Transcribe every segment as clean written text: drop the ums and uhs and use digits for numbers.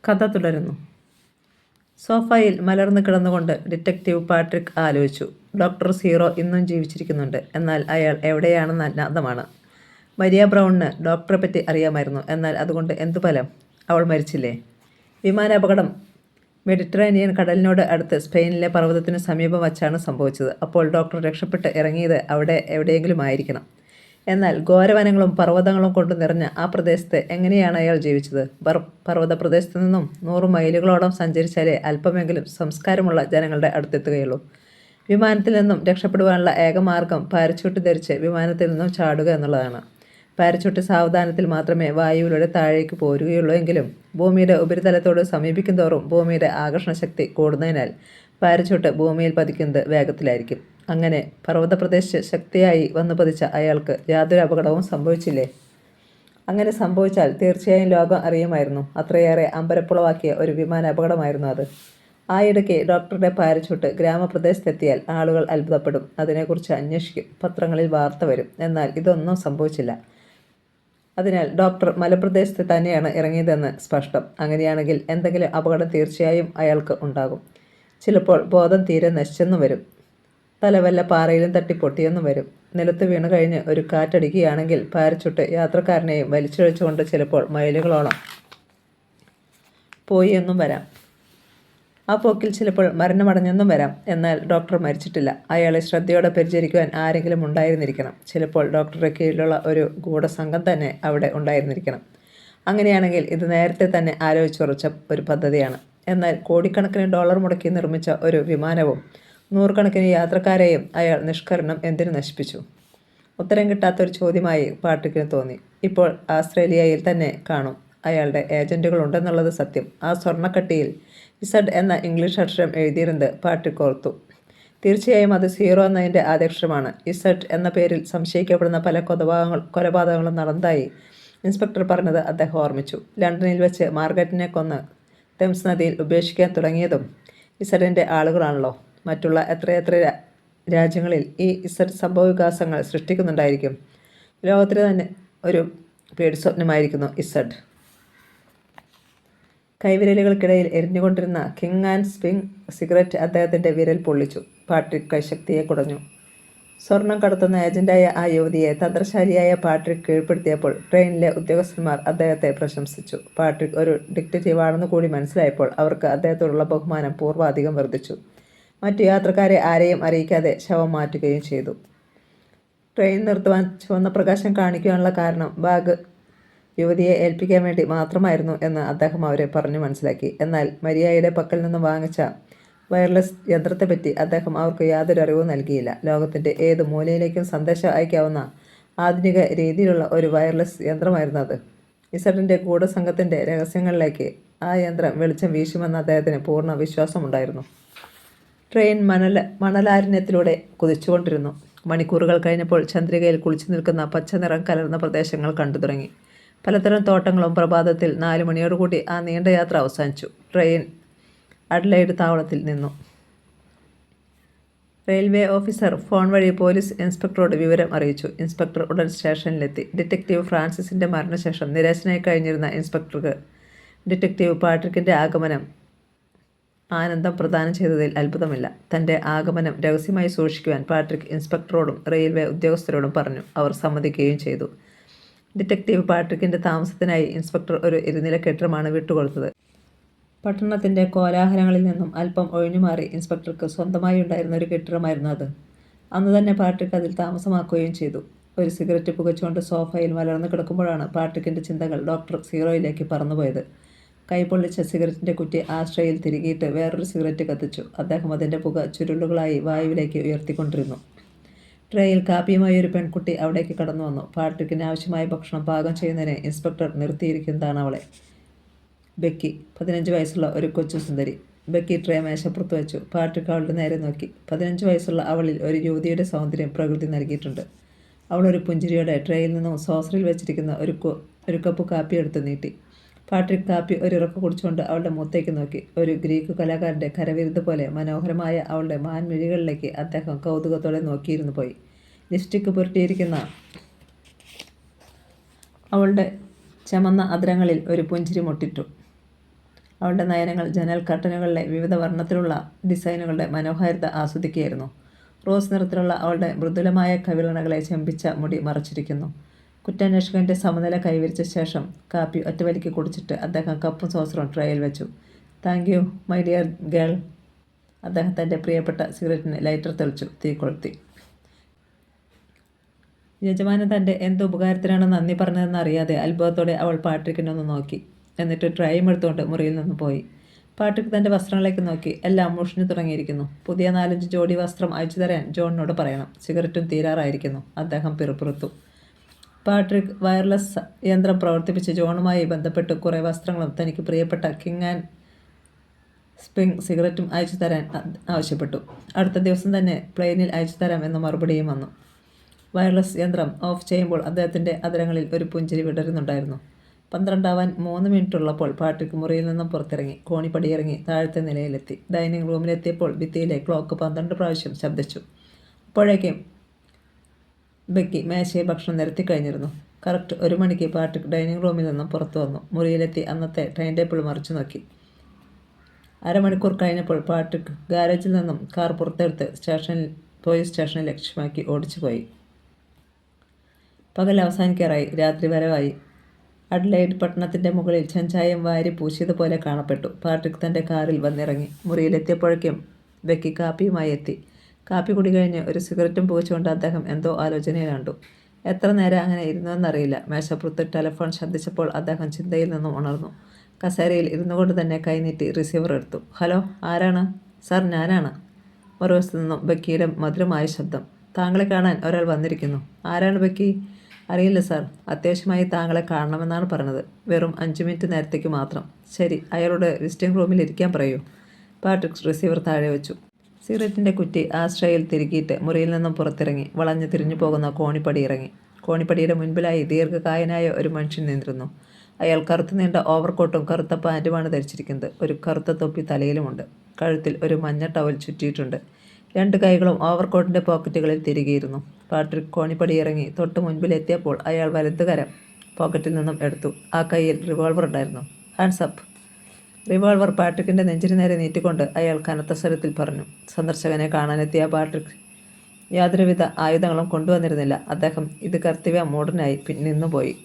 കഥ തുടരുന്നു. സോഫയിൽ മലർന്നു കിടന്നുകൊണ്ട് ഡിറ്റക്റ്റീവ് പാട്രിക് ആലോചിച്ചു. ഡോക്ടർ സീറോ ഇന്നും ജീവിച്ചിരിക്കുന്നുണ്ട്. എന്നാൽ അയാൾ എവിടെയാണെന്ന് അജ്ഞാതമാണ്. മരിയ ബ്രൗണിന് ഡോക്ടറെപ്പറ്റി അറിയാമായിരുന്നു. എന്നാൽ അതുകൊണ്ട് എന്തു ഫലം? അവൾ മരിച്ചില്ലേ? വിമാനാപകടം മെഡിറ്ററേനിയൻ കടലിനോട് അടുത്ത് സ്പെയിനിലെ പർവ്വതത്തിനു സമീപം വച്ചാണ് സംഭവിച്ചത്. അപ്പോൾ ഡോക്ടർ രക്ഷപ്പെട്ട് ഇറങ്ങിയത് അവിടെ എവിടെയെങ്കിലും ആയിരിക്കണം. എന്നാൽ ഘോരവനങ്ങളും പർവ്വതങ്ങളും കൊണ്ട് നിറഞ്ഞ ആ പ്രദേശത്ത് എങ്ങനെയാണ് അയാൾ ജീവിച്ചത്? പർവ്വത പ്രദേശത്തു നിന്നും 100 മൈലുകളോളം സഞ്ചരിച്ചാലേ അല്പമെങ്കിലും സംസ്കാരമുള്ള ജനങ്ങളുടെ അടുത്തെത്തുകയുള്ളൂ. വിമാനത്തിൽ നിന്നും രക്ഷപ്പെടുവാനുള്ള ഏക മാർഗം പാരച്യൂട്ട് ധരിച്ച് വിമാനത്തിൽ നിന്നും ചാടുക എന്നുള്ളതാണ്. പാരച്യൂട്ട് സാവധാനത്തിൽ മാത്രമേ വായുവിലൂടെ താഴേക്ക് പോരുകയുള്ളൂ. എങ്കിലും ഭൂമിയുടെ ഉപരിതലത്തോട് സമീപിക്കും തോറും ഭൂമിയുടെ ആകർഷണശക്തി കൂടുന്നതിനാൽ പാരച്യൂട്ട് ഭൂമിയിൽ പതിക്കുന്നത് വേഗത്തിലായിരിക്കും. അങ്ങനെ പർവ്വതപ്രദേശത്ത് ശക്തിയായി വന്നു പതിച്ച അയാൾക്ക് യാതൊരു അപകടവും സംഭവിച്ചില്ലേ? അങ്ങനെ സംഭവിച്ചാൽ തീർച്ചയായും ലോകം അറിയുമായിരുന്നു. അത്രയേറെ അമ്പരപ്പുളവാക്കിയ ഒരു വിമാന അപകടമായിരുന്നു അത്. ആയിടയ്ക്ക് ഡോക്ടറുടെ പാരച്യൂട്ട് ഗ്രാമപ്രദേശത്തെത്തിയാൽ ആളുകൾ അത്ഭുതപ്പെടും, അതിനെക്കുറിച്ച് അന്വേഷിക്കും, പത്രങ്ങളിൽ വാർത്ത വരും. എന്നാൽ ഇതൊന്നും സംഭവിച്ചില്ല. അതിനാൽ ഡോക്ടർ മലപ്രദേശത്ത് തന്നെയാണ് ഇറങ്ങിയതെന്ന് സ്പഷ്ടം. അങ്ങനെയാണെങ്കിൽ എന്തെങ്കിലും അപകടം തീർച്ചയായും അയാൾക്ക് ഉണ്ടാകും. ചിലപ്പോൾ ബോധം തീരെ നശിച്ചെന്നും വരും. തല വല്ല പാറയിലും തട്ടി പൊട്ടിയെന്നും വരും. നിലത്ത് വീണു കഴിഞ്ഞ് ഒരു കാറ്റടിക്കുകയാണെങ്കിൽ പാരച്യൂട്ട് യാത്രക്കാരനെയും വലിച്ചിഴച്ചുകൊണ്ട് ചിലപ്പോൾ മൈലുകളോളം പോയി എന്നും വരാം. ആ പോക്കിൽ ചിലപ്പോൾ മരണമടഞ്ഞെന്നും വരാം. എന്നാൽ ഡോക്ടർ മരിച്ചിട്ടില്ല. അയാളെ ശ്രദ്ധയോടെ പരിചരിക്കുവാൻ ആരെങ്കിലും ഉണ്ടായിരുന്നിരിക്കണം. ചിലപ്പോൾ ഡോക്ടറുടെ കീഴിലുള്ള ഒരു ഗൂഢസംഘം തന്നെ അവിടെ ഉണ്ടായിരുന്നിരിക്കണം. അങ്ങനെയാണെങ്കിൽ ഇത് നേരത്തെ തന്നെ ആലോചിച്ചുറച്ച ഒരു പദ്ധതിയാണ്. എന്നാൽ കോടിക്കണക്കിന് ഡോളർ മുടക്കി നിർമ്മിച്ച ഒരു വിമാനവും 100 കണക്കിന് യാത്രക്കാരെയും അയാൾ നിഷ്കരണം എന്തിനു നശിപ്പിച്ചു? ഉത്തരം കിട്ടാത്തൊരു ചോദ്യമായി പാട്രിക്കിന് തോന്നി. ഇപ്പോൾ ആസ്ട്രേലിയയിൽ തന്നെ കാണും അയാളുടെ ഏജൻറ്റുകളുണ്ടെന്നുള്ളത് സത്യം. ആ സ്വർണ്ണക്കട്ടിയിൽ ഇസഡ് എന്ന ഇംഗ്ലീഷ് അക്ഷരം എഴുതിയിരുന്നത് പാട്രിക് ഓർത്തു. തീർച്ചയായും അത് സീറോ എന്നതിൻ്റെ ആദ്യാക്ഷരമാണ്. ഇസഡ് എന്ന പേരിൽ സംശയിക്കപ്പെടുന്ന പല കൊലപാതകങ്ങളും നടന്നതായി ഇൻസ്പെക്ടർ പറഞ്ഞത് അദ്ദേഹം ഓർമ്മിച്ചു. ലണ്ടനിൽ വെച്ച് മാർഗരറ്റിനെ കൊന്ന് തെംസ് നദിയിൽ ഉപേക്ഷിക്കാൻ തുടങ്ങിയതും ഇസഡിൻ്റെ ആളുകളാണല്ലോ. മറ്റുള്ള എത്രയെത്ര രാജ്യങ്ങളിൽ ഈ ഇസഡ് സംഭവവികാസങ്ങൾ സൃഷ്ടിക്കുന്നുണ്ടായിരിക്കും. ലോകത്തിന് തന്നെ ഒരു പേടിസ്വപ്നമായിരിക്കുന്നു ഇസഡ്. കൈവിരലുകൾക്കിടയിൽ എരിഞ്ഞുകൊണ്ടിരുന്ന കിങ് ആൻഡ് സ്പിങ് സിഗരറ്റ് അദ്ദേഹത്തിൻ്റെ വിരൽ പൊള്ളിച്ചു. പാട്രിക് കൈശക്തിയെ കുടഞ്ഞു. സ്വർണം കടത്തുന്ന ഏജന്റായ ആ യുവതിയെ തന്ത്രശാലിയായ പാട്രിക് കീഴ്പ്പെടുത്തിയപ്പോൾ ട്രെയിനിലെ ഉദ്യോഗസ്ഥന്മാർ അദ്ദേഹത്തെ പ്രശംസിച്ചു. പാട്രിക് ഒരു ഡിറ്റക്റ്റീവ് ആണെന്ന് കൂടി മനസ്സിലായപ്പോൾ അവർക്ക് അദ്ദേഹത്തോടുള്ള ബഹുമാനം പൂർവാധികം വർദ്ധിച്ചു. മറ്റു യാത്രക്കാരെ ആരെയും അറിയിക്കാതെ ശവം മാറ്റുകയും ചെയ്തു. ട്രെയിൻ നിർത്തുവാൻ ചുവന്ന പ്രകാശം കാണിക്കുവാനുള്ള കാരണം ബാഗ് യുവതിയെ ഏൽപ്പിക്കാൻ വേണ്ടി മാത്രമായിരുന്നു എന്ന് അദ്ദേഹം അവരെ പറഞ്ഞു മനസ്സിലാക്കി. എന്നാൽ മരിയയുടെ പക്കൽ നിന്ന് വാങ്ങിച്ച വയർലെസ് യന്ത്രത്തെപ്പറ്റി അദ്ദേഹം അവർക്ക് യാതൊരു അറിവും നൽകിയില്ല. ലോകത്തിൻ്റെ ഏത് മൂലയിലേക്കും സന്ദേശം അയക്കാവുന്ന ആധുനിക രീതിയിലുള്ള ഒരു വയർലെസ് യന്ത്രമായിരുന്നു അത്. ഇസഡിൻ്റെ ഗൂഢസംഘത്തിൻ്റെ രഹസ്യങ്ങളിലേക്ക് ആ യന്ത്രം വെളിച്ചം വീശുമെന്ന് അദ്ദേഹത്തിന് പൂർണ്ണ വിശ്വാസമുണ്ടായിരുന്നു. ട്രെയിൻ മണലാരണ്യത്തിലൂടെ കുതിച്ചുകൊണ്ടിരുന്നു. മണിക്കൂറുകൾ കഴിഞ്ഞപ്പോൾ ചന്ദ്രികയിൽ കുളിച്ചു നിൽക്കുന്ന പച്ച നിറം കലർന്ന പ്രദേശങ്ങൾ കണ്ടു തുടങ്ങി. പലതരം തോട്ടങ്ങളും. പ്രഭാതത്തിൽ 4 മണിയോടുകൂടി ആ നീണ്ട യാത്ര അവസാനിച്ചു. ട്രെയിൻ അഡ്ലൈഡ് താവളത്തിൽ നിന്നു. റെയിൽവേ ഓഫീസർ ഫോൺ വഴി പോലീസ് ഇൻസ്പെക്ടറോട് വിവരം അറിയിച്ചു. ഇൻസ്പെക്ടർ ഉടൻ സ്റ്റേഷനിലെത്തി. ഡിറ്റക്റ്റീവ് ഫ്രാൻസിസിൻ്റെ മരണശേഷം നിരാശനായി കഴിഞ്ഞിരുന്ന ഇൻസ്പെക്ടർക്ക് ഡിറ്റക്റ്റീവ് പാട്രിക്കിൻ്റെ ആഗമനം ആനന്ദം പ്രദാനം ചെയ്തതിൽ അത്ഭുതമില്ല. തൻ്റെ ആഗമനം രഹസ്യമായി സൂക്ഷിക്കുവാൻ പാട്രിക് ഇൻസ്പെക്ടറോടും റെയിൽവേ ഉദ്യോഗസ്ഥരോടും പറഞ്ഞു. അവർ സമ്മതിക്കുകയും ചെയ്തു. ഡിറ്റക്റ്റീവ് പാട്രിക്കിൻ്റെ താമസത്തിനായി ഇൻസ്പെക്ടർ ഒരു ഇരുനില കെട്ടിടമാണ് വിട്ടുകൊടുത്തത്. പട്ടണത്തിൻ്റെ കോലാഹലങ്ങളിൽ നിന്നും അല്പം ഒഴിഞ്ഞുമാറി ഇൻസ്പെക്ടർക്ക് സ്വന്തമായി ഉണ്ടായിരുന്ന ഒരു കെട്ടിടമായിരുന്നു അത്. അന്ന് തന്നെ പാട്രിക് അതിൽ താമസമാക്കുകയും ചെയ്തു. ഒരു സിഗരറ്റ് പുകച്ചുകൊണ്ട് സോഫയിൽ മലർന്നു കിടക്കുമ്പോഴാണ് പാട്രിക്കിൻ്റെ ചിന്തകൾ ഡോക്ടർ സീറോയിലേക്ക് പറന്നുപോയത്. കൈപൊള്ളിച്ച സിഗരറ്റിൻ്റെ കുറ്റി ആശ്രയിൽ തിരികിയിട്ട് വേറൊരു സിഗരറ്റ് കത്തിച്ചു. അദ്ദേഹം അതിൻ്റെ പുക ചുരുളുകളായി വായുവിലേക്ക് ഉയർത്തിക്കൊണ്ടിരുന്നു. ട്രേയിൽ കാപ്പിയുമായി ഒരു പെൺകുട്ടി അവിടേക്ക് കടന്നു വന്നു. പാട്രിക്കിന് ആവശ്യമായ ഭക്ഷണം പാകം ചെയ്യുന്നതിന് ഇൻസ്പെക്ടർ നിർത്തിയിരിക്കുന്നതാണ് അവളെ. ബെക്കി, 15 വയസ്സുള്ള ഒരു കൊച്ചു സുന്ദരി. ബെക്കി ട്രേ മേശപ്പുറത്ത് വെച്ചു. പാട്രിക് അവളുടെ നേരെ നോക്കി. 15 വയസ്സുള്ള അവളിൽ ഒരു യുവതിയുടെ സൗന്ദര്യം പ്രകൃതി നൽകിയിട്ടുണ്ട്. അവളൊരു പുഞ്ചിരിയോടെ ട്രേയിൽ നിന്നും സോസറിൽ വെച്ചിരിക്കുന്ന ഒരു കപ്പ് കാപ്പി എടുത്ത് നീട്ടി. പാട്രിക് കാപ്പി ഒരിറക്ക് കുടിച്ചുകൊണ്ട് അവളുടെ മുഖത്തേക്ക് നോക്കി. ഒരു ഗ്രീക്ക് കലാകാരൻ്റെ കരവിരുത് പോലെ മനോഹരമായ അവളുടെ മാൻമിഴികളിലേക്ക് അദ്ദേഹം കൗതുകത്തോടെ നോക്കിയിരുന്നു പോയി. ലിപ്സ്റ്റിക് പുരട്ടിയിരിക്കുന്ന അവളുടെ ചമന്ന അധരങ്ങളിൽ ഒരു പുഞ്ചിരി മുട്ടിട്ടു. അവളുടെ നയനങ്ങൾ ജനൽ കർട്ടനുകളിലെ വിവിധ വർണ്ണത്തിലുള്ള ഡിസൈനുകളുടെ മനോഹാരിത ആസ്വദിക്കുകയായിരുന്നു. റോസ് നിറത്തിലുള്ള അവളുടെ മൃദുലമായ കവിളണകളെ ചെമ്പിച്ച മുടി മറച്ചിരിക്കുന്നു. കുറ്റാന്വേഷകൻ്റെ സമനില കൈവരിച്ച ശേഷം കാപ്പി ഒറ്റവലിക്ക് കുടിച്ചിട്ട് അദ്ദേഹം കപ്പും സോസറും ട്രേയിൽ വെച്ചു. Thank you my dear girl. അദ്ദേഹം തൻ്റെ പ്രിയപ്പെട്ട സിഗരറ്റിന് ലൈറ്റർ തെളിച്ചു തീ കൊളുത്തി. യജമാനൻ തൻ്റെ എന്ത് ഉപകാരത്തിനാണ് നന്ദി പറഞ്ഞതെന്ന് അറിയാതെ അത്ഭുതത്തോടെ അവൾ പാട്രിക്കിനൊന്ന് നോക്കി. എന്നിട്ട് ട്രേയും എടുത്തുകൊണ്ട് മുറിയിൽ നിന്ന് പോയി. പാട്രിക് തൻ്റെ വസ്ത്രങ്ങളിലേക്ക് നോക്കി. എല്ലാം മുഷിഞ്ഞു തുടങ്ങിയിരിക്കുന്നു. പുതിയ 4-5 ജോഡി വസ്ത്രം അയച്ചു തരാൻ ജോണിനോട് പറയണം. സിഗരറ്റും തീരാറായിരിക്കുന്നു. അദ്ദേഹം പിറുപിറുത്തു. പാട്രിക് വയർലെസ് യന്ത്രം പ്രവർത്തിപ്പിച്ച് ജോണുമായി ബന്ധപ്പെട്ട് കുറേ വസ്ത്രങ്ങളും തനിക്ക് പ്രിയപ്പെട്ട കിങ് ആൻഡ് സ്പ്രിംഗ് സിഗരറ്റും അയച്ചു തരാൻ ആവശ്യപ്പെട്ടു. അടുത്ത ദിവസം തന്നെ പ്ലെയിനിൽ അയച്ചു തരാം എന്ന മറുപടിയും വന്നു. വയർലെസ് യന്ത്രം ഓഫ് ചെയ്യുമ്പോൾ അദ്ദേഹത്തിൻ്റെ അധരങ്ങളിൽ ഒരു പുഞ്ചിരി വിടരുന്നുണ്ടായിരുന്നു. 12 ആവാൻ 3 മിനിറ്റ് ഉള്ളപ്പോൾ പാട്രിക് മുറിയിൽ നിന്നും പുറത്തിറങ്ങി കോണിപ്പടിയിറങ്ങി താഴത്തെ നിലയിലെത്തി. ഡൈനിങ് റൂമിലെത്തിയപ്പോൾ ഭിത്തിയിലെ ക്ലോക്ക് 12 പ്രാവശ്യം ശബ്ദിച്ചു. അപ്പോഴേക്കും ബെക്കി മേശയിൽ ഭക്ഷണം നിരത്തി കഴിഞ്ഞിരുന്നു. കറക്റ്റ് 1 മണിക്ക് പാട്രിക് ഡൈനിങ് റൂമിൽ നിന്നും പുറത്തു വന്നു. മുറിയിലെത്തി അന്നത്തെ ടൈം ടേബിൾ മറിച്ചു നോക്കി. അരമണിക്കൂർ കഴിഞ്ഞപ്പോൾ പാട്രിക് ഗാരേജിൽ നിന്നും കാർ പുറത്തെടുത്ത് പോലീസ് സ്റ്റേഷനെ ലക്ഷ്യമാക്കി ഓടിച്ചുപോയി. പകൽ അവസാനിക്കാറായി. രാത്രി വരവായി. അഡ്ലൈഡ് പട്ടണത്തിൻ്റെ മുകളിൽ ചെഞ്ചായം വാരി പൂശിയതുപോലെ കാണപ്പെട്ടു. പാട്രിക് തൻ്റെ കാറിൽ വന്നിറങ്ങി. മുറിയിലെത്തിയപ്പോഴേക്കും ബെക്കി കാപ്പിയുമായി എത്തി. കാപ്പി കുടി കഴിഞ്ഞ് ഒരു സിഗരറ്റും പുകച്ചുകൊണ്ട് അദ്ദേഹം എന്തോ ആലോചനയിൽ കണ്ടു. എത്ര നേരം അങ്ങനെ ഇരുന്നുവെന്നറിയില്ല. മേശപ്പുറത്ത് ടെലിഫോൺ ശബ്ദിച്ചപ്പോൾ അദ്ദേഹം ചിന്തയിൽ നിന്നും ഉണർന്നു. കസേരയിൽ ഇരുന്നുകൊണ്ട് തന്നെ കൈനീട്ടി റിസീവർ എടുത്തു. ഹലോ, ആരാണ്? സാർ, ഞാനാണ്. മറുവശത്തു നിന്നും ബെക്കിയുടെ മധുരമായ ശബ്ദം. താങ്കളെ കാണാൻ ഒരാൾ വന്നിരിക്കുന്നു. ആരാണ് ബെക്കി? അറിയില്ല സാർ. അത്യാവശ്യമായി താങ്കളെ കാണണമെന്നാണ് പറഞ്ഞത്. വെറും 5 മിനിറ്റ് നേരത്തേക്ക് മാത്രം. ശരി, അയാളോട് വിസിറ്റിംഗ് റൂമിൽ ഇരിക്കാൻ പറയൂ. പാട്രിക് റിസീവർ താഴെ വെച്ചു. സിഗരറ്റിൻ്റെ കുറ്റി ആശ്രയിൽ തിരുകിയിട്ട് മുറിയിൽ നിന്നും പുറത്തിറങ്ങി വളഞ്ഞു തിരിഞ്ഞു പോകുന്ന കോണിപ്പടി ഇറങ്ങി. കോണിപ്പടിയുടെ മുൻപിലായി ദീർഘകായനായ ഒരു മനുഷ്യൻ നിന്നിരുന്നു. അയാൾ കറുത്തു നീണ്ട ഓവർകോട്ടും കറുത്ത പാൻറ്റുമാണ് ധരിച്ചിരിക്കുന്നത്. ഒരു കറുത്ത തൊപ്പി തലയിലുമുണ്ട്. കഴുത്തിൽ ഒരു മഞ്ഞ ടവൽ ചുറ്റിയിട്ടുണ്ട്. 2 കൈകളും ഓവർകോട്ടിൻ്റെ പോക്കറ്റുകളിൽ തിരികെയിരുന്നു. പാട്രിക് കോണിപ്പടി ഇറങ്ങി തൊട്ട് മുൻപിലെത്തിയപ്പോൾ അയാൾ വലതുകരം പോക്കറ്റിൽ നിന്നും എടുത്തു. ആ കൈയിൽ റിവോൾവർ ഉണ്ടായിരുന്നു. Hands up. റിവോൾവർ പാട്രിക്കിൻ്റെ നെഞ്ചിന് നേരെ നീട്ടിക്കൊണ്ട് അയാൾ കനത്ത സ്വരത്തിൽ പറഞ്ഞു. സന്ദർശകനെ കാണാനെത്തിയ പാട്രിക് യാതൊരുവിധ ആയുധങ്ങളും കൊണ്ടുവന്നിരുന്നില്ല. അദ്ദേഹം ഇത് കർത്തവ്യ മോഡനായി നിന്നുപോയി.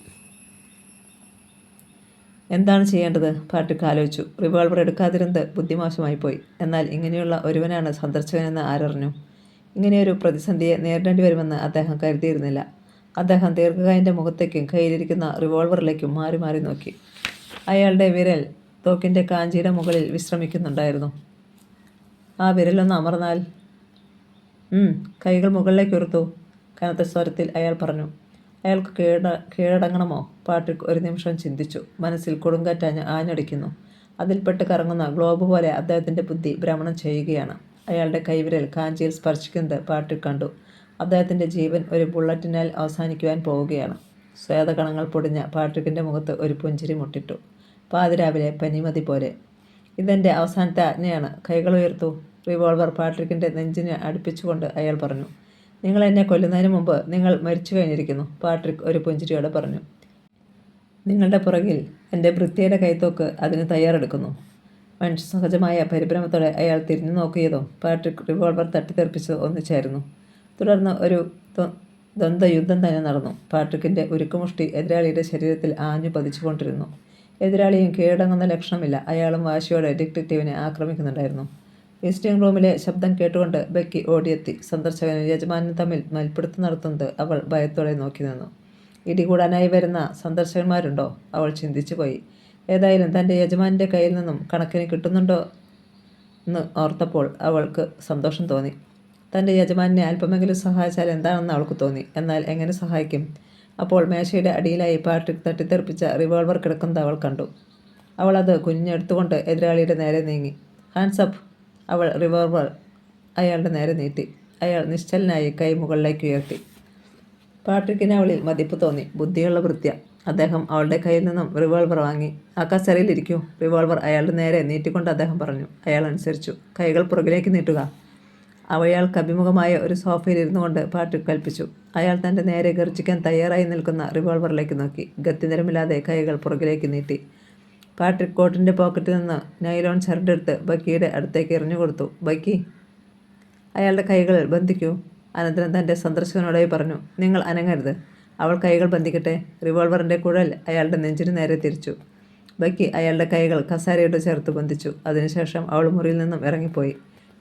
എന്താണ് ചെയ്യേണ്ടത്? പാട്രിക് ആലോചിച്ചു. റിവോൾവർ എടുക്കാതിരുന്നത് ബുദ്ധിമോശമായി പോയി. എന്നാൽ ഇങ്ങനെയുള്ള ഒരുവനാണ് സന്ദർശകനെന്ന് ആരറിഞ്ഞു? ഇങ്ങനെയൊരു പ്രതിസന്ധിയെ നേരിടേണ്ടി വരുമെന്ന് അദ്ദേഹം കരുതിയിരുന്നില്ല. അദ്ദേഹം ദീർഘകായൻ്റെ മുഖത്തേക്കും കയ്യിലിരിക്കുന്ന റിവോൾവറിലേക്കും മാറി മാറി നോക്കി. അയാളുടെ വിരൽ തോക്കിൻ്റെ കാഞ്ചിയുടെ മുകളിൽ വിശ്രമിക്കുന്നുണ്ടായിരുന്നു. ആ വിരലൊന്ന് അമർന്നാൽ? കൈകൾ മുകളിലേക്ക് ഉയർത്തു. കനത്ത സ്വരത്തിൽ അയാൾ പറഞ്ഞു. അയാൾക്ക് കീഴടങ്ങണമോ? പാട്രിക് ഒരു നിമിഷം ചിന്തിച്ചു. മനസ്സിൽ കൊടുങ്കാറ്റ് ആഞ്ഞടിക്കുന്നു. അതിൽപ്പെട്ട് കറങ്ങുന്ന ഗ്ലോബ് പോലെ അദ്ദേഹത്തിൻ്റെ ബുദ്ധി ഭ്രമണം ചെയ്യുകയാണ്. അയാളുടെ കൈവിരൽ കാഞ്ചിയിൽ സ്പർശിക്കുന്നത് പാട്രിക് കണ്ടു. അദ്ദേഹത്തിൻ്റെ ജീവൻ ഒരു ബുള്ളറ്റിനാൽ അവസാനിക്കുവാൻ പോവുകയാണ്. സ്വേദകണങ്ങൾ പൊടിഞ്ഞ പാട്രിക്കിൻ്റെ മുഖത്ത് ഒരു പുഞ്ചിരി മുട്ടിട്ടു. പാതിരാവിലെ പനിമതി പോലെ. ഇതെൻ്റെ അവസാനത്തെ ആജ്ഞയാണ്. കൈകൾ ഉയർത്തു. റിവോൾവർ പാട്രിക്കിൻ്റെ നെഞ്ചിന് അടുപ്പിച്ചുകൊണ്ട് അയാൾ പറഞ്ഞു. നിങ്ങൾ എന്നെ കൊല്ലുന്നതിന് മുമ്പ് നിങ്ങൾ മരിച്ചു കഴിഞ്ഞിരിക്കുന്നു. പാട്രിക് ഒരു പുഞ്ചിരിയോടെ പറഞ്ഞു. നിങ്ങളുടെ പുറകിൽ എൻ്റെ വൃത്തിയുടെ കൈത്തോക്ക് അതിന് തയ്യാറെടുക്കുന്നു. മനുഷ്യസഹജമായ പരിഭ്രമത്തോടെ അയാൾ തിരിഞ്ഞു നോക്കിയതും പാട്രിക് റിവോൾവർ തട്ടിത്തെറിപ്പിച്ചത് ഒന്നിച്ചായിരുന്നു. തുടർന്ന് ഒരു ദ്വന്ദ്വയുദ്ധം തന്നെ നടന്നു. പാട്രിക്കിൻ്റെ ഉരുക്കുമുഷ്ടി എതിരാളിയുടെ ശരീരത്തിൽ ആഞ്ഞു പതിച്ചുകൊണ്ടിരുന്നു. എതിരാളിയും കീഴടങ്ങുന്ന ലക്ഷണമില്ല. അയാളും വാശിയോടെ ഡിറ്റക്റ്റീവിനെ ആക്രമിക്കുന്നുണ്ടായിരുന്നു. വിസിറ്റിംഗ് റൂമിലെ ശബ്ദം കേട്ടുകൊണ്ട് ബെക്കി ഓടിയെത്തി. സന്ദർശകനും യജമാനും തമ്മിൽ മൽപ്പിടുത്തം നടത്തുന്നത് അവൾ ഭയത്തോടെ നോക്കി നിന്നു. ഇടികൂടാനായി വരുന്ന സന്ദർശകന്മാരുണ്ടോ? അവൾ ചിന്തിച്ചു പോയി. ഏതായാലും തൻ്റെ യജമാനിൻ്റെ കയ്യിൽ നിന്നും കണക്കിന് കിട്ടുന്നുണ്ടോ എന്ന് ഓർത്തപ്പോൾ അവൾക്ക് സന്തോഷം തോന്നി. തൻ്റെ യജമാനെ അല്പമെങ്കിലും സഹായിച്ചാൽ എന്താണെന്ന് അവൾക്ക് തോന്നി. എന്നാൽ എങ്ങനെ സഹായിക്കും? അപ്പോൾ മേശയുടെ അടിയിലായി പാട്രിക് തട്ടിത്തെറിപ്പിച്ച റിവോൾവർ കിടക്കുന്നത് അവൾ കണ്ടു. അവൾ അത് കുഞ്ഞെടുത്തുകൊണ്ട് എതിരാളിയുടെ നേരെ നീങ്ങി. Hands up. അവൾ റിവോൾവർ അയാളുടെ നേരെ നീട്ടി. അയാൾ നിശ്ചലനായി കൈ മുകളിലേക്ക് ഉയർത്തി. പാട്രിക്കിന് അവളിൽ മതിപ്പ് തോന്നി. ബുദ്ധിയുള്ള വൃത്യ. അദ്ദേഹം അവളുടെ കയ്യിൽ നിന്നും റിവോൾവർ വാങ്ങി. ആ കസേരയിലിരിക്കൂ. റിവോൾവർ അയാളുടെ നേരെ നീട്ടിക്കൊണ്ട് അദ്ദേഹം പറഞ്ഞു. അയാൾ അനുസരിച്ചു. കൈകൾ പുറകിലേക്ക് നീട്ടുക. അയാൾക്ക് അഭിമുഖമായ ഒരു സോഫയിൽ ഇരുന്നു കൊണ്ട് പാട്രിക് കൽപ്പിച്ചു. അയാൾ തൻ്റെ നേരെ ഗർജിക്കാൻ തയ്യാറായി നിൽക്കുന്ന റിവോൾവറിലേക്ക് നോക്കി. ഗത്യന്തരമില്ലാതെ കൈകൾ പുറകിലേക്ക് നീട്ടി. പാട്രിക് കോട്ടിൻ്റെ പോക്കറ്റിൽ നിന്ന് നൈലോൺ ചരടെടുത്ത് ബക്കിയുടെ അടുത്തേക്ക് എറിഞ്ഞു കൊടുത്തു. ബക്കി, അയാളുടെ കൈകൾ ബന്ധിക്കൂ. അനന്തരം തൻ്റെ സന്ദർശകനോടായി പറഞ്ഞു. നിങ്ങൾ അനങ്ങരുത്. അവൾ കൈകൾ ബന്ധിക്കട്ടെ. റിവോൾവറിൻ്റെ കുഴൽ അയാളുടെ നെഞ്ചിനു നേരെ തിരിച്ചു. ബക്കി അയാളുടെ കൈകൾ കസാരയോട് ചേർത്ത് ബന്ധിച്ചു. അതിനുശേഷം അവൾ മുറിയിൽ നിന്നും ഇറങ്ങിപ്പോയി.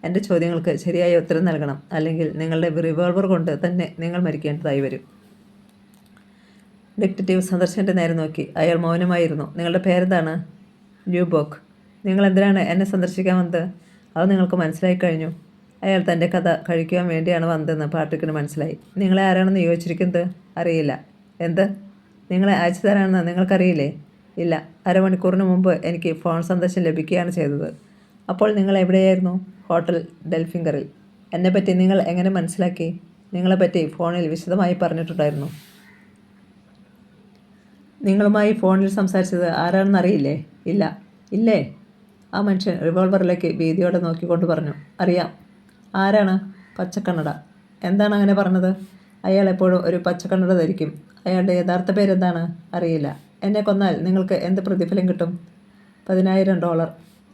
എൻ്റെ ചോദ്യങ്ങൾക്ക് ശരിയായ ഉത്തരം നൽകണം, അല്ലെങ്കിൽ നിങ്ങളുടെ റിവോൾവർ കൊണ്ട് തന്നെ നിങ്ങൾ മരിക്കേണ്ടതായി വരും. ഡിറ്റക്റ്റീവ് സന്ദർശകൻ്റെ നേരെ നോക്കി. അയാൾ മൗനമായിരുന്നു. നിങ്ങളുടെ പേരെന്താണ്? ല്യൂബോക്ക്. നിങ്ങൾ എന്തിനാണ് എന്നെ സന്ദർശിക്കാൻ വന്നത്? അത് നിങ്ങൾക്ക് മനസ്സിലായി കഴിഞ്ഞു. അയാൾ തൻ്റെ കഥ കഴിക്കുവാൻ വേണ്ടിയാണ് വന്നതെന്ന് പാട്രിക്കിന് മനസ്സിലായി. നിങ്ങളെ ആരാണെന്ന് ചോദിച്ചിരിക്കുന്നത്? അറിയില്ല. എന്ത്? നിങ്ങളെ അയച്ചു തരാനെന്ന് നിങ്ങൾക്കറിയില്ലേ? ഇല്ല. അരമണിക്കൂറിന് മുമ്പ് എനിക്ക് ഫോൺ സന്ദേശം ലഭിക്കുകയാണ് ചെയ്തത്. അപ്പോൾ നിങ്ങൾ എവിടെയായിരുന്നു? ഹോട്ടൽ ഡെൽഫിംഗറിൽ. എന്നെപ്പറ്റി നിങ്ങൾ എങ്ങനെ മനസ്സിലാക്കി? നിങ്ങളെപ്പറ്റി ഫോണിൽ വിശദമായി പറഞ്ഞിട്ടുണ്ടായിരുന്നു. നിങ്ങളുമായി ഫോണിൽ സംസാരിച്ചത് ആരാണെന്ന് അറിയില്ലേ? ഇല്ല. ഇല്ലേ? ആ മനുഷ്യൻ റിവോൾവറിലേക്ക് ഭീതിയോടെ നോക്കിക്കൊണ്ട് പറഞ്ഞു. അറിയാം. ആരാണ്? പച്ചക്കണ്ണട. എന്താണ് അങ്ങനെ പറഞ്ഞത്? അയാൾ എപ്പോഴും ഒരു പച്ചക്കണ്ണട ധരിക്കും. അയാളുടെ യഥാർത്ഥ പേരെന്താണ്? അറിയില്ല. എന്നെ കൊന്നാൽ നിങ്ങൾക്ക് എന്ത് പ്രതിഫലം കിട്ടും? $10,000.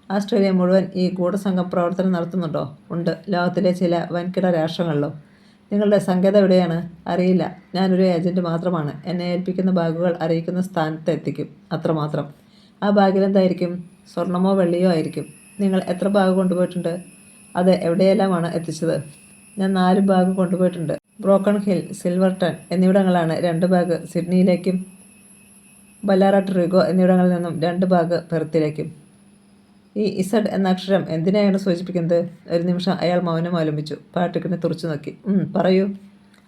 ആസ്ട്രേലിയ മുഴുവൻ ഈ ഗൂഢസംഘം പ്രവർത്തനം നടത്തുന്നുണ്ടോ? ഉണ്ട്. ലോകത്തിലെ ചില വൻകിട രാഷ്ട്രങ്ങളിലോ? നിങ്ങളുടെ സങ്കേതം എവിടെയാണ്? അറിയില്ല. ഞാനൊരു ഏജൻറ്റ് മാത്രമാണ്. എന്നെ ഏൽപ്പിക്കുന്ന ബാഗുകൾ അറിയിക്കുന്ന സ്ഥാനത്ത് എത്തിക്കും, അത്രമാത്രം. ആ ബാഗിലെന്തായിരിക്കും? സ്വർണമോ വെള്ളിയോ ആയിരിക്കും. നിങ്ങൾ എത്ര ബാഗ് കൊണ്ടുപോയിട്ടുണ്ട്? അത് എവിടെയെല്ലാമാണ് എത്തിച്ചത്? ഞാൻ 4 ബാഗ് കൊണ്ടുപോയിട്ടുണ്ട്. ബ്രോക്കൺ ഹിൽ, സിൽവർട്ടൺ എന്നിവിടങ്ങളാണ് 2 ബാഗ് സിഡ്നിയിലേക്കും ബല്ലാറാട്ട് റിഗോ എന്നിവിടങ്ങളിൽ നിന്നും 2 ബാഗ് പെർത്തിലേക്കും. ഈ ഇസഡ് എന്ന അക്ഷരം എന്തിനെയാണ് സൂചിപ്പിക്കുന്നത്? ഒരു നിമിഷം അയാൾ മൗനം അവലംബിച്ചു. പാട്രിക്കിനെ തുറച്ചു നോക്കി. പറയൂ.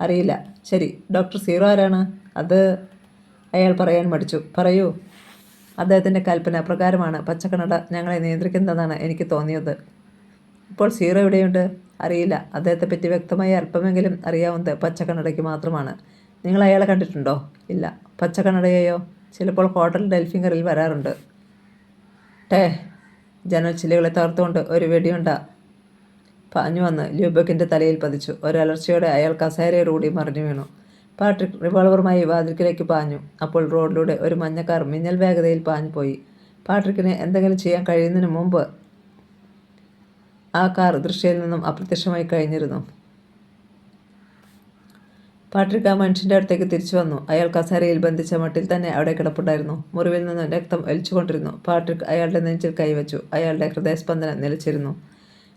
അറിയില്ല. ശരി. ഡോക്ടർ സീറോ ആരാണ്? അത് അയാൾ പറയാൻ മടിച്ചു. പറയൂ. അദ്ദേഹത്തിൻ്റെ കൽപ്പന പ്രകാരമാണ് പച്ചക്കണ്ണട ഞങ്ങളെ നിയന്ത്രിക്കുന്നതെന്നാണ് എനിക്ക് തോന്നിയത്. ഇപ്പോൾ സീറോ എവിടെയുണ്ട്? അറിയില്ല. അദ്ദേഹത്തെപ്പറ്റി വ്യക്തമായ അല്പമെങ്കിലും അറിയാവുന്നത് പച്ചക്കണ്ണടയ്ക്ക് മാത്രമാണ്. നിങ്ങൾ അയാളെ കണ്ടിട്ടുണ്ടോ? ഇല്ല. പച്ചക്കണ്ണടയെയോ? ചിലപ്പോൾ ഹോട്ടൽ ഡെൽഫിംഗറിൽ വരാറുണ്ട്. ജനൽ ചില്ലുകളെ തകർത്തുകൊണ്ട് ഒരു വെടിയുണ്ട പാഞ്ഞു വന്ന് ല്യൂബക്കിൻ്റെ തലയിൽ പതിച്ചു. ഒരലർച്ചയോടെ അയാൾ കസേരയോടുകൂടി മറിഞ്ഞു വീണു. പാട്രിക് റിവോൾവറുമായി വാതിൽക്കിലേക്ക് പാഞ്ഞു. അപ്പോൾ റോഡിലൂടെ ഒരു മഞ്ഞക്കാർ മിന്നൽ വേഗതയിൽ പാഞ്ഞു പോയി. പാട്രിക്കിന് എന്തെങ്കിലും ചെയ്യാൻ കഴിയുന്നതിന് മുമ്പ് ആ കാർ ദൃശ്യയിൽ നിന്നും അപ്രത്യക്ഷമായി കഴിഞ്ഞിരുന്നു. പാട്രിക് ആ മനുഷ്യൻ്റെ അടുത്തേക്ക് തിരിച്ചു വന്നു. അയാൾ കസേരയിൽ ബന്ധിച്ച മട്ടിൽ തന്നെ അവിടെ കിടപ്പുണ്ടായിരുന്നു. മുറിവിൽ നിന്നും രക്തം ഒലിച്ചുകൊണ്ടിരുന്നു. പാട്രിക് അയാളുടെ നെഞ്ചിൽ കൈവച്ചു. അയാളുടെ ഹൃദയസ്പന്ദനം നിലച്ചിരുന്നു.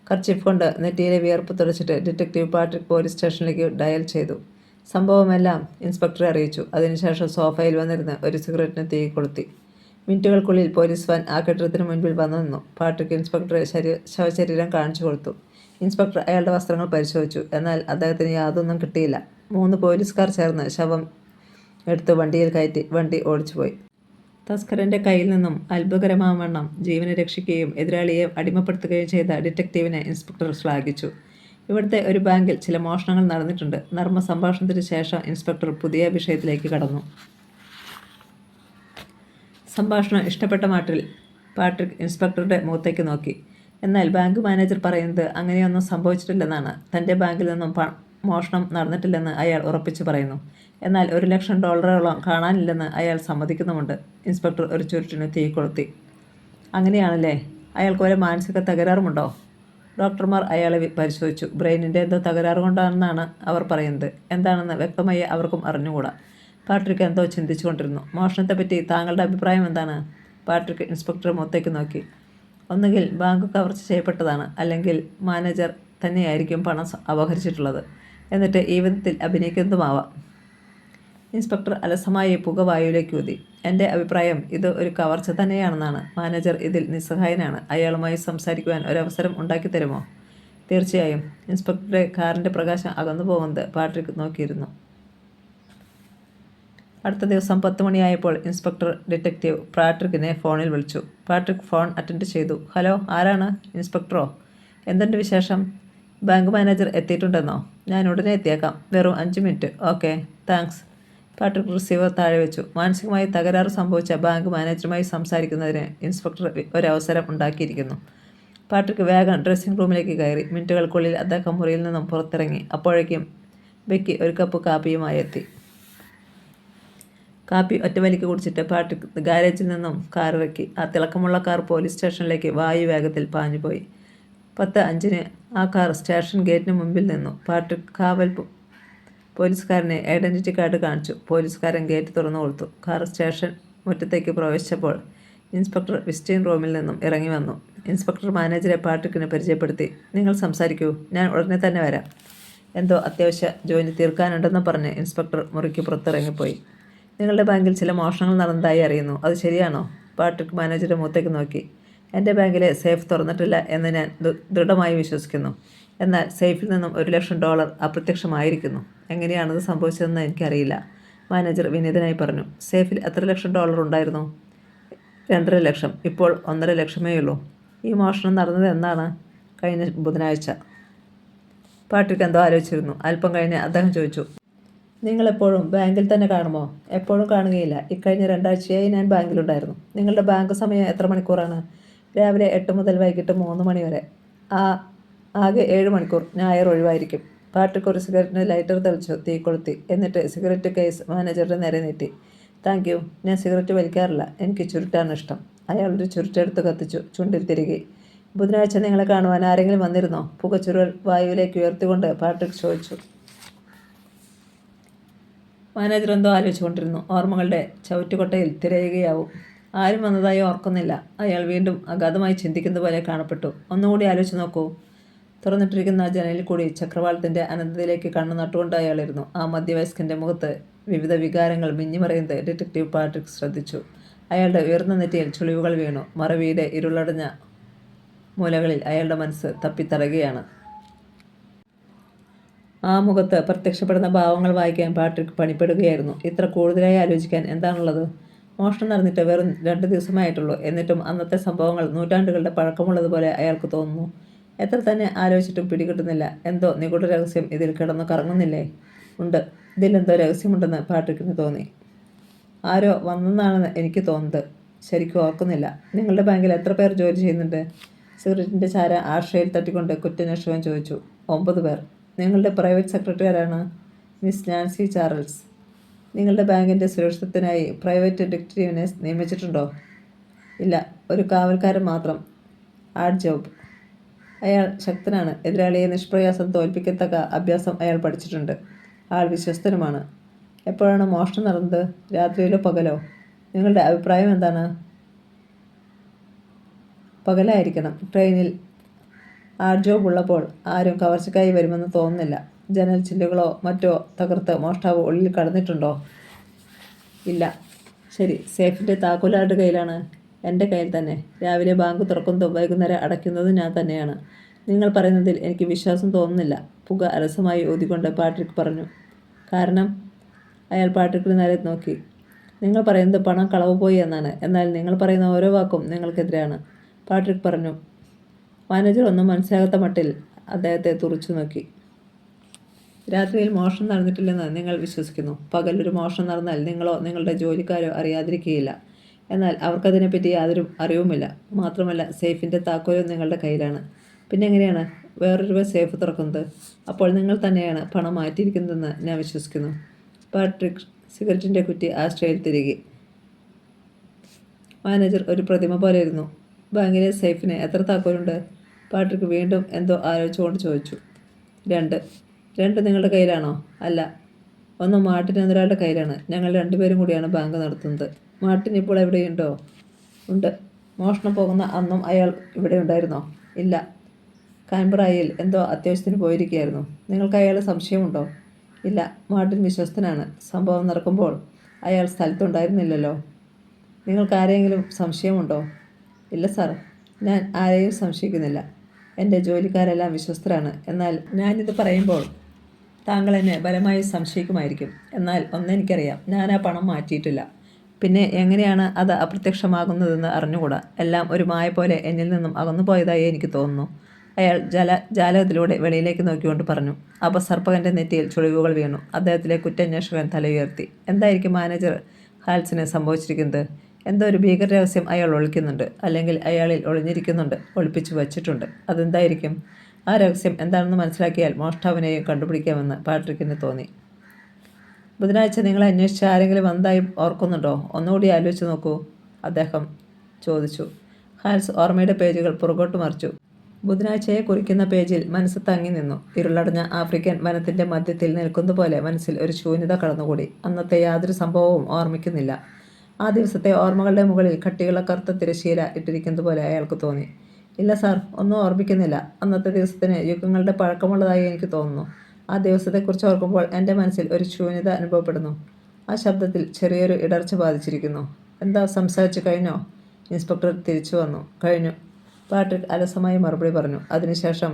കർച്ചീഫ് കൊണ്ട് നെറ്റിയിലെ വിയർപ്പ് തുടച്ചിട്ട് ഡിറ്റക്റ്റീവ് പാട്രിക് പോലീസ് സ്റ്റേഷനിലേക്ക് ഡയൽ ചെയ്തു. സംഭവമെല്ലാം ഇൻസ്പെക്ടറെ അറിയിച്ചു. അതിനുശേഷം സോഫയിൽ വന്നിരുന്ന് ഒരു സിഗരറ്റിന് തീ കൊളുത്തി. മിനിറ്റുകൾക്കുള്ളിൽ പോലീസ് വാൻ ആ കെട്ടിടത്തിന് മുൻപിൽ വന്നു നിന്നു. പാട്രിക് ഇൻസ്പെക്ടറെ ശവശരീരം കാണിച്ചു കൊടുത്തു. ഇൻസ്പെക്ടർ അയാളുടെ വസ്ത്രങ്ങൾ പരിശോധിച്ചു. എന്നാൽ അദ്ദേഹത്തിന് യാതൊന്നും കിട്ടിയില്ല. 3 പോലീസുകാർ ചേർന്ന് ശവം എടുത്ത് വണ്ടിയിൽ കയറ്റി വണ്ടി ഓടിച്ചുപോയി. തസ്കരൻ്റെ കയ്യിൽ നിന്നും അത്ഭുതകരമാവണ്ണം ജീവനെ രക്ഷിക്കുകയും എതിരാളിയെ അടിമപ്പെടുത്തുകയും ചെയ്ത ഡിറ്റക്റ്റീവിനെ ഇൻസ്പെക്ടർ ശ്ലാഘിച്ചു. ഇവിടുത്തെ ഒരു ബാങ്കിൽ ചില മോഷണങ്ങൾ നടന്നിട്ടുണ്ട്. നർമ്മ സംഭാഷണത്തിന് ശേഷം ഇൻസ്പെക്ടർ പുതിയ വിഷയത്തിലേക്ക് കടന്നു. സംഭാഷണം ഇഷ്ടപ്പെട്ട മാറ്റിൽ പാട്രിക് ഇൻസ്പെക്ടറുടെ മുഖത്തേക്ക് നോക്കി. എന്നാൽ ബാങ്ക് മാനേജർ പറയുന്നത് അങ്ങനെയൊന്നും സംഭവിച്ചിട്ടില്ലെന്നാണ്. തൻ്റെ ബാങ്കിൽ നിന്നും മോഷണം നടന്നിട്ടില്ലെന്ന് അയാൾ ഉറപ്പിച്ചു പറയുന്നു. എന്നാൽ $1,00,000 കാണാനില്ലെന്ന് അയാൾ സമ്മതിക്കുന്നുമുണ്ട്. ഇൻസ്പെക്ടർ ഒരു ചുരുട്ടിന് തീ കൊളുത്തി. അങ്ങനെയാണല്ലേ? അയാൾക്ക് ഒരു മാനസിക തകരാറുമുണ്ടോ? ഡോക്ടർമാർ അയാളെ പരിശോധിച്ചു. ബ്രെയിനിൻ്റെ എന്തോ തകരാറ് കൊണ്ടാണെന്നാണ് അവർ പറയുന്നത്. എന്താണെന്ന് വ്യക്തമായി അവർക്കും അറിഞ്ഞുകൂടാ. പാട്രിക് എന്തോ ചിന്തിച്ചുകൊണ്ടിരുന്നു. മോഷണത്തെപ്പറ്റി താങ്കളുടെ അഭിപ്രായം എന്താണ്? പാട്രിക് ഇൻസ്പെക്ടറെ മുഖത്തേക്ക് നോക്കി. ഒന്നുകിൽ ബാങ്ക് കവർച്ച ചെയ്യപ്പെട്ടതാണ്, അല്ലെങ്കിൽ മാനേജർ തന്നെയായിരിക്കും പണം അപഹരിച്ചിട്ടുള്ളത്. എന്നിട്ട് ഈ വിധത്തിൽ അഭിനയിക്കുന്നതുമാവാം. ഇൻസ്പെക്ടർ അലസമായി പുക വായുവിലേക്ക് ഊതി. എൻ്റെ അഭിപ്രായം ഇത് ഒരു കവർച്ച തന്നെയാണെന്നാണ്. മാനേജർ ഇതിൽ നിസ്സഹായനാണ്. അയാളുമായി സംസാരിക്കുവാൻ ഒരവസരം ഉണ്ടാക്കി തരുമോ? തീർച്ചയായും. ഇൻസ്പെക്ടറുടെ കാറിൻ്റെ പ്രകാശം അകന്നു പോകുന്നത് പാട്രിക് നോക്കിയിരുന്നു. അടുത്ത ദിവസം 10 മണിയായപ്പോൾ ഇൻസ്പെക്ടർ ഡിറ്റക്റ്റീവ് പാട്രിക്കിനെ ഫോണിൽ വിളിച്ചു. പാട്രിക് ഫോൺ അറ്റൻഡ് ചെയ്തു. ഹലോ, ആരാണ്? ഇൻസ്പെക്ടറോ? എന്തുണ്ട് വിശേഷം? ബാങ്ക് മാനേജർ എത്തിയിട്ടുണ്ടെന്നോ? ഞാൻ ഉടനെ എത്തിയേക്കാം. വെറും 5 minute. Okay, thanks. Patrick receiver താഴെ വെച്ചു. മാനസികമായി തകരാറ് സംഭവിച്ച ബാങ്ക് മാനേജറുമായി സംസാരിക്കുന്നതിന് ഇൻസ്പെക്ടർ ഒരവസരം ഉണ്ടാക്കിയിരിക്കുന്നു. പാട്രിക് വേഗം ഡ്രസ്സിംഗ് റൂമിലേക്ക് കയറി. മിനിറ്റുകൾക്കുള്ളിൽ അദ്ദേഹം മുറിയിൽ നിന്നും പുറത്തിറങ്ങി. അപ്പോഴേക്കും ബെക്കി ഒരു കപ്പ് കാപ്പിയുമായി എത്തി. കാപ്പി ഒറ്റവലിക്ക് കുടിച്ചിട്ട് പാട്രിക് ഗാരേജിൽ നിന്നും കാറിറക്കി. ആ തിളക്കമുള്ള കാർ പോലീസ് സ്റ്റേഷനിലേക്ക് വായുവേഗത്തിൽ പാഞ്ഞുപോയി. 10:05 ആ കാർ സ്റ്റേഷൻ ഗേറ്റിന് മുമ്പിൽ നിന്നു. പാട്രിക് കാവൽ പോലീസുകാരനെ ഐഡന്റിറ്റി കാർഡ് കാണിച്ചു. പോലീസുകാരൻ ഗേറ്റ് തുറന്നു കൊടുത്തു. കാർ സ്റ്റേഷൻ മുറ്റത്തേക്ക് പ്രവേശിച്ചപ്പോൾ ഇൻസ്പെക്ടർ വിസിറ്റിംഗ് റൂമിൽ നിന്നും ഇറങ്ങി വന്നു. ഇൻസ്പെക്ടർ മാനേജരെ പാട്രിക്കിന് പരിചയപ്പെടുത്തി. നിങ്ങൾ സംസാരിക്കൂ, ഞാൻ ഉടനെ തന്നെ വരാം. എന്തോ അത്യാവശ്യ ജോലി തീർക്കാനുണ്ടെന്ന് പറഞ്ഞ് ഇൻസ്പെക്ടർ മുറിക്ക് പുറത്തിറങ്ങിപ്പോയി. നിങ്ങളുടെ ബാങ്കിൽ ചില മോഷണങ്ങൾ നടന്നതായി അറിയുന്നു, അത് ശരിയാണോ? പാട്രിക് മാനേജരുടെ മുഖത്തേക്ക് നോക്കി. എൻ്റെ ബാങ്കിലെ സേഫ് തുറന്നിട്ടില്ല എന്ന് ഞാൻ ദൃഢമായി വിശ്വസിക്കുന്നു. എന്നാൽ സേഫിൽ നിന്നും $1,00,000 അപ്രത്യക്ഷമായിരിക്കുന്നു. എങ്ങനെയാണത് സംഭവിച്ചതെന്ന് എനിക്കറിയില്ല, മാനേജർ വിനീതനായി പറഞ്ഞു. സേഫിൽ എത്ര $1,00,000 ഉണ്ടായിരുന്നു? 2.5 ലക്ഷം. ഇപ്പോൾ 1.5 ലക്ഷമേ ഉള്ളൂ. ഈ മോഷണം നടന്നത് എന്നാണ്? കഴിഞ്ഞ ബുധനാഴ്ച. പാട്രിക് എന്തോ ആലോചിച്ചിരുന്നു. അല്പം കഴിഞ്ഞ് അദ്ദേഹം ചോദിച്ചു, നിങ്ങളെപ്പോഴും ബാങ്കിൽ തന്നെ കാണുമോ? എപ്പോഴും കാണുകയില്ല. ഇക്കഴിഞ്ഞ 2 ആഴ്ചയായി ഞാൻ ബാങ്കിലുണ്ടായിരുന്നു. നിങ്ങളുടെ ബാങ്ക് സമയം എത്ര മണിക്കൂറാണ്? രാവിലെ 8 മുതൽ വൈകിട്ട് 3 മണി വരെ. ആകെ 7 മണിക്കൂർ. ഞായർ ഒഴിവായിരിക്കും. പാട്രിക് ഒരു സിഗരറ്റിന് ലൈറ്റർ തെളിച്ചു തീ കൊളുത്തി. എന്നിട്ട് സിഗരറ്റ് കേസ് മാനേജറുടെ നേരെ നീട്ടി. താങ്ക് യു, ഞാൻ സിഗരറ്റ് വലിക്കാറില്ല, എനിക്ക് ചുരുട്ടാണ് ഇഷ്ടം. അയാൾ ഒരു ചുരുട്ടെടുത്ത് കത്തിച്ചു. ചുണ്ടിൽ തിരികെ. ബുധനാഴ്ച നിങ്ങളെ കാണുവാൻ ആരെങ്കിലും വന്നിരുന്നോ? പുകച്ചുരുൾ വായുവിലേക്ക് ഉയർത്തിക്കൊണ്ട് പാട്രിക് ചോദിച്ചു. മാനേജർ എന്തോ ആലോചിച്ചുകൊണ്ടിരുന്നു. ഓർമ്മകളുടെ ചവറ്റുകൊട്ടയിൽ തിരയുകയാവും. ആരും വന്നതായി ഓർക്കുന്നില്ല. അയാൾ വീണ്ടും അഗാധമായി ചിന്തിക്കുന്ന പോലെ കാണപ്പെട്ടു. ഒന്നുകൂടി ആലോചിച്ച് നോക്കൂ. തുറന്നിട്ടിരിക്കുന്ന ജനലിൽ കൂടി ചക്രവാളത്തിൻ്റെ അനന്തതയിലേക്ക് കണ്ണു നട്ടുകൊണ്ട് അയാളിരുന്നു. ആ മധ്യവയസ്കൻ്റെ മുഖത്ത് വിവിധ വികാരങ്ങൾ മിന്നിമറയുന്നത് ഡിറ്റക്റ്റീവ് പാട്രിക് ശ്രദ്ധിച്ചു. അയാളുടെ ഉയർന്ന നെറ്റിയിൽ ചുളിവുകൾ വീണു. മറവിയുടെ ഇരുളടഞ്ഞ മൂലകളിൽ അയാളുടെ മനസ്സ് തപ്പിത്തടയുകയാണ്. ആ മുഖത്ത് പ്രത്യക്ഷപ്പെടുന്ന ഭാവങ്ങൾ വായിക്കാൻ പാട്രിക് പണിപ്പെടുകയായിരുന്നു. ഇത്ര കൂടുതലായി ആലോചിക്കാൻ എന്താണുള്ളത്? മോഷണം നടന്നിട്ട് വെറും 2 ദിവസമായിട്ടുള്ളൂ. എന്നിട്ടും അന്നത്തെ സംഭവങ്ങൾ നൂറ്റാണ്ടുകളുടെ പഴക്കമുള്ളതുപോലെ അയാൾക്ക് തോന്നുന്നു. എത്ര തന്നെ ആലോചിച്ചിട്ടും പിടികിട്ടുന്നില്ല. എന്തോ നിഗൂഢ രഹസ്യം ഇതിൽ കിടന്നു കറങ്ങുന്നില്ലേ? ഉണ്ട്, ഇതിലെന്തോ രഹസ്യമുണ്ടെന്ന് പാട്രിക്കിന് തോന്നി. ആരോ വന്നെന്നാണ് എനിക്ക് തോന്നുന്നത്. ശരിക്കും ഓർക്കുന്നില്ല. നിങ്ങളുടെ ബാങ്കിൽ എത്ര പേർ ജോലി ചെയ്യുന്നുണ്ട്? സിഗരറ്റിൻ്റെ ചാര ആഷയിൽ തട്ടിക്കൊണ്ട് കുറ്റന്വേഷകൻ ചോദിച്ചു. 9 പേർ. നിങ്ങളുടെ പ്രൈവറ്റ് സെക്രട്ടറി ആരാണ്? Miss Nancy Charles. നിങ്ങളുടെ ബാങ്കിൻ്റെ സുരക്ഷിതത്തിനായി പ്രൈവറ്റ് ഡിറ്റക്റ്റീവിനെ നിയമിച്ചിട്ടുണ്ടോ? ഇല്ല, ഒരു കാവൽക്കാരൻ മാത്രം. Add job. അയാൾ ശക്തനാണ്. എതിരാളിയെ നിഷ്പ്രയാസം തോൽപ്പിക്കത്തക്ക അഭ്യാസം അയാൾ പഠിച്ചിട്ടുണ്ട്. ആൾ വിശ്വസ്തനുമാണ്. എപ്പോഴാണ് മോഷണം നടന്നത്? രാത്രിയിലോ പകലോ? നിങ്ങളുടെ അഭിപ്രായം എന്താണ്? പകലായിരിക്കണം. ട്രെയിനിൽ ആഡ് ജോബ് ഉള്ളപ്പോൾ ആരും കവർച്ചക്കായി വരുമെന്ന് തോന്നുന്നില്ല. ജനൽ ചില്ലുകളോ മറ്റോ തകർത്ത് മോഷ്ടാവ് ഉള്ളിൽ കടന്നിട്ടുണ്ടോ? ഇല്ല. ശരി, സേഫിൻ്റെ താക്കോലാരുടെ കയ്യിലാണ്? എൻ്റെ കയ്യിൽ തന്നെ. രാവിലെ ബാങ്ക് തുറക്കുന്നതും വൈകുന്നേരം അടയ്ക്കുന്നതും ഞാൻ തന്നെയാണ്. നിങ്ങൾ പറയുന്നതിൽ എനിക്ക് വിശ്വാസം തോന്നുന്നില്ല, പുക അലസമായി ഊതിക്കൊണ്ട് പാട്രിക് പറഞ്ഞു. കാരണം? അയാൾ പാട്രിക്കിന് നേരെ നോക്കി. നിങ്ങൾ പറയുന്നത് പണം കളവ് പോയി എന്നാണ്. എന്നാൽ നിങ്ങൾ പറയുന്ന ഓരോ വാക്കും നിങ്ങൾക്കെതിരാണ്, പാട്രിക് പറഞ്ഞു. മാനേജർ ഒന്നും മനസ്സിലാകാത്ത മട്ടിൽ അദ്ദേഹത്തെ തുറച്ചു നോക്കി. രാത്രിയിൽ മോഷണം നടന്നിട്ടില്ലെന്ന് നിങ്ങൾ വിശ്വസിക്കുന്നു. പകലൊരു മോഷണം നടന്നാൽ നിങ്ങളോ നിങ്ങളുടെ ജോലിക്കാരോ അറിയാതിരിക്കുകയില്ല. എന്നാൽ അവർക്കതിനെപ്പറ്റി യാതൊരു അറിവുമില്ല. മാത്രമല്ല, സേഫിൻ്റെ താക്കോലും നിങ്ങളുടെ കയ്യിലാണ്. പിന്നെ എങ്ങനെയാണ് വേറൊരു സേഫ് തുറക്കുന്നത്? അപ്പോൾ നിങ്ങൾ തന്നെയാണ് പണം മാറ്റിയിരിക്കുന്നതെന്ന് ഞാൻ വിശ്വസിക്കുന്നു. പാട്രിക് സിഗരറ്റിൻ്റെ കുറ്റി ആശ്രയിൽ തിരികെ. മാനേജർ ഒരു പ്രതിമ പോലെ ഇരുന്നു. ബാങ്കിലെ സേഫിന് എത്ര താക്കോലുണ്ട്? പാട്രിക് വീണ്ടും എന്തോ ആലോചിച്ചുകൊണ്ട് ചോദിച്ചു. 2. 2 നിങ്ങളുടെ കയ്യിലാണോ? അല്ല, ഒന്ന് മാർട്ടിൻ എന്നൊരാളുടെ കയ്യിലാണ്. ഞങ്ങൾ 2 പേരും കൂടിയാണ് ബാങ്ക് നടത്തുന്നത്. മാർട്ടിൻ ഇപ്പോൾ എവിടെയുണ്ടോ? ഉണ്ട്. മോഷണം പോകുന്ന അന്നും അയാൾ ഇവിടെ ഉണ്ടായിരുന്നോ? ഇല്ല, കാൻബറയിൽ എന്തോ അത്യാവശ്യത്തിന് പോയിരിക്കുകയായിരുന്നു. നിങ്ങൾക്ക് അയാൾ സംശയമുണ്ടോ? ഇല്ല, മാർട്ടിൻ വിശ്വസ്തനാണ്. സംഭവം നടക്കുമ്പോൾ അയാൾ സ്ഥലത്തുണ്ടായിരുന്നില്ലല്ലോ. നിങ്ങൾക്ക് ആരെങ്കിലും സംശയമുണ്ടോ? ഇല്ല സാർ, ഞാൻ ആരെയും സംശയിക്കുന്നില്ല. എൻ്റെ ജോലിക്കാരെല്ലാം വിശ്വസ്തരാണ്. എന്നാൽ ഞാനിത് പറയുമ്പോൾ താങ്കൾ എന്നെ ബലമായി സംശയിക്കുമായിരിക്കും. എന്നാൽ ഒന്നെനിക്കറിയാം, ഞാൻ ആ പണം മാറ്റിയിട്ടില്ല. പിന്നെ എങ്ങനെയാണ് അത് അപ്രത്യക്ഷമാകുന്നതെന്ന് അറിഞ്ഞുകൂടാ. എല്ലാം ഒരു മായ പോലെ എന്നിൽ നിന്നും അകന്നുപോയതായി എനിക്ക് തോന്നുന്നു. അയാൾ ജാലകത്തിലൂടെ വെളിയിലേക്ക് നോക്കിക്കൊണ്ട് പറഞ്ഞു. അപസർപ്പകൻ്റെ നെറ്റിയിൽ ചുളിവുകൾ വീണു. അദ്ദേഹത്തിലെ കുറ്റാന്വേഷകൻ തലയുയർത്തി. എന്തായിരിക്കും മാനേജർ ഹാൽസിന് സംഭവിച്ചിരിക്കുന്നത്? എന്തോ ഒരു ഭീകര രഹസ്യം അയാൾ ഒളിക്കുന്നുണ്ട്, അല്ലെങ്കിൽ അയാളിൽ ഒളിഞ്ഞിരിക്കുന്നുണ്ട്, ഒളിപ്പിച്ചു വച്ചിട്ടുണ്ട്. അതെന്തായിരിക്കും? ആ രഹസ്യം എന്താണെന്ന് മനസ്സിലാക്കിയാൽ മോഷ്ടാവിനെയും കണ്ടുപിടിക്കാമെന്ന് പാട്രിക്കിന് തോന്നി. ബുധനാഴ്ച നിങ്ങളെ അന്വേഷിച്ച് ആരെങ്കിലും വന്നതായി ഓർക്കുന്നുണ്ടോ? ഒന്നുകൂടി ആലോചിച്ച് നോക്കൂ, അദ്ദേഹം ചോദിച്ചു. ഹാൻസ് ഓർമ്മയുടെ പേജുകൾ പുറകോട്ട് മറിച്ചു. ബുധനാഴ്ചയെ കുറിക്കുന്ന പേജിൽ മനസ്സ് തങ്ങി നിന്നു. ഇരുളടഞ്ഞ ആഫ്രിക്കൻ വനത്തിന്റെ മധ്യത്തിൽ നിൽക്കുന്നതുപോലെ മനസ്സിൽ ഒരു ശൂന്യത കടന്നുകൂടി. അന്നത്തെ യാതൊരു സംഭവവും ഓർമ്മിക്കുന്നില്ല. ആ ദിവസത്തെ ഓർമ്മകളുടെ മുകളിൽ കട്ടിയുള്ള കറുത്ത തിരശ്ശീല ഇട്ടിരിക്കുന്നതുപോലെ അയാൾക്ക് തോന്നി. ഇല്ല സാർ, ഒന്നും ഓർമ്മിക്കുന്നില്ല. അന്നത്തെ ദിവസത്തിന് യുഗങ്ങളുടെ പഴക്കമുള്ളതായി എനിക്ക് തോന്നുന്നു. ആ ദിവസത്തെക്കുറിച്ച് ഓർക്കുമ്പോൾ എൻ്റെ മനസ്സിൽ ഒരു ശൂന്യത അനുഭവപ്പെടുന്നു. ആ ശബ്ദത്തിൽ ചെറിയൊരു ഇടർച്ച ബാധിച്ചിരിക്കുന്നു. എന്താ, സംസാരിച്ചു കഴിഞ്ഞോ? ഇൻസ്പെക്ടർ തിരിച്ചു വന്നു. കഴിഞ്ഞു, പാട്രിക് അലസമായി മറുപടി പറഞ്ഞു. അതിനുശേഷം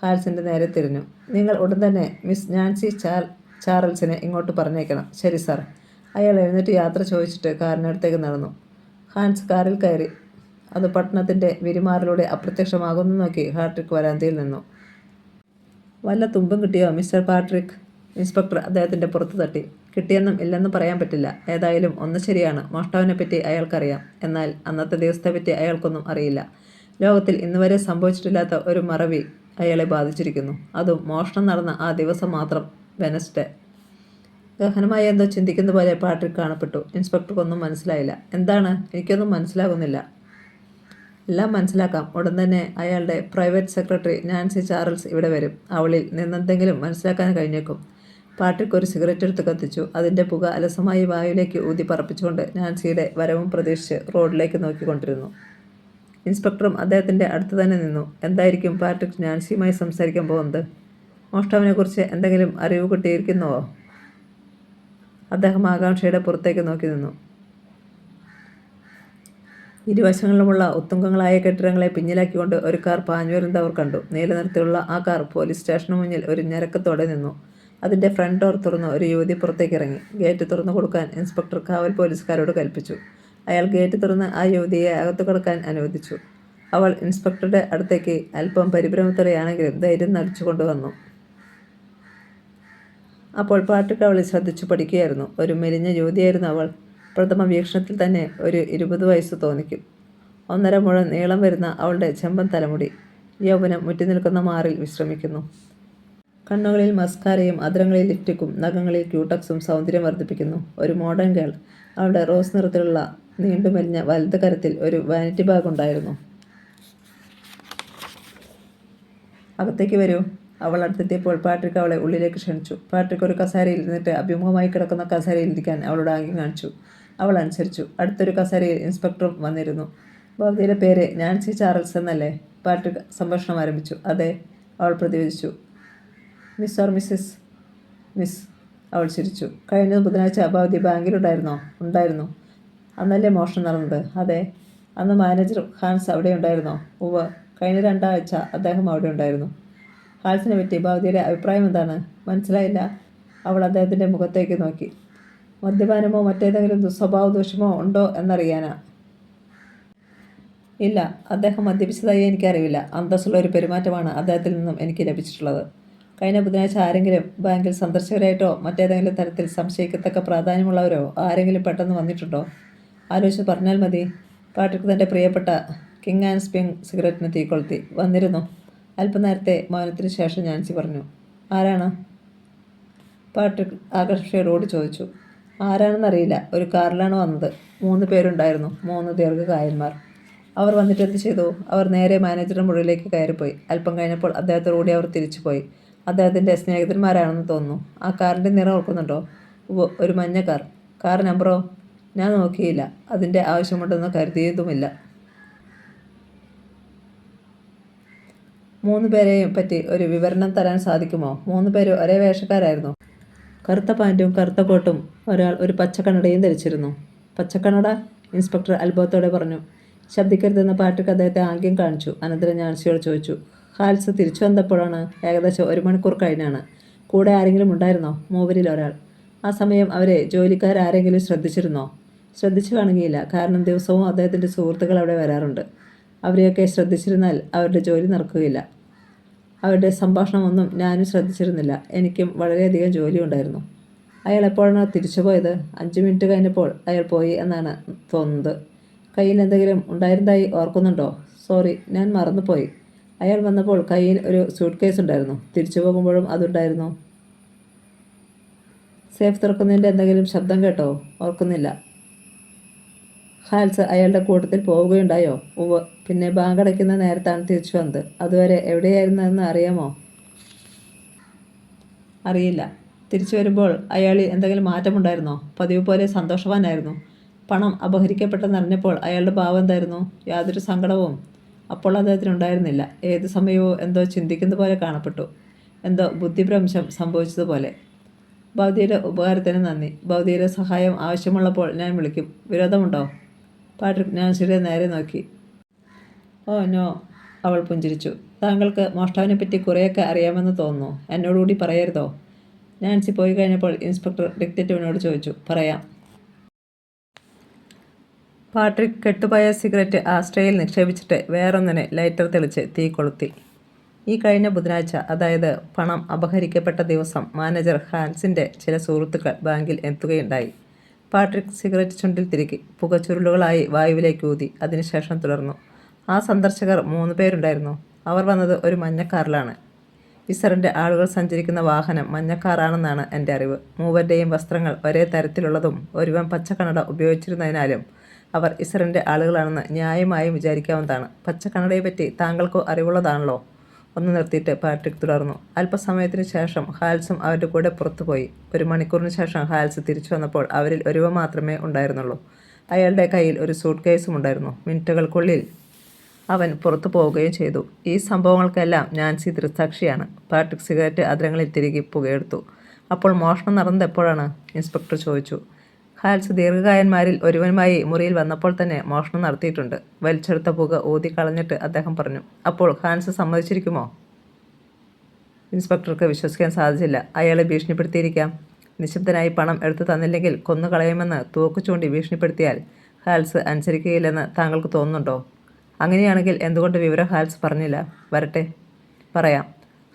ഹാൽസിൻ്റെ നേരെ തിരിഞ്ഞു. നിങ്ങൾ ഉടൻ തന്നെ മിസ് നാൻസി ചാർൽസിനെ ഇങ്ങോട്ട് പറഞ്ഞേക്കണം. ശരി സാർ. അയാൾ എഴുന്നേറ്റ് യാത്ര ചോദിച്ചിട്ട് കാറിനടുത്തേക്ക് നടന്നു. ഹാൻസ് കാറിൽ കയറി. അത് പട്ടണത്തിൻ്റെ വിരിമാറിലൂടെ അപ്രത്യക്ഷമാകുന്നു നോക്കി പാട്രിക് വരാന്തയിൽ നിന്നു. വല്ല തുമ്പും കിട്ടിയോ മിസ്റ്റർ പാട്രിക്? ഇൻസ്പെക്ടർ അദ്ദേഹത്തിൻ്റെ പുറത്ത് തട്ടി. കിട്ടിയെന്നും ഇല്ലെന്നും പറയാൻ പറ്റില്ല. ഏതായാലും ഒന്ന് ശരിയാണ്, മോഷ്ടാവിനെപ്പറ്റി അയാൾക്കറിയാം. എന്നാൽ അന്നത്തെ ദിവസത്തെപ്പറ്റി അയാൾക്കൊന്നും അറിയില്ല. ലോകത്തിൽ ഇന്നുവരെ സംഭവിച്ചിട്ടില്ലാത്ത ഒരു മറവി അയാളെ ബാധിച്ചിരിക്കുന്നു. അതും മോഷണം നടന്ന ആ ദിവസം മാത്രം, വെനസ്ഡേ. ഗഹനമായ എന്തോ ചിന്തിക്കുന്ന പോലെ പാട്രിക് കാണപ്പെട്ടു. ഇൻസ്പെക്ടർക്കൊന്നും മനസ്സിലായില്ല. എന്താണ്? എനിക്കൊന്നും മനസ്സിലാകുന്നില്ല. എല്ലാം മനസ്സിലാക്കാം. ഉടൻ തന്നെ അയാളുടെ പ്രൈവറ്റ് സെക്രട്ടറി നാൻസി ചാർൽസ് ഇവിടെ വരും. അവളിൽ നിന്നെന്തെങ്കിലും മനസ്സിലാക്കാൻ കഴിഞ്ഞേക്കും. പാട്രിക് ഒരു സിഗരറ്റ് എടുത്ത് കത്തിച്ചു. അതിൻ്റെ പുക അലസമായി വായുവിലേക്ക് ഊതി പറപ്പിച്ചുകൊണ്ട് നാൻസിയുടെ വരവും പ്രതീക്ഷിച്ച് റോഡിലേക്ക് നോക്കിക്കൊണ്ടിരുന്നു. ഇൻസ്പെക്ടറും അദ്ദേഹത്തിൻ്റെ അടുത്ത് തന്നെ നിന്നു. എന്തായിരിക്കും പാട്രിക് നാൻസിയുമായി സംസാരിക്കാൻ പോകുന്നത്? മോഷ്ടാവിനെക്കുറിച്ച് എന്തെങ്കിലും അറിവ് കിട്ടിയിരിക്കുന്നുവോ? അദ്ദേഹം ആകാംക്ഷയുടെ പുറത്തേക്ക് നോക്കി നിന്നു. ഇരുവശങ്ങളിലുമുള്ള ഉത്തുംഗങ്ങളായ കെട്ടിടങ്ങളെ പിന്നിലാക്കിക്കൊണ്ട് ഒരു കാർ പാഞ്ഞു വരുന്നത് അവർ കണ്ടു. നീല നിറത്തിലുള്ള ആ കാർ പോലീസ് സ്റ്റേഷന് മുന്നിൽ ഒരു ഞരക്കത്തോടെ നിന്നു. അതിൻ്റെ ഫ്രണ്ട് ഡോർ തുറന്ന് ഒരു യുവതി പുറത്തേക്ക് ഇറങ്ങി. ഗേറ്റ് തുറന്നു കൊടുക്കാൻ ഇൻസ്പെക്ടർ കാവൽ പോലീസുകാരോട് കൽപ്പിച്ചു. അയാൾ ഗേറ്റ് തുറന്ന് ആ യുവതിയെ അകത്തു കടക്കാൻ അനുവദിച്ചു. അവൾ ഇൻസ്പെക്ടറുടെ അടുത്തേക്ക് അല്പം പരിഭ്രമത്തോടെയാണെങ്കിലും ധൈര്യം നടിച്ചു കൊണ്ടുവന്നു. അപ്പോൾ പാട്രിക് അവളെ ശ്രദ്ധിച്ചു പഠിക്കുകയായിരുന്നു. ഒരു മെലിഞ്ഞ യുവതിയായിരുന്നു അവൾ. പ്രഥമ വീക്ഷണത്തിൽ തന്നെ ഒരു 20 വയസ്സ് തോന്നിക്കും. 1.5 മുഴം നീളം വരുന്ന അവളുടെ ചെമ്പൻ തലമുടി യൗവനം മുറ്റി നിൽക്കുന്ന മാറിൽ വിശ്രമിക്കുന്നു. കണ്ണുകളിൽ മസ്കാരയും അധരങ്ങളിൽ ലിപ്റ്റിക്കും നഖങ്ങളിൽ ക്യൂട്ടക്സും സൗന്ദര്യം വർദ്ധിപ്പിക്കുന്നു. ഒരു മോഡേൺ ഗേൾ. അവളുടെ റോസ് നിറത്തിലുള്ള നീണ്ടുമെലിഞ്ഞ വലത് കരത്തിൽ ഒരു വാനിറ്റി ബാഗ് ഉണ്ടായിരുന്നു. അകത്തേക്ക് വരൂ. അവൾ അടുത്തെത്തിയപ്പോൾ പാട്രിക് അവളെ ഉള്ളിലേക്ക് ക്ഷണിച്ചു. പാട്രിക് ഒരു കസേരയിൽ ഇരുന്നിട്ട് അഭിമുഖമായി കിടക്കുന്ന കസേരയിൽ ഇരിക്കാൻ അവളോട് ആംഗ്യം കാണിച്ചു. അവൾ അനുസരിച്ചു. അടുത്തൊരു കസേരയിൽ ഇൻസ്പെക്ടറും വന്നിരുന്നു. ഭവതിയുടെ പേര് നാൻസി ചാർൽസ് എന്നല്ലേ? പാട്രിക് സംഭാഷണം ആരംഭിച്ചു. അതെ, അവൾ പ്രതിവചിച്ചു. Miss or Mrs? മിസ്. അവൾ ചിരിച്ചു. കഴിഞ്ഞ ബുധനാഴ്ച ഭവതി ബാങ്കിലുണ്ടായിരുന്നോ? ഉണ്ടായിരുന്നു. അന്നല്ലേ മോഷണം നടന്നത്? അതെ. അന്ന് മാനേജർ ഹാൻസ് അവിടെ ഉണ്ടായിരുന്നോ? ഉവ്വ്. കഴിഞ്ഞ 2 ആഴ്ച അദ്ദേഹം അവിടെ ഉണ്ടായിരുന്നു. ഹാൻസിനെ പറ്റി ഭവതിയുടെ അഭിപ്രായം എന്താണ്? മനസ്സിലായില്ല. അവൾ അദ്ദേഹത്തിൻ്റെ മുഖത്തേക്ക് നോക്കി. മദ്യപാനമോ മറ്റേതെങ്കിലും സ്വഭാവ ദോഷമോ ഉണ്ടോ എന്നറിയാനാ? ഇല്ല, അദ്ദേഹം മദ്യപിച്ചതായി എനിക്കറിയില്ല. അന്തസ്സുള്ള ഒരു പെരുമാറ്റമാണ് അദ്ദേഹത്തിൽ നിന്നും എനിക്ക് ലഭിച്ചിട്ടുള്ളത്. കഴിഞ്ഞ ബുധനാഴ്ച ആരെങ്കിലും ബാങ്കിൽ സന്ദർശകരായിട്ടോ മറ്റേതെങ്കിലും തരത്തിൽ സംശയിക്കത്തക്ക പ്രാധാന്യമുള്ളവരോ ആരെങ്കിലും പെട്ടെന്ന് വന്നിട്ടുണ്ടോ? ആലോചിച്ച് പറഞ്ഞാൽ മതി. പാട്രിക് തൻ്റെ പ്രിയപ്പെട്ട കിങ് ആൻഡ് സ്പ്രിംഗ് സിഗരറ്റിന് തീ കൊളുത്തി. വന്നിരുന്നു. അല്പനേരത്തെ മൗനത്തിന് ശേഷം നാൻസി പറഞ്ഞു. ആരാണ്? പാട്രിക് ആകർഷയോട് ചോദിച്ചു. ആരാണെന്നറിയില്ല. ഒരു കാറിലാണ് വന്നത്. 3 പേരുണ്ടായിരുന്നു. 3 ദീർഘകായന്മാർ. അവർ വന്നിട്ട് എന്ത് ചെയ്തു? അവർ നേരെ മാനേജറുടെ മുറിയിലേക്ക് കയറിപ്പോയി. അല്പം കഴിഞ്ഞപ്പോൾ അദ്ദേഹത്തോടുകൂടി അവർ തിരിച്ചുപോയി. അദ്ദേഹത്തിൻ്റെ സ്നേഹിതന്മാരാണെന്ന് തോന്നുന്നു. ആ കാറിൻ്റെ നിറം ഓർക്കുന്നുണ്ടോ? ഒരു മഞ്ഞ കാർ. കാർ നമ്പറോ? ഞാൻ നോക്കിയില്ല. അതിൻ്റെ ആവശ്യമുണ്ടെന്ന് കരുതിയതുമില്ല. 3 പേരെയും പറ്റി ഒരു വിവരണം തരാൻ സാധിക്കുമോ? 3 പേരും ഒരേ വേഷക്കാരായിരുന്നു. കറുത്ത പാൻറ്റും കറുത്ത കോട്ടും. ഒരാൾ ഒരു പച്ചക്കണ്ണടയും ധരിച്ചിരുന്നു. പച്ചക്കണ്ണട? ഇൻസ്പെക്ടർ അത്ഭുതത്തോടെ പറഞ്ഞു. ശബ്ദിക്കരുതെന്ന് പാട്രിക് അദ്ദേഹത്തെ ആംഗ്യം കാണിച്ചു. അനന്തരം നാൻസിയോട് ചോദിച്ചു. ഹാൽസ് തിരിച്ചു വന്നപ്പോഴാണ്? ഏകദേശം 1 മണിക്കൂർ കഴിഞ്ഞാണ്. കൂടെ ആരെങ്കിലും ഉണ്ടായിരുന്നോ? 3-ൽ ഒരാൾ. ആ സമയം അവരെ ജോലിക്കാരാരെങ്കിലും ശ്രദ്ധിച്ചിരുന്നോ? ശ്രദ്ധിച്ചു കാണുകയില്ല. കാരണം ദിവസവും അദ്ദേഹത്തിൻ്റെ സുഹൃത്തുക്കൾ അവിടെ വരാറുണ്ട്. അവരെയൊക്കെ ശ്രദ്ധിച്ചിരുന്നാൽ അവരുടെ ജോലി നടക്കുകയില്ല. അവരുടെ സംഭാഷണമൊന്നും ഞാനും ശ്രദ്ധിച്ചിരുന്നില്ല. എനിക്കും വളരെയധികം ജോലിയുണ്ടായിരുന്നു. അയാൾ എപ്പോഴാണ് തിരിച്ചുപോയത്? 5 മിനിറ്റ് കഴിഞ്ഞപ്പോൾ അയാൾ പോയി എന്നാണ് തോന്നുന്നത്. കയ്യിൽ എന്തെങ്കിലും ഉണ്ടായിരുന്നതായി ഓർക്കുന്നുണ്ടോ? സോറി, ഞാൻ മറന്നുപോയി. അയാൾ വന്നപ്പോൾ കയ്യിൽ ഒരു സൂട്ട് കേസ് ഉണ്ടായിരുന്നു. തിരിച്ചു പോകുമ്പോഴും അതുണ്ടായിരുന്നു. സേഫ് തുറക്കുന്നതിൻ്റെ എന്തെങ്കിലും ശബ്ദം കേട്ടോ? ഓർക്കുന്നില്ല. ഹാൽസ് അയാളുടെ കൂട്ടത്തിൽ പോവുകയുണ്ടായോ? ഉവ്വ്. പിന്നെ ബാങ്കടയ്ക്കുന്ന നേരത്താണ് തിരിച്ചു വന്നത്. അതുവരെ എവിടെയായിരുന്നതെന്ന് അറിയാമോ? അറിയില്ല. തിരിച്ചു വരുമ്പോൾ അയാളിൽ എന്തെങ്കിലും മാറ്റമുണ്ടായിരുന്നോ? പതിവ് പോലെ സന്തോഷവാനായിരുന്നു. പണം അപഹരിക്കപ്പെട്ടെന്നറിഞ്ഞപ്പോൾ അയാളുടെ ഭാവം എന്തായിരുന്നു? യാതൊരു സങ്കടവും അപ്പോൾ അദ്ദേഹത്തിനുണ്ടായിരുന്നില്ല. ഏത് സമയവും എന്തോ ചിന്തിക്കുന്ന പോലെ കാണപ്പെട്ടു. എന്തോ ബുദ്ധിഭ്രംശം സംഭവിച്ചതുപോലെ. ഭൗതികയുടെ ഉപകാരത്തിന് നന്ദി. ഭൗതികയുടെ സഹായം ആവശ്യമുള്ളപ്പോൾ ഞാൻ വിളിക്കും. വിരോധമുണ്ടോ? പാട്രിക് നാൻസിയുടെ നേരെ നോക്കി. ഓ നോ, അവൾ പുഞ്ചിരിച്ചു. താങ്കൾക്ക് മോഷ്ടാവിനെപ്പറ്റി കുറേയൊക്കെ അറിയാമെന്ന് തോന്നുന്നു. എന്നോടുകൂടി പറയരുതോ? നാൻസി പോയി കഴിഞ്ഞപ്പോൾ ഇൻസ്പെക്ടർ ഡിറ്റക്റ്റീവിനോട് ചോദിച്ചു. പറയാം. പാട്രിക് കെട്ടുപോയ സിഗരറ്റ് ആസ്ട്രേയിൽ നിക്ഷേപിച്ചിട്ട് വേറൊന്നിനെ ലൈറ്റർ തെളിച്ച് തീ കൊളുത്തി. ഈ കഴിഞ്ഞ ബുധനാഴ്ച, അതായത് പണം അപഹരിക്കപ്പെട്ട ദിവസം, മാനേജർ ഹാൻസിൻ്റെ ചില സുഹൃത്തുക്കൾ ബാങ്കിൽ എത്തുകയുണ്ടായി. പാട്രിക് സിഗരറ്റ് ചുണ്ടിൽ തിരുകി പുകച്ചുരുളുകളായി വായുവിലേക്ക് ഊതി. അതിനുശേഷം തുടർന്നു. ആ സന്ദർശകർ 3 പേരുണ്ടായിരുന്നു. അവർ വന്നത് ഒരു മഞ്ഞക്കാറിലാണ്. ഇസറിൻ്റെ ആളുകൾ സഞ്ചരിക്കുന്ന വാഹനം മഞ്ഞക്കാറാണെന്നാണ് എൻ്റെ അറിവ്. മൂവരുടെയും വസ്ത്രങ്ങൾ ഒരേ തരത്തിലുള്ളതും ഒരുവൻ പച്ചക്കണ്ണട ഉപയോഗിച്ചിരുന്നതിനാലും അവർ ഇസറിൻ്റെ ആളുകളാണെന്ന് ന്യായമായും വിചാരിക്കാവുന്നതാണ്. പച്ചക്കണ്ണടയെപ്പറ്റി താങ്കൾക്ക് അറിവുള്ളതാണല്ലോ? ഒന്ന് നിർത്തിയിട്ട് പാട്രിക് തുടർന്നു. അല്പസമയത്തിന് ശേഷം ഹാൽസും അവരുടെ കൂടെ പുറത്തുപോയി. 1 മണിക്കൂറിന് ശേഷം ഹാൽസ് തിരിച്ചു വന്നപ്പോൾ അവരിൽ ഒരുവൻ മാത്രമേ ഉണ്ടായിരുന്നുള്ളൂ. അയാളുടെ കയ്യിൽ ഒരു സൂട്ട് കേസും ഉണ്ടായിരുന്നു. മിനിറ്റുകൾക്കുള്ളിൽ അവൻ പുറത്തു പോവുകയും ചെയ്തു. ഈ സംഭവങ്ങൾക്കെല്ലാം നാൻസി ദൃക്സാക്ഷിയാണ്. പാട്രിക് സിഗരറ്റ് അതിരങ്ങളിൽ തിരികെ പുകയെടുത്തു. അപ്പോൾ മോഷണം നടന്നത് എപ്പോഴാണ്? ഇൻസ്പെക്ടർ ചോദിച്ചു. ഹാൽസ് ദീർഘകായന്മാരിൽ ഒരുവനുമായി മുറിയിൽ വന്നപ്പോൾ തന്നെ മോഷണം നടത്തിയിട്ടുണ്ട്. വലിച്ചെടുത്ത പുക ഊതി കളഞ്ഞിട്ട് അദ്ദേഹം പറഞ്ഞു. അപ്പോൾ ഹാൻസ് സമ്മതിച്ചിരിക്കുമോ? ഇൻസ്പെക്ടർക്ക് വിശ്വസിക്കാൻ സാധിച്ചില്ല. അയാളെ ഭീഷണിപ്പെടുത്തിയിരിക്കാം. നിശബ്ദനായി പണം എടുത്തു തന്നില്ലെങ്കിൽ കൊന്നുകളയുമെന്ന് തോക്ക് ചൂണ്ടി ഭീഷണിപ്പെടുത്തിയാൽ ഹാൽസ് അനുസരിക്കുകയില്ലെന്ന് താങ്കൾക്ക് തോന്നുന്നുണ്ടോ? അങ്ങനെയാണെങ്കിൽ എന്തുകൊണ്ട് വിവരം ഹാൽസ് പറഞ്ഞില്ല? വരട്ടെ, പറയാം.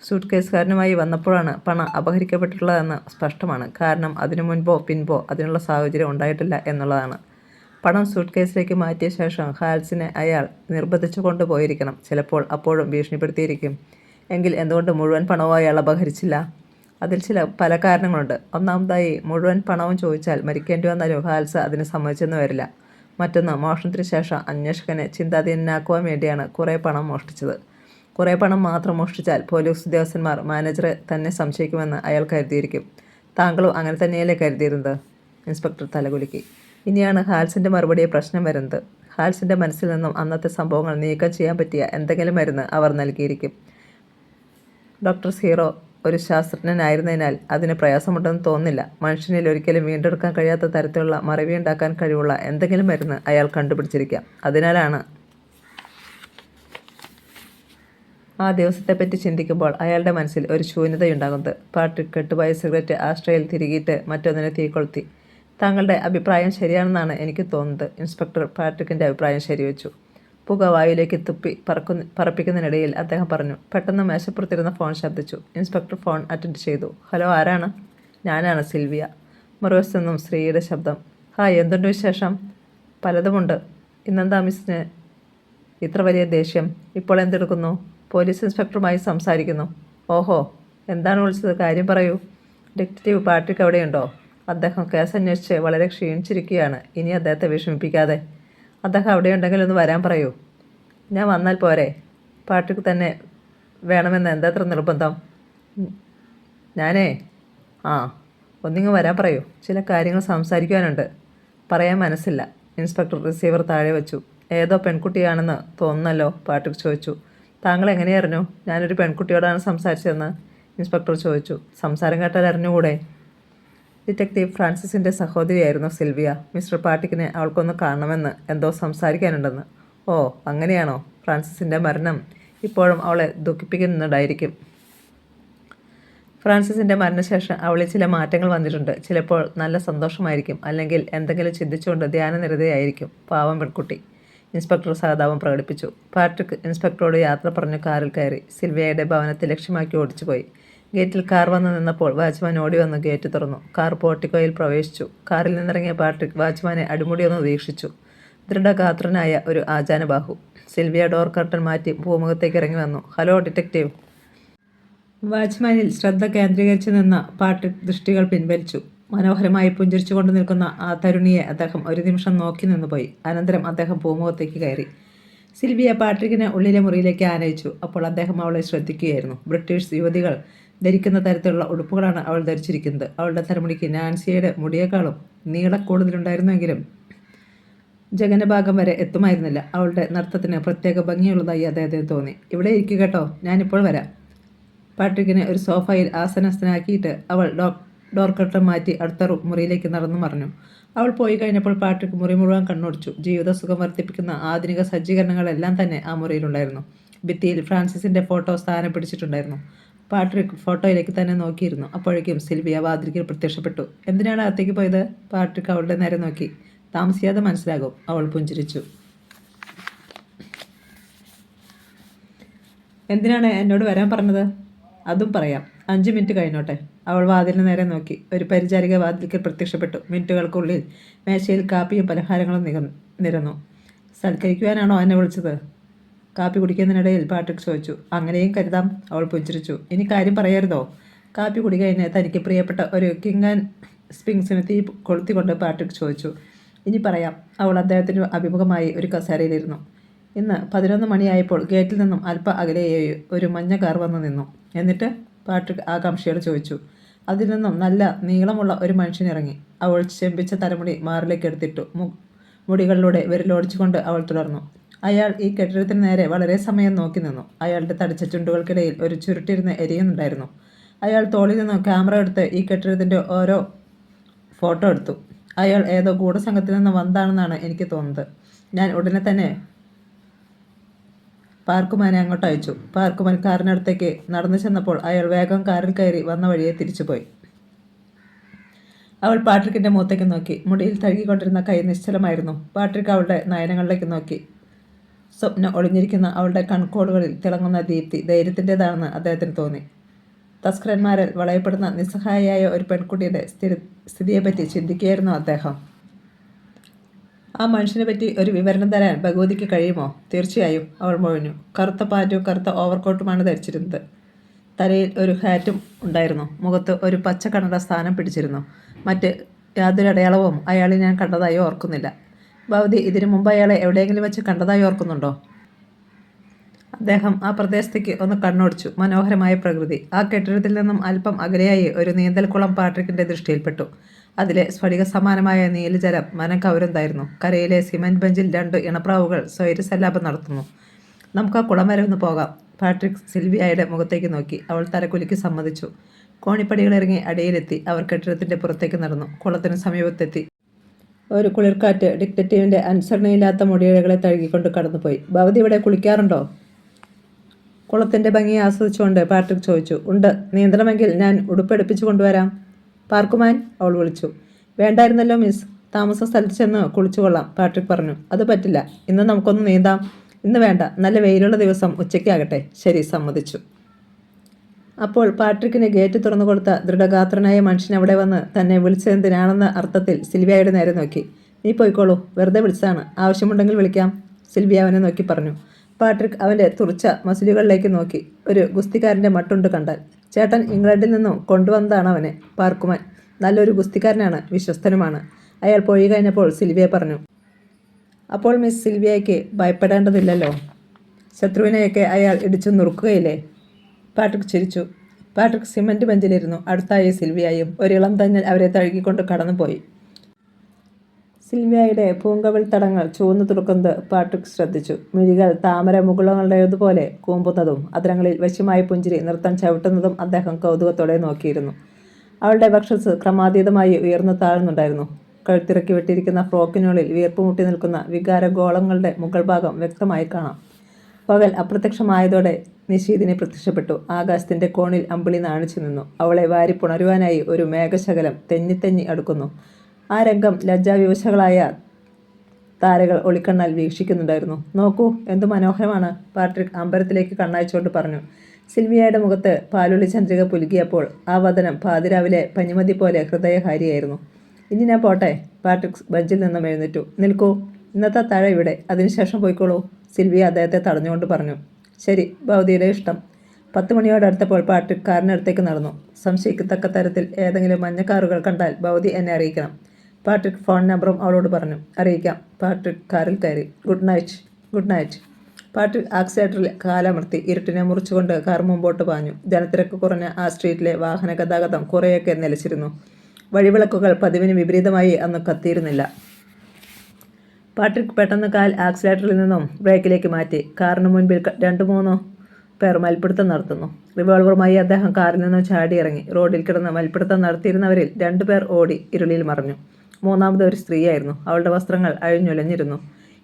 സൂട്ട് കേസുകാരനുമായി വന്നപ്പോഴാണ് പണം അപഹരിക്കപ്പെട്ടിട്ടുള്ളതെന്ന് സ്പഷ്ടമാണ്. കാരണം അതിനു മുൻപോ പിൻപോ അതിനുള്ള സാഹചര്യം ഉണ്ടായിട്ടില്ല എന്നുള്ളതാണ്. പണം സൂട്ട് കേസിലേക്ക് മാറ്റിയ ശേഷം ഹാൽസിനെ അയാൾ നിർബന്ധിച്ചു കൊണ്ടുപോയിരിക്കണം. ചിലപ്പോൾ അപ്പോഴും ഭീഷണിപ്പെടുത്തിയിരിക്കും. എങ്കിൽ എന്തുകൊണ്ട് മുഴുവൻ പണവും അയാൾ അപഹരിച്ചില്ല? അതിൽ പല കാരണങ്ങളുണ്ട്. ഒന്നാമതായി, മുഴുവൻ പണവും ചോദിച്ചാൽ മരിക്കേണ്ടി വന്നാലും ഹാൽസ് അതിന് സമ്മതിച്ചെന്ന് വരില്ല. മറ്റൊന്ന്, മോഷണത്തിന് ശേഷം അന്വേഷകനെ ചിന്താധീനനാക്കുവാൻ വേണ്ടിയാണ് കുറേ പണം മോഷ്ടിച്ചത്. കുറേ പണം മാത്രം മോഷ്ടിച്ചാൽ പോലീസ് ഉദ്യോഗസ്ഥന്മാർ മാനേജറെ തന്നെ സംശയിക്കുമെന്ന് അയാൾ കരുതിയിരിക്കും. താങ്കളും അങ്ങനെ തന്നെയല്ലേ കരുതിയിരുന്നത്? ഇൻസ്പെക്ടർ തലകുലുക്കി. ഇനിയാണ് ഹാൽസിൻ്റെ മറുപടിയെ പ്രശ്നം വരുന്നത്. ഹാൽസിൻ്റെ മനസ്സിൽ നിന്നും അന്നത്തെ സംഭവങ്ങൾ നീക്കം ചെയ്യാൻ പറ്റിയ എന്തെങ്കിലും മരുന്ന് അവർ നൽകിയിരിക്കും. ഡോക്ടർ സീറോ ഒരു ശാസ്ത്രജ്ഞനായിരുന്നതിനാൽ അതിന് പ്രയാസമുണ്ടെന്ന് തോന്നുന്നില്ല. മനുഷ്യനിൽ ഒരിക്കലും വീണ്ടെടുക്കാൻ കഴിയാത്ത തരത്തിലുള്ള മറവിയുണ്ടാക്കാൻ കഴിവുള്ള എന്തെങ്കിലും മരുന്ന് അയാൾ കണ്ടുപിടിച്ചിരിക്കാം. അതിനാലാണ് ആ ദിവസത്തെപ്പറ്റി ചിന്തിക്കുമ്പോൾ അയാളുടെ മനസ്സിൽ ഒരു ശൂന്യതയുണ്ടാകുന്നത്. പാട്രിക് കെട്ടുപോയ സിഗരറ്റ് ആസ്ട്രയിൽ തിരികിയിട്ട് മറ്റൊന്നിനെ തീ കൊളുത്തി. താങ്കളുടെ അഭിപ്രായം ശരിയാണെന്നാണ് എനിക്ക് തോന്നുന്നത്. ഇൻസ്പെക്ടർ പാട്രിക്കിൻ്റെ അഭിപ്രായം ശരിവെച്ചു. പുക വായുവിലേക്ക് തുപ്പി പറപ്പിക്കുന്നതിനിടയിൽ അദ്ദേഹം പറഞ്ഞു. പെട്ടെന്ന് മേശപ്പുറത്തിരുന്ന ഫോൺ ശബ്ദിച്ചു. ഇൻസ്പെക്ടർ ഫോൺ അറ്റൻഡ് ചെയ്തു. ഹലോ, ആരാണ്? ഞാനാണ്, സിൽവിയ. മറുവശത്തു നിന്നും സ്ത്രീയുടെ ശബ്ദം. ഹായ്, എന്തുണ്ട് വിശേഷം? പലതുമുണ്ട്. ഇന്നെന്താ മിസ്സിന് ഇത്ര വലിയ ദേഷ്യം? ഇപ്പോൾ എന്തെടുക്കുന്നു? പോലീസ് ഇൻസ്പെക്ടറുമായി സംസാരിക്കുന്നു. ഓഹോ, എന്താണ് വിളിച്ചത്? കാര്യം പറയൂ. ഡിറ്റക്റ്റീവ് പാട്രിക് അവിടെയുണ്ടോ? അദ്ദേഹം കേസ് അന്വേഷിച്ച് വളരെ ക്ഷീണിച്ചിരിക്കുകയാണ്. ഇനി അദ്ദേഹത്തെ വിഷമിപ്പിക്കാതെ. അദ്ദേഹം അവിടെയുണ്ടെങ്കിൽ ഒന്ന് വരാൻ പറയൂ. ഞാൻ വന്നാൽ പോരെ? പാട്രിക് തന്നെ വേണമെന്ന് എന്തത്ര നിർബന്ധം? ഞാനേ ഒന്നിങ്ങ് വരാൻ പറയൂ. ചില കാര്യങ്ങൾ സംസാരിക്കാനുണ്ട്. പറയാൻ മനസ്സില്ല. ഇൻസ്പെക്ടർ റിസീവർ താഴെ വെച്ചു. ഏതോ പെൺകുട്ടിയാണെന്ന് തോന്നുന്നല്ലോ? പാട്രിക് ചോദിച്ചു. താങ്കൾ എങ്ങനെ അറിഞ്ഞു ഞാനൊരു പെൺകുട്ടിയോടാണ് സംസാരിച്ചതെന്ന്? ഇൻസ്പെക്ടർ ചോദിച്ചു. സംസാരം കേട്ടാൽ അറിഞ്ഞുകൂടെ? ഡിറ്റക്റ്റീവ് ഫ്രാൻസിസിൻ്റെ സഹോദരിയായിരുന്നു സിൽവിയ. മിസ്റ്റർ പാട്രിക്കിനെ അവൾക്കൊന്ന് കാണണമെന്ന്, എന്തോ സംസാരിക്കാനുണ്ടെന്ന്. ഓ, അങ്ങനെയാണോ? ഫ്രാൻസിസിൻ്റെ മരണം ഇപ്പോഴും അവളെ ദുഃഖിപ്പിക്കുന്നുണ്ടായിരിക്കും. ഫ്രാൻസിസിൻ്റെ മരണശേഷം അവളിൽ ചില മാറ്റങ്ങൾ വന്നിട്ടുണ്ട്. ചിലപ്പോൾ നല്ല സന്തോഷമായിരിക്കും, അല്ലെങ്കിൽ എന്തെങ്കിലും ചിന്തിച്ചുകൊണ്ട് ധ്യാനനിരതയായിരിക്കും. പാവം പെൺകുട്ടി. ഇൻസ്പെക്ടർ സഹതാപം പ്രകടിപ്പിച്ചു. പാട്രിക് ഇൻസ്പെക്ടറോട് യാത്ര പറഞ്ഞു കാറിൽ കയറി സിൽവിയയുടെ ഭവനത്തെ ലക്ഷ്യമാക്കി ഓടിച്ചുപോയി. ഗേറ്റിൽ കാർ വന്ന് നിന്നപ്പോൾ വാച്ച്മാൻ ഓടി വന്ന് ഗേറ്റ് തുറന്നു. കാർ പോർട്ടിക്കോയിൽ പ്രവേശിച്ചു. കാറിൽ നിന്നിറങ്ങിയ പാട്രിക് വാച്ച്മാനെ അടിമുടിയൊന്ന് വീക്ഷിച്ചു. ദൃഢഗാത്രനായ ഒരു ആചാനബാഹു. സിൽവിയ ഡോർ കർട്ടൻ മാറ്റി ഭൂമുഖത്തേക്ക് ഇറങ്ങി വന്നു. Hello detective. വാച്ച്മാനിൽ ശ്രദ്ധ കേന്ദ്രീകരിച്ചു നിന്ന പാട്രിക് ദൃഷ്ടികൾ പിൻവലിച്ചു. മനോഹരമായി പുഞ്ചിരിച്ചുകൊണ്ട് നിൽക്കുന്ന ആ തരുണിയെ അദ്ദേഹം ഒരു നിമിഷം നോക്കി നിന്നുപോയി. അനന്തരം അദ്ദേഹം പൂമുഖത്തേക്ക് കയറി. സിൽവിയ പാട്രിക്കിനെ ഉള്ളിലെ മുറിയിലേക്ക് ആനയിച്ചു. അപ്പോൾ അദ്ദേഹം അവളെ ശ്രദ്ധിക്കുകയായിരുന്നു. ബ്രിട്ടീഷ് യുവതികൾ ധരിക്കുന്ന തരത്തിലുള്ള ഉടുപ്പുകളാണ് അവൾ ധരിച്ചിരിക്കുന്നത്. അവളുടെ തലമുടിക്ക് നാൻസിയുടെ മുടിയേക്കാളും നീളക്കൂടുതലുണ്ടായിരുന്നെങ്കിലും ജഗനഭാഗം വരെ എത്തുമായിരുന്നില്ല. അവളുടെ നൃത്തത്തിന് പ്രത്യേക ഭംഗിയുള്ളതായി അദ്ദേഹത്തിന് തോന്നി. ഇവിടെ ഇരിക്കുക കേട്ടോ, ഞാനിപ്പോൾ വരാം. പാട്രിക്കിനെ ഒരു സോഫയിൽ ആസനസ്ഥനാക്കിയിട്ട് അവൾ ഡോർ കർട്ടൻ മാറ്റി അടുത്ത മുറിയിലേക്ക് നടന്നു പറഞ്ഞു. അവൾ പോയി കഴിഞ്ഞപ്പോൾ പാട്രിക് മുറി മുഴുവൻ കണ്ണോടിച്ചു. ജീവിത സുഖം വർദ്ധിപ്പിക്കുന്ന ആധുനിക സജ്ജീകരണങ്ങളെല്ലാം തന്നെ ആ മുറിയിലുണ്ടായിരുന്നു. ഭിത്തിയിൽ ഫ്രാൻസിസിന്റെ ഫോട്ടോ സ്ഥാനം പിടിച്ചിട്ടുണ്ടായിരുന്നു. പാട്രിക് ഫോട്ടോയിലേക്ക് തന്നെ നോക്കിയിരുന്നു. അപ്പോഴേക്കും സിൽവിയ വാതിൽക്കൽ പ്രത്യക്ഷപ്പെട്ടു. എന്തിനാണ് അകത്തേക്ക് പോയത്? പാട്രിക് അവളുടെ നേരെ നോക്കി. താമസിയാതെ മനസ്സിലാകും, അവൾ പുഞ്ചിരിച്ചു. എന്തിനാണ് എന്നോട് വരാൻ പറഞ്ഞത്? അതും പറയാം, 5 മിനിറ്റ് കഴിഞ്ഞോട്ടെ. അവൾ വാതിലിന് നേരെ നോക്കി. ഒരു പരിചാരിക വാതിൽക്കൽ പ്രത്യക്ഷപ്പെട്ടു. മിനിറ്റുകൾക്കുള്ളിൽ മേശയിൽ കാപ്പിയും പലഹാരങ്ങളും നിരന്നു. സൽക്കരിക്കുവാനാണോ എന്നെ വിളിച്ചത്? കാപ്പി കുടിക്കുന്നതിനിടയിൽ പാട്രിക് ചോദിച്ചു. അങ്ങനെയും കരുതാം, അവൾ പുഞ്ചിരിച്ചു. ഇനി കാര്യം പറയരുതോ? കാപ്പി കുടി കഴിഞ്ഞ് തനിക്ക് പ്രിയപ്പെട്ട ഒരു കിങ് ആൻഡ് സ്പിങ്സിന് തീ കൊളുത്തിക്കൊണ്ട് പാട്രിക് ചോദിച്ചു. ഇനി പറയാം. അവൾ അദ്ദേഹത്തിന് അഭിമുഖമായി ഒരു കസേരയിലിരുന്നു. ഇന്ന് 11 മണിയായപ്പോൾ ഗേറ്റിൽ നിന്നും അല്പ അകലെയായി ഒരു മഞ്ഞ കാർ വന്നു നിന്നു. എന്നിട്ട്? പാട്രിക് ആകാംക്ഷയോട് ചോദിച്ചു. അതിൽ നിന്നും നല്ല നീളമുള്ള ഒരു മനുഷ്യനിറങ്ങി. അവൾ ചെമ്പിച്ച തലമുടി മാറിലേക്ക് എടുത്തിട്ടു. മുടികളിലൂടെ വിരലോടിച്ചുകൊണ്ട് അവൾ തുടർന്നു. അയാൾ ഈ കെട്ടിടത്തിന് നേരെ വളരെ സമയം നോക്കി നിന്നു. അയാളുടെ തടിച്ച ചുണ്ടുകൾക്കിടയിൽ ഒരു ചുരുട്ടിരുന്ന് എരിയുന്നുണ്ടായിരുന്നു. അയാൾ തോളിൽ നിന്ന് ക്യാമറ എടുത്ത് ഈ കെട്ടിടത്തിൻ്റെ ഓരോ ഫോട്ടോ എടുത്തു. അയാൾ ഏതോ ഗൂഢസംഘത്തിൽ നിന്ന് വന്നതാണെന്നാണ് എനിക്ക് തോന്നുന്നത്. ഞാൻ ഉടനെ തന്നെ പാർക്കുമാനെ അങ്ങോട്ട് അയച്ചു. പാർക്കുമാൻ കാറിനടുത്തേക്ക് നടന്നു ചെന്നപ്പോൾ അയാൾ വേഗം കാറിൽ കയറി വന്ന വഴിയെ തിരിച്ചുപോയി. അവൾ പാട്രിക്കിൻ്റെ മുഖത്തേക്ക് നോക്കി. മുടിയിൽ തഴുകിക്കൊണ്ടിരുന്ന കൈ നിശ്ചലമായിരുന്നു. പാട്രിക് അവളുടെ നയനങ്ങളിലേക്ക് നോക്കി. സ്വപ്നം ഒളിഞ്ഞിരിക്കുന്ന അവളുടെ കൺകോടുകളിൽ തിളങ്ങുന്ന ദീപ്തി ധൈര്യത്തിൻ്റെതാണെന്ന് അദ്ദേഹത്തിന് തോന്നി. തസ്കരന്മാരിൽ വളയപ്പെടുന്ന നിസ്സഹായയായ ഒരു പെൺകുട്ടിയുടെ സ്ഥിതിയെപ്പറ്റി ചിന്തിക്കുകയായിരുന്നു അദ്ദേഹം. ആ മനുഷ്യനെ പറ്റി ഒരു വിവരണം തരാൻ ഭഗവതിക്ക് കഴിയുമോ? തീർച്ചയായും, അവൾ മൊഴിഞ്ഞു. കറുത്ത പാൻറ്റും കറുത്ത ഓവർകോട്ടുമാണ് ധരിച്ചിരുന്നത്. തലയിൽ ഒരു ഹാറ്റും ഉണ്ടായിരുന്നു. മുഖത്ത് ഒരു പച്ച കണ്ണട സ്ഥാനം പിടിച്ചിരുന്നു. മറ്റ് യാതൊരു അടയാളവും അയാളെ ഞാൻ കണ്ടതായി ഓർക്കുന്നില്ല. ഭഗവതി ഇതിനു മുമ്പ് അയാളെ എവിടെയെങ്കിലും വെച്ച് കണ്ടതായി ഓർക്കുന്നുണ്ടോ? അദ്ദേഹം ആ പ്രദേശത്തേക്ക് ഒന്ന് കണ്ണോടിച്ചു. മനോഹരമായ പ്രകൃതി. ആ കെട്ടിടത്തിൽ നിന്നും അല്പം അകലെയായി ഒരു നീന്തൽക്കുളം പാട്രിക്കിൻ്റെ ദൃഷ്ടിയിൽപ്പെട്ടു. അതിലെ സ്ഫടിക സമാനമായ നീലജലം മനം കവരുന്നതായിരുന്നു. കരയിലെ സിമൻറ്റ് ബെഞ്ചിൽ 2 ഇണപ്രാവുകൾ സ്വൈരസല്ലാപം നടത്തുന്നു. നമുക്ക് ആ കുളം വരെ ഒന്ന് പോകാം. പാട്രിക് സിൽവിയയുടെ മുഖത്തേക്ക് നോക്കി. അവൾ തലകുലുക്കി സമ്മതിച്ചു. കോണിപ്പടികളിറങ്ങി അടിയിലെത്തി. അവർ കെട്ടിടത്തിൻ്റെ പുറത്തേക്ക് നടന്നു. കുളത്തിന് സമീപത്തെത്തി. ഒരു കുളിർക്കാറ്റ് ഡിറ്റക്റ്റീവിൻ്റെ അനുസരണയില്ലാത്ത മുടിയിഴകളെ തഴുകിക്കൊണ്ട് കടന്നുപോയി. ഭവതി ഇവിടെ കുളിക്കാറുണ്ടോ? കുളത്തിൻ്റെ ഭംഗി ആസ്വദിച്ചുകൊണ്ട് പാട്രിക് ചോദിച്ചു. ഉണ്ട്, നീന്തണമെങ്കിൽ ഞാൻ ഉടുപ്പെടുപ്പിച്ചു കൊണ്ടുവരാം. പാർക്കുമാൻ, അവൾ വിളിച്ചു. വേണ്ടായിരുന്നല്ലോ മിസ്, താമസ സ്ഥലത്ത് ചെന്ന് കുളിച്ചു കൊള്ളാം, പാട്രിക് പറഞ്ഞു. അത് പറ്റില്ല, ഇന്ന് നമുക്കൊന്ന് നീന്താം. ഇന്ന് വേണ്ട, നല്ല വെയിലുള്ള ദിവസം ഉച്ചയ്ക്കാകട്ടെ. ശരി, സമ്മതിച്ചു. അപ്പോൾ പാട്രിക്കിന് ഗേറ്റ് തുറന്നു കൊടുത്ത ദൃഢഗാത്രനായ മനുഷ്യൻ അവിടെ വന്ന് തന്നെ വിളിച്ചതെന്തിനാണെന്ന അർത്ഥത്തിൽ സിൽവിയയുടെ നേരെ നോക്കി. നീ പോയിക്കോളൂ, വെറുതെ വിളിച്ചതാണ്, ആവശ്യമുണ്ടെങ്കിൽ വിളിക്കാം, സിൽവിയ അവനെ നോക്കി പറഞ്ഞു. പാട്രിക് അവൻ്റെ തുറച്ച മസിലുകളിലേക്ക് നോക്കി. ഒരു ഗുസ്തിക്കാരൻ്റെ മട്ടുണ്ട് കണ്ടാൽ. ചേട്ടൻ ഇംഗ്ലണ്ടിൽ നിന്നും കൊണ്ടുവന്നതാണ് അവനെ, പാർക്കുമാൻ. നല്ലൊരു ഗുസ്തിക്കാരനാണ്, വിശ്വസ്തനുമാണ്. അയാൾ പോയി കഴിഞ്ഞപ്പോൾ സിൽവിയ പറഞ്ഞു. അപ്പോൾ മിസ് സിൽവിയയ്ക്ക് ഭയപ്പെടേണ്ടതില്ലല്ലോ. ശത്രുവിനെയൊക്കെ അയാൾ ഇടിച്ചു നുറുക്കുകയില്ലേ? പാട്രിക് ചിരിച്ചു. പാട്രിക് സിമൻറ്റ് ബെഞ്ചിലിരുന്നു. അടുത്തായി സിൽവിയയും. ഒരിളം തഞ്ഞൽ അവരെ തഴുകിക്കൊണ്ട് കടന്നുപോയി. സിൽവിയയുടെ പൂങ്കവിൾ തടങ്ങൾ ചുവന്നു തുറക്കുന്നത് പാട്രിക് ശ്രദ്ധിച്ചു. മിഴികൾ താമര മുകുളങ്ങളുടേതുപോലെ കൂമ്പുന്നതും അധരങ്ങളിൽ വശ്യമായ പുഞ്ചിരി നൃത്തം ചവിട്ടുന്നതും അദ്ദേഹം കൗതുകത്തോടെ നോക്കിയിരുന്നു. അവളുടെ വക്ഷസ് ക്രമാതീതമായി ഉയർന്നു താഴ്ന്നുണ്ടായിരുന്നു. കഴുത്തിറക്കി വെട്ടിയിരിക്കുന്ന ഫ്രോക്കിനുള്ളിൽ വീർപ്പുമുട്ടി നിൽക്കുന്ന വികാരഗോളങ്ങളുടെ മുകൾ ഭാഗം വ്യക്തമായി കാണാം. പകൽ അപ്രത്യക്ഷമായതോടെ നിശീതിനി പ്രത്യക്ഷപ്പെട്ടു. ആകാശത്തിൻ്റെ കോണിൽ അമ്പിളി നാണിച്ചു നിന്നു. അവളെ വാരിപ്പുണരുവാനായി ഒരു മേഘശകലം തെന്നി അടുക്കുന്നു. ആ രംഗം ലജ്ജാവിവശകളായ താരകൾ ഒളിക്കണ്ണാൽ വീക്ഷിക്കുന്നുണ്ടായിരുന്നു. നോക്കൂ, എന്തു മനോഹരമാണ്, പാട്രിക് അമ്പരത്തിലേക്ക് കണ്ണയച്ചുകൊണ്ട് പറഞ്ഞു. സിൽവിയയുടെ മുഖത്ത് പാലുള്ളി ചന്ദ്രിക പുലുകിയപ്പോൾ ആ വദനം പാതിരാവിലെ പനിമതി പോലെ ഹൃദയഹാരിയായിരുന്നു. ഇനി ഞാൻ പോട്ടെ. പാട്രിക് ബെഞ്ചിൽ നിന്നും എഴുന്നേറ്റു. നിൽക്കൂ, ഇന്നത്തെ താഴ ഇവിടെ, അതിനുശേഷം പോയിക്കോളൂ, സിൽവിയ അദ്ദേഹത്തെ തടഞ്ഞുകൊണ്ട് പറഞ്ഞു. ശരി, ഭവതിയുടെ ഇഷ്ടം. 10 മണിയോട് അടുത്തപ്പോൾ പാട്രിക് കാറിനടുത്തേക്ക് നടന്നു. സംശയിക്കത്തക്ക തരത്തിൽ ഏതെങ്കിലും മഞ്ഞ കാറുകൾ കണ്ടാൽ ഭവതി എന്നെ അറിയിക്കണം. പാട്രിക് ഫോൺ നമ്പറും അവളോട് പറഞ്ഞു. അറിയിക്കാം. പാട്രിക് കാറിൽ കയറി. Good night. Good night. Patrick ആക്സിലേറ്ററിൽ കാലമർത്തി ഇരുട്ടിനെ മുറിച്ചുകൊണ്ട് കാർ മുമ്പോട്ട് പാഞ്ഞു. ജനത്തിരക്ക് കുറഞ്ഞ ആ സ്ട്രീറ്റിലെ വാഹന ഗതാഗതം കുറേയൊക്കെ നിലച്ചിരുന്നു. വഴിവിളക്കുകൾ പതിവിന് വിപരീതമായി അന്ന് കത്തിയിരുന്നില്ല. പാട്രിക് പെട്ടെന്ന് കാൽ ആക്സിലേറ്ററിൽ നിന്നും ബ്രേക്കിലേക്ക് മാറ്റി. കാറിന് മുൻപിൽ 2-3 പേർ മൽപ്പിടുത്തം നടത്തുന്നു. റിവോൾവറുമായി അദ്ദേഹം കാറിൽ നിന്നും ചാടിയിറങ്ങി. റോഡിൽ കിടന്ന് മൽപ്പിടുത്തം നടത്തിയിരുന്നവരിൽ 2 പേർ ഓടി ഇരുളിൽ മറഞ്ഞു. മൂന്നാമത് ഒരു സ്ത്രീയായിരുന്നു. അവളുടെ വസ്ത്രങ്ങൾ അഴിഞ്ഞുലഞ്ഞിരുന്നു.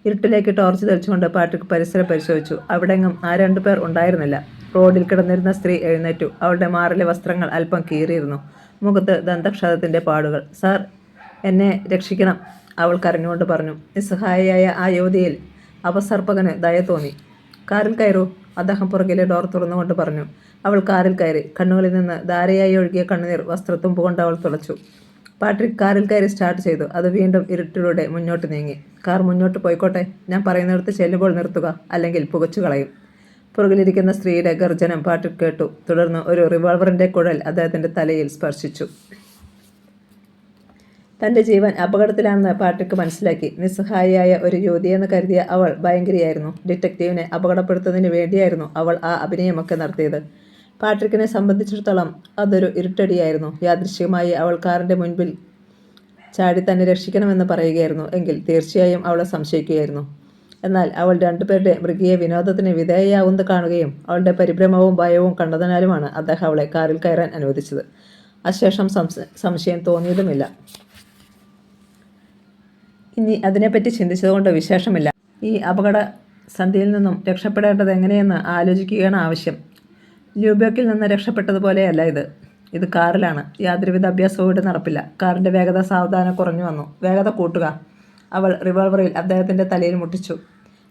ഇരുട്ടിലേക്ക് ടോർച്ച് തെളിച്ചുകൊണ്ട് പാട്രിക് പരിസരം പരിശോധിച്ചു. അവിടെങ്ങും ആ 2 പേർ ഉണ്ടായിരുന്നില്ല. റോഡിൽ കിടന്നിരുന്ന സ്ത്രീ എഴുന്നേറ്റു. അവളുടെ മാറിലെ വസ്ത്രങ്ങൾ അല്പം കീറിയിരുന്നു. മുഖത്ത് ദന്തക്ഷതത്തിൻ്റെ പാടുകൾ. സാർ, എന്നെ രക്ഷിക്കണം, അവൾ കരഞ്ഞുകൊണ്ട് പറഞ്ഞു. നിസ്സഹായയായ ആ യുവതിയിൽ അപസർപ്പകന് ദയ തോന്നി. കാറിൽ കയറൂ, അദ്ദേഹം പുറകിലെ ഡോർ തുറന്നുകൊണ്ട് പറഞ്ഞു. അവൾ കാറിൽ കയറി. കണ്ണുകളിൽ നിന്ന് ധാരയായി ഒഴുകിയ കണ്ണുനീർ വസ്ത്രത്തുമ്പ് കൊണ്ട് അവൾ തുളച്ചു. പാട്രിക് കാറിൽ കയറി സ്റ്റാർട്ട് ചെയ്തു. അത് വീണ്ടും ഇരുട്ടിലൂടെ മുന്നോട്ട് നീങ്ങി. കാർ മുന്നോട്ട് പോയിക്കോട്ടെ, ഞാൻ പറയുന്നിടത്ത് ചെല്ലുമ്പോൾ നിർത്തുക, അല്ലെങ്കിൽ പുകച്ചു കളയും. പുറകിലിരിക്കുന്ന സ്ത്രീയുടെ ഗർജനം പാട്രിക് കേട്ടു. തുടർന്ന് ഒരു റിവോൾവറിൻ്റെ കുഴൽ അദ്ദേഹത്തിൻ്റെ തലയിൽ സ്പർശിച്ചു. തൻ്റെ ജീവൻ അപകടത്തിലാണെന്ന് പാട്രിക് മനസ്സിലാക്കി. നിസ്സഹായിയായ ഒരു യുവതിയെന്ന് കരുതിയ അവൾ ഭയങ്കരിയായിരുന്നു. ഡിറ്റക്റ്റീവിനെ അപകടപ്പെടുത്തുന്നതിന് വേണ്ടിയായിരുന്നു അവൾ ആ അഭിനയമൊക്കെ നടത്തിയത്. പാട്രിക്കിനെ സംബന്ധിച്ചിടത്തോളം അതൊരു ഇരുട്ടടിയായിരുന്നു. യാദൃശ്ചികമായി അവൾ കാറിൻ്റെ മുൻപിൽ ചാടി തന്നെ രക്ഷിക്കണമെന്ന് പറയുകയായിരുന്നു എങ്കിൽ തീർച്ചയായും അവളെ സംശയിക്കുകയായിരുന്നു. എന്നാൽ അവൾ 2 പേരുടെ മൃഗീയ വിനോദത്തിന് വിധേയയാവുന്നത് കാണുകയും അവളുടെ പരിഭ്രമവും ഭയവും കണ്ടതിനാലുമാണ് അദ്ദേഹം അവളെ കാറിൽ കയറാൻ അനുവദിച്ചത്. അശേഷം സംശയം തോന്നിയതുമില്ല. ഇനി അതിനെപ്പറ്റി ചിന്തിച്ചതുകൊണ്ട് വിശേഷമില്ല. ഈ അപകട സന്ധിയിൽ നിന്നും രക്ഷപ്പെടേണ്ടത് എങ്ങനെയെന്ന് ആലോചിക്കുകയാണ് ആവശ്യം. ല്യൂബെക്കിൽ നിന്ന് രക്ഷപ്പെട്ടതുപോലെയല്ല ഇത്. ഇത് കാറിലാണ്. യാതൊരുവിധ അഭ്യാസവും ഇവിടെ നടപ്പില്ല. കാറിൻ്റെ വേഗത സാവധാനം കുറഞ്ഞു വന്നു. വേഗത കൂട്ടുക. അവൾ റിവോൾവറിൽ അദ്ദേഹത്തിൻ്റെ തലയിൽ മുട്ടിച്ചു.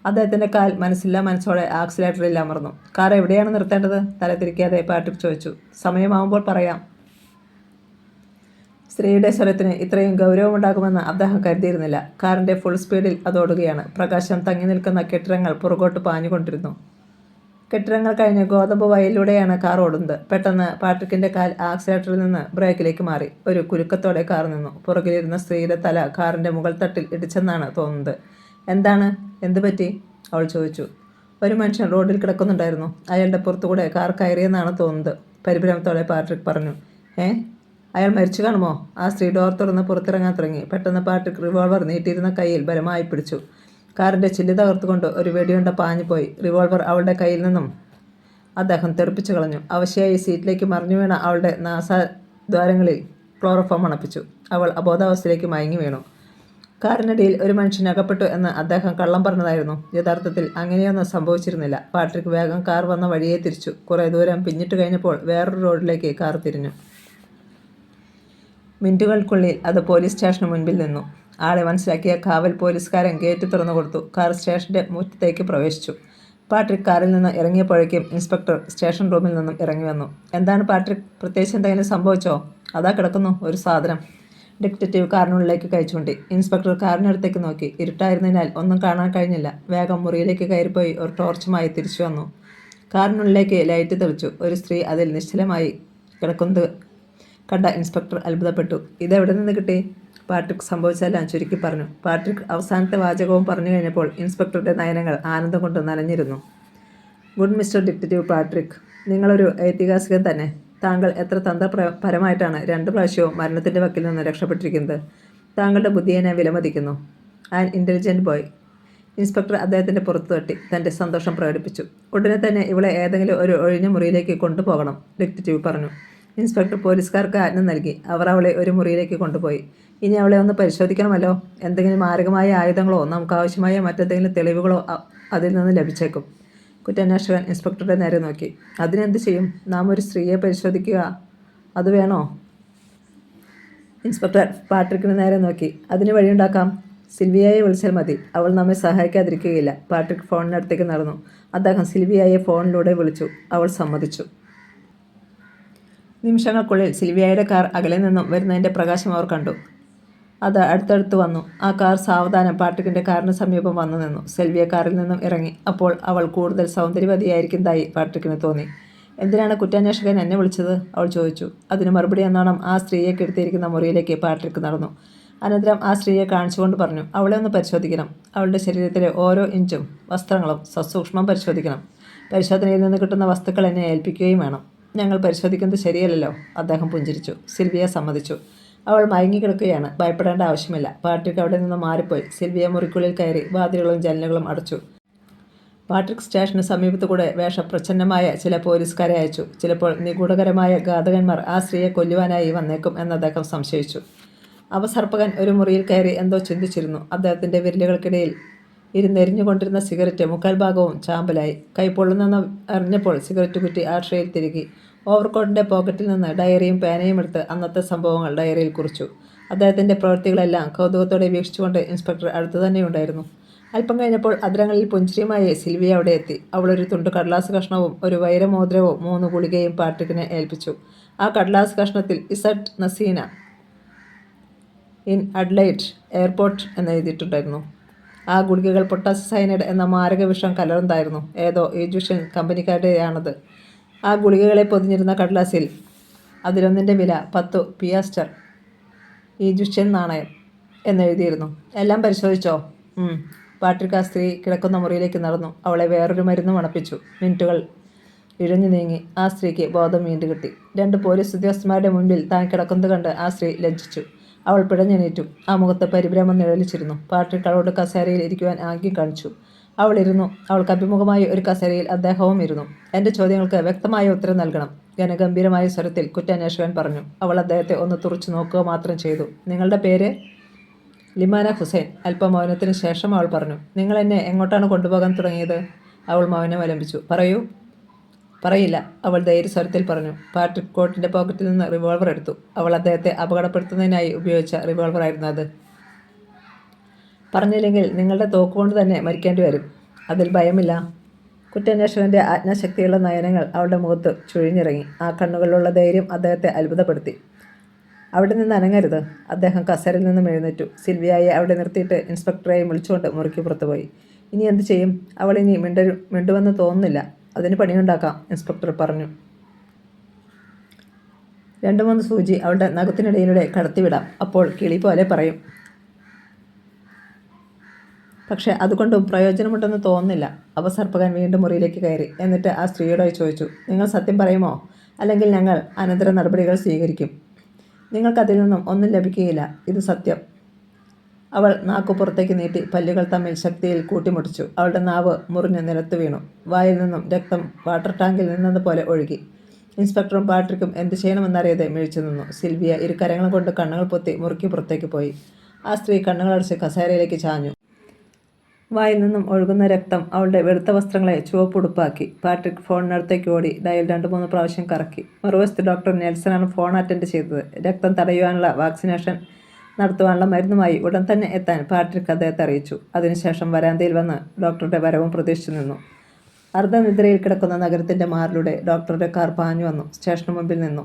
അദ്ദേഹത്തിൻ്റെ കാൽ മനസ്സോടെ ആക്സിലേറ്ററിൽ അമർന്നു. കാർ എവിടെയാണ് നിർത്തേണ്ടത്? തല തിരിക്കാതെ പാട്രിക് ചോദിച്ചു. സമയമാവുമ്പോൾ പറയാം. സ്ത്രീയുടെ സ്വരത്തിന് ഇത്രയും ഗൗരവമുണ്ടാകുമെന്ന് അദ്ദേഹം കരുതിയിരുന്നില്ല. കാറിൻ്റെ ഫുൾ സ്പീഡിൽ അതോടുകയാണ്. പ്രകാശം തങ്ങി നിൽക്കുന്ന കെട്ടിടങ്ങൾ പുറകോട്ട് പാഞ്ഞുകൊണ്ടിരുന്നു. കെട്ടിടങ്ങൾ കഴിഞ്ഞ് ഗോതമ്പ് വയലിലൂടെയാണ് കാർ ഓടുന്നത്. പെട്ടെന്ന് പാട്രിക്കിൻ്റെ കാൽ ആക്സിലേറ്ററിൽ നിന്ന് ബ്രേക്കിലേക്ക് മാറി. ഒരു കുലുക്കത്തോടെ കാർ നിന്നു. പുറകിലിരുന്ന സ്ത്രീയുടെ തല കാറിൻ്റെ മുകൾ തട്ടിൽ ഇടിച്ചെന്നാണ് തോന്നുന്നത്. എന്താണ്? എന്തു പറ്റി? അവൾ ചോദിച്ചു. ഒരു മനുഷ്യൻ റോഡിൽ കിടക്കുന്നുണ്ടായിരുന്നു. അയാളുടെ പുറത്തുകൂടെ കാർ കയറിയെന്നാണ് തോന്നുന്നത്, പരിഭ്രമത്തോടെ പാട്രിക് പറഞ്ഞു. അയാൾ മരിച്ചു കാണുമോ? ആ സ്ത്രീ ഡോർ തുറന്ന് പുറത്തിറങ്ങാൻ തുടങ്ങി. പെട്ടെന്ന് പാട്രിക് റിവോൾവർ നീട്ടിയിരുന്ന കയ്യിൽ ബലമായി പിടിച്ചു. കാറിൻ്റെ ചില്ല് തകർത്തുകൊണ്ട് ഒരു വെടിയുണ്ട പാഞ്ഞുപോയി. റിവോൾവർ അവളുടെ കയ്യിൽ നിന്നും അദ്ദേഹം തെറിപ്പിച്ചു കളഞ്ഞു. അവശയായി സീറ്റിലേക്ക് മറിഞ്ഞു വീണ അവളുടെ നാസാദ്വാരങ്ങളിൽ ക്ലോറോഫോം മണപ്പിച്ചു. അവൾ അബോധാവസ്ഥയിലേക്ക് മയങ്ങി വീണു. കാറിനിടയിൽ ഒരു മനുഷ്യൻ അകപ്പെട്ടു എന്ന് അദ്ദേഹം കള്ളം പറഞ്ഞതായിരുന്നു. യഥാർത്ഥത്തിൽ അങ്ങനെയൊന്നും സംഭവിച്ചിരുന്നില്ല. പാട്രിക് വേഗം കാർ വന്ന വഴിയെ തിരിച്ചു. കുറേ ദൂരം പിന്നിട്ട് കഴിഞ്ഞപ്പോൾ വേറൊരു റോഡിലേക്ക് കാർ തിരിഞ്ഞു. മിനിറ്റുകൾക്കുള്ളിൽ അത് പോലീസ് സ്റ്റേഷന് മുൻപിൽ നിന്നു. ആളെ മനസ്സിലാക്കിയ കാവൽ പോലീസുകാരൻ ഗേറ്റ് തുറന്നു കൊടുത്തു. കാർ സ്റ്റേഷൻ്റെ മുറ്റത്തേക്ക് പ്രവേശിച്ചു. പാട്രിക് കാറിൽ നിന്ന് ഇറങ്ങിയപ്പോഴേക്കും ഇൻസ്പെക്ടർ സ്റ്റേഷൻ റൂമിൽ നിന്നും ഇറങ്ങി വന്നു. എന്താണ് പാട്രിക്, പ്രത്യേകിച്ച് എന്തെങ്കിലും സംഭവിച്ചോ? അതാ കിടക്കുന്നു ഒരു സാധനം. ഡിറ്റക്റ്റീവ് കാറിനുള്ളിലേക്ക് കൈ ചൂണ്ടി. ഇൻസ്പെക്ടർ കാറിനടുത്തേക്ക് നോക്കി. ഇരുട്ടായിരുന്നതിനാൽ ഒന്നും കാണാൻ കഴിഞ്ഞില്ല. വേഗം മുറിയിലേക്ക് കയറിപ്പോയി ഒരു ടോർച്ചുമായി തിരിച്ചു വന്നു. കാറിനുള്ളിലേക്ക് ലൈറ്റ് തെളിച്ചു. ഒരു സ്ത്രീ അതിൽ നിശ്ചലമായി കിടക്കുന്നത് കണ്ട ഇൻസ്പെക്ടർ അത്ഭുതപ്പെട്ടു. ഇതെവിടെ നിന്ന് കിട്ടി? പാട്രിക് സംഭവിച്ചെല്ലാം ചുരുക്കി പറഞ്ഞു. പാട്രിക് അവസാനത്തെ വാചകവും പറഞ്ഞു കഴിഞ്ഞപ്പോൾ ഇൻസ്പെക്ടറുടെ നയനങ്ങൾ ആനന്ദം കൊണ്ട് നനഞ്ഞിരുന്നു. ഗുഡ് മിസ്റ്റർ ഡിറ്റക്റ്റീവ് പാട്രിക്, നിങ്ങളൊരു ഐതിഹാസികൻ തന്നെ. താങ്കൾ എത്ര തന്ത്രപരമായിട്ടാണ് 2 പ്രാവശ്യവും മരണത്തിൻ്റെ വക്കിൽ നിന്ന് രക്ഷപ്പെട്ടിരിക്കുന്നത്. താങ്കളുടെ ബുദ്ധിയെ ഞാൻ വിലമതിക്കുന്നു. An intelligent boy. ഇൻസ്പെക്ടർ അദ്ദേഹത്തിൻ്റെ പുറത്തു തട്ടി തൻ്റെ സന്തോഷം പ്രകടിപ്പിച്ചു. ഉടനെ തന്നെ ഇവളെ ഏതെങ്കിലും ഒരു ഒഴിഞ്ഞ മുറിയിലേക്ക് കൊണ്ടുപോകണം, ഡിറ്റക്റ്റീവ് പറഞ്ഞു. ഇൻസ്പെക്ടർ പോലീസുകാർക്ക് ആജ്ഞ നൽകി. അവർ അവളെ ഒരു മുറിയിലേക്ക് കൊണ്ടുപോയി. ഇനി അവളെ ഒന്ന് പരിശോധിക്കണമല്ലോ. എന്തെങ്കിലും മാരകമായ ആയുധങ്ങളോ നമുക്ക് ആവശ്യമായ മറ്റെന്തെങ്കിലും തെളിവുകളോ അതിൽ നിന്ന് ലഭിച്ചേക്കും. കുറ്റാന്വേഷകൻ ഇൻസ്പെക്ടറുടെ നേരെ നോക്കി. അതിനെന്ത് ചെയ്യും? നാം ഒരു സ്ത്രീയെ പരിശോധിക്കുക, അത് വേണോ? ഇൻസ്പെക്ടർ പാട്രിക്കിന് നേരെ നോക്കി. അതിന് വഴിയുണ്ടാക്കാം. സിൽവിയയെ വിളിച്ചാൽ മതി. അവൾ നമ്മെ സഹായിക്കാതിരിക്കുകയില്ല. പാട്രിക് ഫോണിനടുത്തേക്ക് നടന്നു. അദ്ദേഹം സിൽവിയയെ ഫോണിലൂടെ വിളിച്ചു. അവൾ സമ്മതിച്ചു. നിമിഷങ്ങൾക്കുള്ളിൽ സിൽവിയയുടെ കാർ അകലെ നിന്നും വരുന്നതിൻ്റെ പ്രകാശം അവർ കണ്ടു. അത് അടുത്തടുത്ത് വന്നു. ആ കാർ സാവധാനം പാട്രിക്കിൻ്റെ കാറിന് സമീപം വന്നു നിന്നു. സിൽവിയ കാറിൽ നിന്നും ഇറങ്ങി. അപ്പോൾ അവൾ കൂടുതൽ സൗന്ദര്യവതിയായിരിക്കുന്നതായി പാട്രിക്കിന് തോന്നി. എന്തിനാണ് കുറ്റാന്വേഷകൻ എന്നെ വിളിച്ചത്? അവൾ ചോദിച്ചു. അതിന് മറുപടി എന്നോണം ആ സ്ത്രീയെ കിടത്തിയിരിക്കുന്ന മുറിയിലേക്ക് പാട്രിക് നടന്നു. അനന്തരം ആ സ്ത്രീയെ കാണിച്ചുകൊണ്ട് പറഞ്ഞു, അവളെ ഒന്ന് പരിശോധിക്കണം. അവളുടെ ശരീരത്തിലെ ഓരോ ഇഞ്ചും വസ്ത്രങ്ങളും സസൂക്ഷ്മം പരിശോധിക്കണം. പരിശോധനയിൽ നിന്ന് കിട്ടുന്ന വസ്തുക്കൾ എന്നെ ഏൽപ്പിക്കുകയും വേണം. ഞങ്ങൾ പരിശോധിക്കുന്നത് ശരിയല്ലല്ലോ? അദ്ദേഹം പുഞ്ചിരിച്ചു. സിൽവിയ സമ്മതിച്ചു. അവൾ മയങ്ങിക്കിടക്കുകയാണ്. ഭയപ്പെടേണ്ട ആവശ്യമില്ല. പാട്രിക് അവിടെ നിന്ന് മാറിപ്പോയി. സിൽവിയ മുറിക്കുള്ളിൽ കയറി വാതിലുകളും ജനലുകളും അടച്ചു. പാട്രിക് സ്റ്റേഷന് സമീപത്തുകൂടെ വേഷപ്രച്ഛന്നമായ ചില പോലീസുകാരെ അയച്ചു. ചിലപ്പോൾ നിഗൂഢകരമായ ഘാതകന്മാർ ആ സ്ത്രീയെ കൊല്ലുവാനായി വന്നേക്കും എന്ന് അദ്ദേഹം സംശയിച്ചു. അവസർപ്പകൻ ഒരു മുറിയിൽ കയറി എന്തോ ചിന്തിച്ചിരുന്നു. അദ്ദേഹത്തിൻ്റെ വിരലുകൾക്കിടയിൽ ഇരുന്നെരിഞ്ഞുകൊണ്ടിരുന്ന സിഗരറ്റ് മുക്കാൽ ഭാഗവും ചാമ്പലായി. കൈ പൊള്ളുന്നെന്ന് അറിഞ്ഞപ്പോൾ സിഗരറ്റ് കുറ്റി ആ ട്രേയിൽ തിരുകി. ഓവർകോട്ടിൻ്റെ പോക്കറ്റിൽ നിന്ന് ഡയറിയും പേനയും എടുത്ത് അന്നത്തെ സംഭവങ്ങൾ ഡയറിയിൽ കുറിച്ചു. അദ്ദേഹത്തിൻ്റെ പ്രവൃത്തികളെല്ലാം കൗതുകത്തോടെ വീക്ഷിച്ചുകൊണ്ട് ഇൻസ്പെക്ടർ അടുത്തു തന്നെയുണ്ടായിരുന്നു. അല്പം കഴിഞ്ഞപ്പോൾ അദ്രങ്ങളിൽ പുഞ്ചിരിയുമായി സിൽവിയ അവിടെ എത്തി. അവളൊരു തുണ്ട് കടലാസ് കഷ്ണവും ഒരു വൈരമോതിരവും 3 ഗുളികയും പാട്രിക്കിനെ ഏൽപ്പിച്ചു. ആ കടലാസ് കഷ്ണത്തിൽ ഇസഡ് നസീന ഇൻ അഡ്ലൈറ്റ് എയർപോർട്ട് എന്നെഴുതിയിട്ടുണ്ടായിരുന്നു. ആ ഗുളികകൾ പൊട്ടാസ്യം സയനൈഡ് എന്ന മാരക വിഷം കലർന്നതായിരുന്നു. ഏതോ ഈജിപ്ഷ്യൻ കമ്പനിക്കാരുടെയാണത്. ആ ഗുളികകളെ പൊതിഞ്ഞിരുന്ന കടലാസിൽ അതിലൊന്നിൻ്റെ വില 10 പിയാസ്റ്റർ ഈജിപ്ഷ്യൻ നാണയം എന്നെഴുതിയിരുന്നു. എല്ലാം പരിശോധിച്ചോ? പാട്രിക് ആ സ്ത്രീ കിടക്കുന്ന മുറിയിലേക്ക് നടന്നു. അവളെ വേറൊരു മരുന്ന് മണപ്പിച്ചു. മിനിറ്റുകൾ ഇഴഞ്ഞു നീങ്ങി. ആ സ്ത്രീക്ക് ബോധം വീണ്ടു കിട്ടി. 2 പോലീസ് ഉദ്യോഗസ്ഥന്മാരുടെ മുൻപിൽ താൻ കിടക്കുന്നത് കണ്ട് ആ സ്ത്രീ ലജ്ജിച്ചു. അവൾ പിടഞ്ഞെണീറ്റു. ആ മുഖത്ത് പരിഭ്രമം നിഴലിച്ചിരുന്നു. പാട്രിക് അവളുടെ കസേരയിൽ ഇരിക്കുവാൻ ആംഗ്യം കാണിച്ചു. അവൾ ഇരുന്നു. അവൾക്ക് അഭിമുഖമായി ഒരു കസേരയിൽ അദ്ദേഹവും ഇരുന്നു. എൻ്റെ ചോദ്യങ്ങൾക്ക് വ്യക്തമായ ഉത്തരം നൽകണം, ഘനഗംഭീരമായ സ്വരത്തിൽ കുറ്റാന്വേഷകൻ പറഞ്ഞു. അവൾ അദ്ദേഹത്തെ ഒന്ന് തുറച്ചു നോക്കുക മാത്രം ചെയ്തു. നിങ്ങളുടെ പേര്? ലിമാന ഹുസൈൻ. അല്പം മൗനത്തിന് ശേഷം അവൾ പറഞ്ഞു. നിങ്ങൾ എന്നെ എങ്ങോട്ടാണ് കൊണ്ടുപോകാൻ തുടങ്ങിയത്? അവൾ മൗനം അവലംബിച്ചു. പറയൂ. പറയില്ല, അവൾ ധൈര്യസ്വരത്തിൽ പറഞ്ഞു. പാട്രിക് കോട്ടിൻ്റെ പോക്കറ്റിൽ നിന്ന് റിവോൾവർ എടുത്തു. അവൾ അദ്ദേഹത്തെ അപകടപ്പെടുത്തുന്നതിനായി ഉപയോഗിച്ച റിവോൾവറായിരുന്നു അത്. പറഞ്ഞില്ലെങ്കിൽ നിങ്ങളുടെ തോക്കുകൊണ്ട് തന്നെ മരിക്കേണ്ടി വരും. അതിൽ ഭയമില്ല. കുറ്റാന്വേഷകൻ്റെ ആജ്ഞാശക്തിയുള്ള നയനങ്ങൾ അവളുടെ മുഖത്ത് ചുഴിഞ്ഞിറങ്ങി. ആ കണ്ണുകളിലുള്ള ധൈര്യം അദ്ദേഹത്തെ അത്ഭുതപ്പെടുത്തി. അവിടെ നിന്ന് അനങ്ങരുത്. അദ്ദേഹം കസേരയിൽ നിന്നും എഴുന്നേറ്റു. സിൽവിയയെ അവിടെ നിർത്തിയിട്ട് ഇൻസ്പെക്ടറെയും വിളിച്ചുകൊണ്ട് മുറിക്ക് പുറത്തുപോയി. ഇനി എന്ത് ചെയ്യും? അവൾ ഇനി മിണ്ടുവെന്ന് തോന്നുന്നില്ല. അതിന് പണിയുണ്ടാക്കാം, ഇൻസ്പെക്ടർ പറഞ്ഞു. 2-3 സൂചി അവളുടെ നഖത്തിനിടയിലൂടെ കടത്തിവിടാം. അപ്പോൾ കിളി പോലെ പറയും. പക്ഷേ അതുകൊണ്ടും പ്രയോജനമുണ്ടെന്ന് തോന്നുന്നില്ല. അവസർപ്പകൻ വീണ്ടും മുറിയിലേക്ക് കയറി. എന്നിട്ട് ആ സ്ത്രീയോടായി ചോദിച്ചു, നിങ്ങൾ സത്യം പറയുമോ? അല്ലെങ്കിൽ ഞങ്ങൾ അനന്തര നടപടികൾ സ്വീകരിക്കും. നിങ്ങൾക്കതിൽ നിന്നും ഒന്നും ലഭിക്കുകയില്ല. ഇത് സത്യം. അവൾ നാക്കു പുറത്തേക്ക് നീട്ടി പല്ലുകൾ തമ്മിൽ ശക്തിയിൽ കൂട്ടിമുട്ടിച്ചു. അവളുടെ നാവ് മുറിഞ്ഞ് നിലത്ത് വീണു. വായിൽ നിന്നും രക്തം വാട്ടർ ടാങ്കിൽ നിന്നതുപോലെ ഒഴുകി. ഇൻസ്പെക്ടറും പാട്രിക്കും എന്ത് ചെയ്യണമെന്നറിയാതെ മിഴിച്ചു നിന്നു. സിൽവിയ ഇരുകരങ്ങളും കൊണ്ട് കണ്ണുകൾ പൊത്തി മുറിക്ക് പുറത്തേക്ക് പോയി. ആ സ്ത്രീ കണ്ണുകളടച്ച് കസേരയിലേക്ക് ചാഞ്ഞു. വായിൽ നിന്നും ഒഴുകുന്ന രക്തം അവളുടെ വെളുത്ത വസ്ത്രങ്ങളെ ചുവപ്പുടുപ്പാക്കി. പാട്രിക് ഫോണിനടുത്തേക്ക് ഓടി ഡയൽ 2-3 പ്രാവശ്യം കറക്കി. മറുവശത്ത് ഡോക്ടർ നെൽസനാണ് ഫോൺ അറ്റൻഡ് ചെയ്തത്. രക്തം തടയുവാനുള്ള വാക്സിനേഷൻ നടത്തുവാനുള്ള മരുന്നുമായി ഉടൻ തന്നെ എത്താൻ പാട്രിക് അദ്ദേഹത്തെ അറിയിച്ചു. അതിനുശേഷം വരാന്തയിൽ വന്ന് ഡോക്ടറുടെ വരവും പ്രതീക്ഷിച്ചു നിന്നു. അർദ്ധനിദ്രയിൽ കിടക്കുന്ന നഗരത്തിൻ്റെ മാറിലൂടെ ഡോക്ടറുടെ കാർ പാഞ്ഞു വന്നു. സ്റ്റേഷന് മുമ്പിൽ നിന്നു.